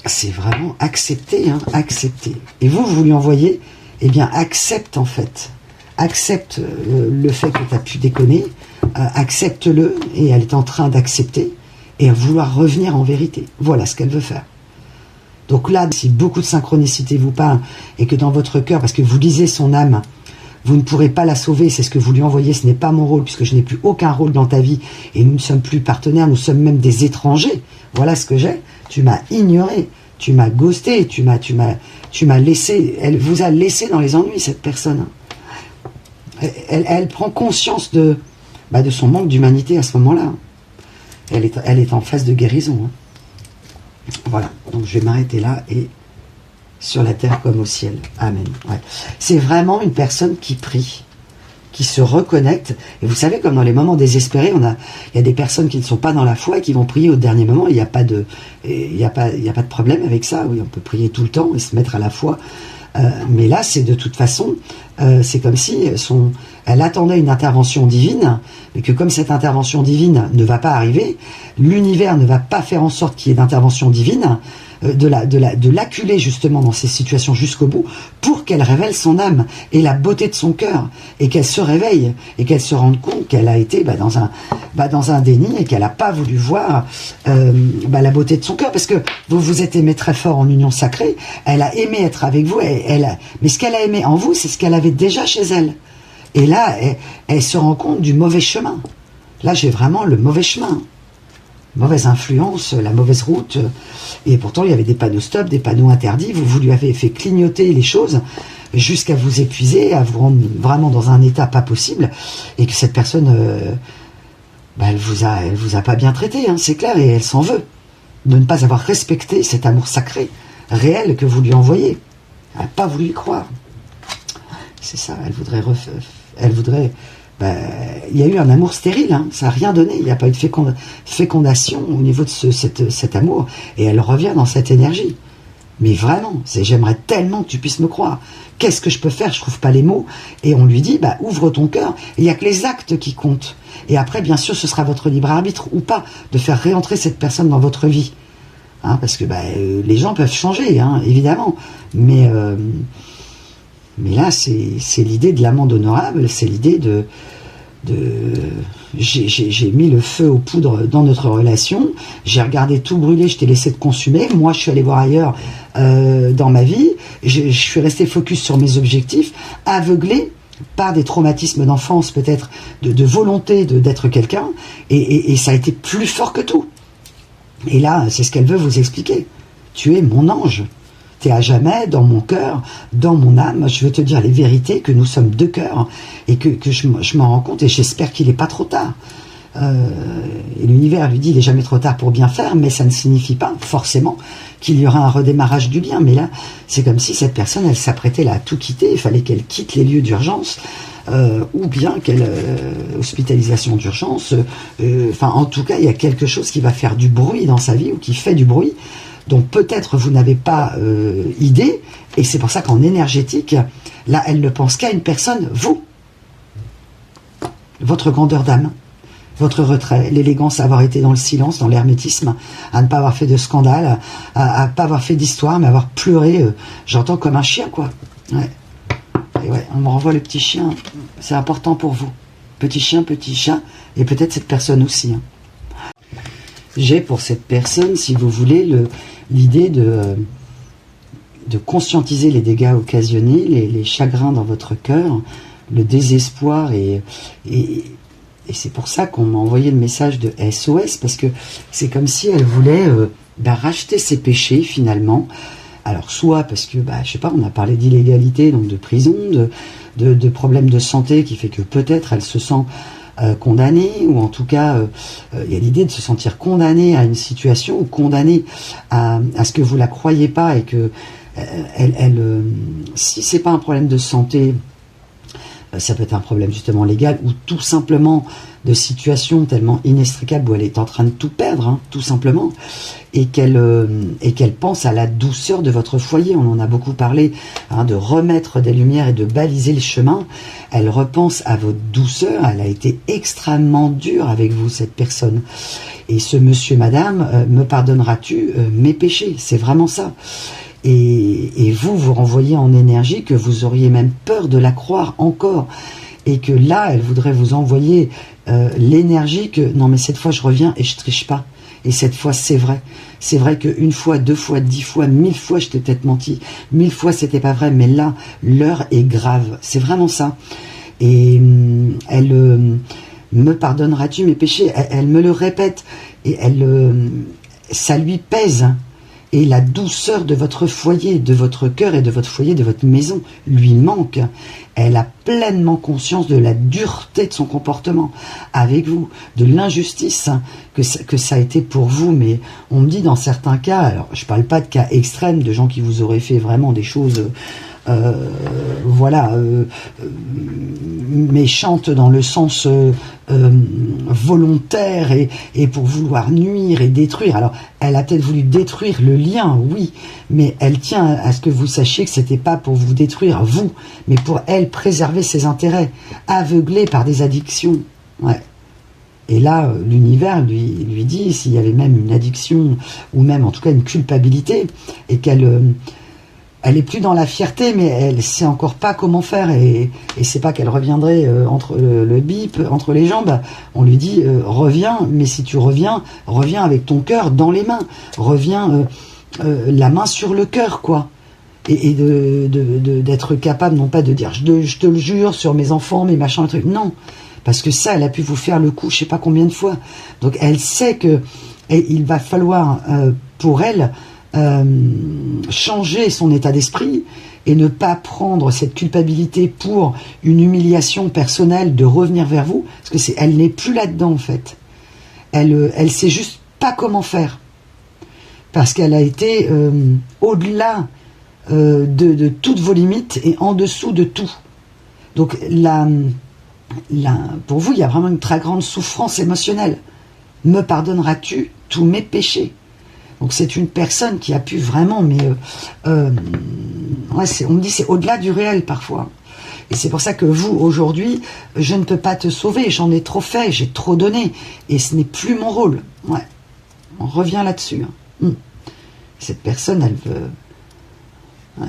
C'est vraiment accepter, accepter. Et vous lui envoyez, eh bien, accepte en fait. Accepte le fait que tu as pu déconner, accepte-le, et elle est en train d'accepter, et vouloir revenir en vérité. Voilà ce qu'elle veut faire. Donc là, si beaucoup de synchronicité vous parle, et que dans votre cœur, parce que vous lisez son âme, vous ne pourrez pas la sauver, c'est ce que vous lui envoyez, ce n'est pas mon rôle, puisque je n'ai plus aucun rôle dans ta vie, et nous ne sommes plus partenaires, nous sommes même des étrangers. Voilà ce que j'ai. Tu m'as ignoré, tu m'as ghosté, tu m'as laissé, elle vous a laissé dans les ennuis, cette personne. Elle prend conscience de son manque d'humanité à ce moment-là. Elle est en phase de guérison. Voilà, donc je vais m'arrêter là et... sur la terre comme au ciel. Amen. Ouais. C'est vraiment une personne qui prie, qui se reconnecte. Et vous savez, comme dans les moments désespérés, il y a des personnes qui ne sont pas dans la foi et qui vont prier au dernier moment. Il n'y a pas de problème avec ça. Oui, on peut prier tout le temps et se mettre à la foi Mais là, c'est de toute façon, c'est comme si elle attendait une intervention divine, mais que comme cette intervention divine ne va pas arriver, l'univers ne va pas faire en sorte qu'il y ait d'intervention divine, de l'acculer justement dans ces situations jusqu'au bout, pour qu'elle révèle son âme et la beauté de son cœur, et qu'elle se réveille, et qu'elle se rende compte qu'elle a été dans un déni, et qu'elle n'a pas voulu voir la beauté de son cœur, parce que vous vous êtes aimé très fort en union sacrée, elle a aimé être avec vous, mais ce qu'elle a aimé en vous, c'est ce qu'elle avait déjà chez elle. Et là, elle se rend compte du mauvais chemin. Là, j'ai vraiment le mauvais chemin. Mauvaise influence, la mauvaise route. Et pourtant, il y avait des panneaux stop, des panneaux interdits. Vous lui avez fait clignoter les choses jusqu'à vous épuiser, à vous rendre vraiment dans un état pas possible. Et que cette personne, elle vous a pas bien traité, hein, c'est clair. Et elle s'en veut de ne pas avoir respecté cet amour sacré, réel que vous lui envoyez. Elle n'a pas voulu y croire. C'est ça, elle voudrait... il y a eu un amour stérile, hein, ça n'a rien donné, il n'y a pas eu de fécondation au niveau de cet amour, et elle revient dans cette énergie. Mais vraiment, j'aimerais tellement que tu puisses me croire. Qu'est-ce que je peux faire? Je trouve pas les mots. Et on lui dit, ouvre ton cœur, et il n'y a que les actes qui comptent. Et après, bien sûr, ce sera votre libre arbitre, ou pas, de faire réentrer cette personne dans votre vie. Hein, parce que les gens peuvent changer, hein, évidemment, mais là, c'est l'idée de l'amende honorable, c'est l'idée j'ai mis le feu aux poudres dans notre relation, j'ai regardé tout brûler, je t'ai laissé te consumer, moi je suis allé voir ailleurs dans ma vie, je suis resté focus sur mes objectifs, aveuglé par des traumatismes d'enfance peut-être, de volonté d'être quelqu'un, et ça a été plus fort que tout. Et là, c'est ce qu'elle veut vous expliquer. Tu es mon ange. Tu es à jamais dans mon cœur, dans mon âme. Je veux te dire les vérités, que nous sommes deux cœurs, et que je m'en rends compte, et j'espère qu'il n'est pas trop tard. Et l'univers lui dit, il n'est jamais trop tard pour bien faire, mais ça ne signifie pas forcément qu'il y aura un redémarrage du lien. Mais là, c'est comme si cette personne, elle s'apprêtait là à tout quitter. Il fallait qu'elle quitte les lieux d'urgence, ou bien qu'elle hospitalisation d'urgence. En tout cas, il y a quelque chose qui va faire du bruit dans sa vie, ou qui fait du bruit, dont peut-être vous n'avez pas idée, et c'est pour ça qu'en énergétique, là, elle ne pense qu'à une personne, vous. Votre grandeur d'âme, votre retrait, l'élégance à avoir été dans le silence, dans l'hermétisme, à ne pas avoir fait de scandale, à ne pas avoir fait d'histoire, mais avoir pleuré, j'entends comme un chien, quoi. Ouais. Et ouais, on me renvoie le petit chien, c'est important pour vous. Petit chien, et peut-être cette personne aussi. Hein. J'ai pour cette personne, si vous voulez, l'idée de conscientiser les dégâts occasionnés, les chagrins dans votre cœur, le désespoir, et c'est pour ça qu'on m'a envoyé le message de SOS, parce que c'est comme si elle voulait racheter ses péchés finalement. Alors soit parce que, je sais pas, on a parlé d'illégalité, donc de prison, de problèmes de santé, qui fait que peut-être elle se sent condamnée, ou en tout cas il y a l'idée de se sentir condamnée à une situation, ou condamnée à ce que vous la croyez pas, et que si c'est pas un problème de santé, ça peut être un problème justement légal, ou tout simplement de situation tellement inextricable où elle est en train de tout perdre, hein, tout simplement, et qu'elle pense à la douceur de votre foyer. On en a beaucoup parlé, hein, de remettre des lumières et de baliser le chemin. Elle repense à votre douceur. Elle a été extrêmement dure avec vous, cette personne. Et ce monsieur, madame, me pardonneras-tu mes péchés? C'est vraiment ça. Et vous renvoyez en énergie que vous auriez même peur de la croire encore, et que là, elle voudrait vous envoyer l'énergie que, non mais cette fois je reviens et je triche pas, et cette fois c'est vrai qu'une fois, 2 fois, 10 fois, 1000 fois je t'ai peut-être menti, 1000 fois c'était pas vrai, mais là, l'heure est grave, c'est vraiment ça. Et elle me pardonneras-tu mes péchés? Elle me le répète, et ça lui pèse. Et la douceur de votre foyer, de votre cœur et de votre foyer, de votre maison, lui manque. Elle a pleinement conscience de la dureté de son comportement avec vous, de l'injustice que ça a été pour vous. Mais on me dit dans certains cas, alors je ne parle pas de cas extrêmes, de gens qui vous auraient fait vraiment des choses voilà, méchante dans le sens volontaire et pour vouloir nuire et détruire. Alors, elle a peut-être voulu détruire le lien, oui, mais elle tient à ce que vous sachiez que c'était pas pour vous détruire, vous, mais pour elle préserver ses intérêts, aveuglée par des addictions. Ouais. Et là, l'univers lui dit, s'il y avait même une addiction, ou même en tout cas une culpabilité, et qu'elle elle est plus dans la fierté, mais elle sait encore pas comment faire, et c'est pas qu'elle reviendrait entre le bip, entre les jambes. On lui dit, reviens, mais si tu reviens avec ton cœur dans les mains, reviens la main sur le cœur, quoi. Et d'être capable, non pas de dire, je te le jure, sur mes enfants, mes machins, trucs, non. Parce que ça, elle a pu vous faire le coup, je sais pas combien de fois. Donc elle sait que il va falloir pour elle changer son état d'esprit et ne pas prendre cette culpabilité pour une humiliation personnelle de revenir vers vous, parce que elle n'est plus là-dedans en fait. Elle sait juste pas comment faire, parce qu'elle a été au-delà de toutes vos limites et en dessous de tout. Donc pour vous, il y a vraiment une très grande souffrance émotionnelle. Me pardonneras-tu tous mes péchés? Donc c'est une personne qui a pu vraiment, mais ouais, on me dit c'est au-delà du réel parfois. Et c'est pour ça que vous, aujourd'hui, je ne peux pas te sauver, j'en ai trop fait, j'ai trop donné, et ce n'est plus mon rôle. Ouais, on revient là-dessus. Hein. Cette personne, elle veut... Ouais.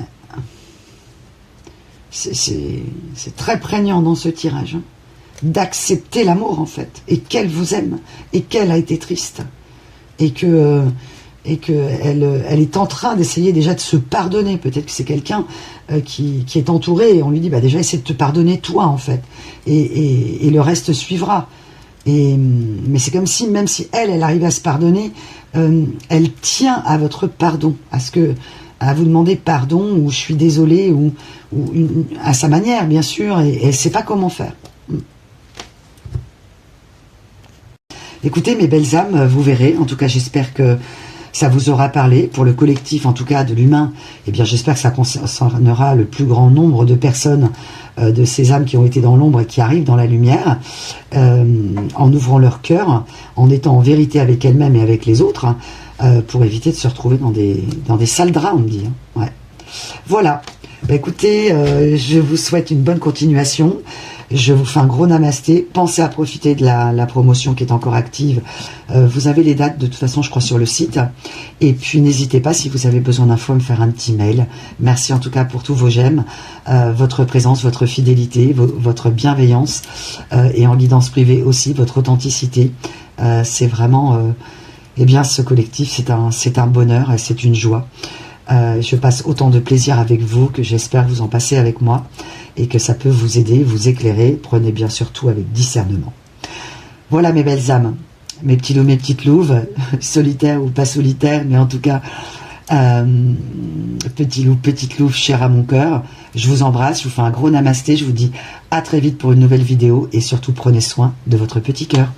C'est très prégnant dans ce tirage, hein, d'accepter l'amour en fait, et qu'elle vous aime, et qu'elle a été triste, et que elle est en train d'essayer déjà de se pardonner. Peut-être que c'est quelqu'un qui est entouré, et on lui dit, bah déjà essaie de te pardonner toi en fait, et le reste suivra. Mais c'est comme si, même si elle arrive à se pardonner, elle tient à votre pardon, à vous demander pardon, ou je suis désolée, ou à sa manière bien sûr, et elle ne sait pas comment faire. Écoutez mes belles âmes, vous verrez, en tout cas j'espère que ça vous aura parlé. Pour le collectif en tout cas de l'humain, eh bien j'espère que ça concernera le plus grand nombre de personnes, de ces âmes qui ont été dans l'ombre et qui arrivent dans la lumière, en ouvrant leur cœur, en étant en vérité avec elles-mêmes et avec les autres, pour éviter de se retrouver dans des sales draps, on me dit. Hein. Ouais. Voilà. Bah, écoutez, je vous souhaite une bonne continuation. Je vous fais un gros namasté. Pensez à profiter de la promotion qui est encore active. Vous avez les dates de toute façon, je crois, sur le site. Et puis n'hésitez pas, si vous avez besoin d'infos, à me faire un petit mail. Merci en tout cas pour tous vos j'aime, votre présence, votre fidélité, votre bienveillance, et en guidance privée aussi, votre authenticité. C'est vraiment... eh bien, ce collectif, c'est un bonheur et c'est une joie. Je passe autant de plaisir avec vous que j'espère vous en passer avec moi, et que ça peut vous aider, vous éclairer. Prenez bien sûr tout avec discernement. Voilà mes belles âmes, mes petits loups, mes petites louves, solitaires ou pas solitaires, mais en tout cas, petits loups, petites louves chères à mon cœur. Je vous embrasse, je vous fais un gros namasté, je vous dis à très vite pour une nouvelle vidéo, et surtout prenez soin de votre petit cœur.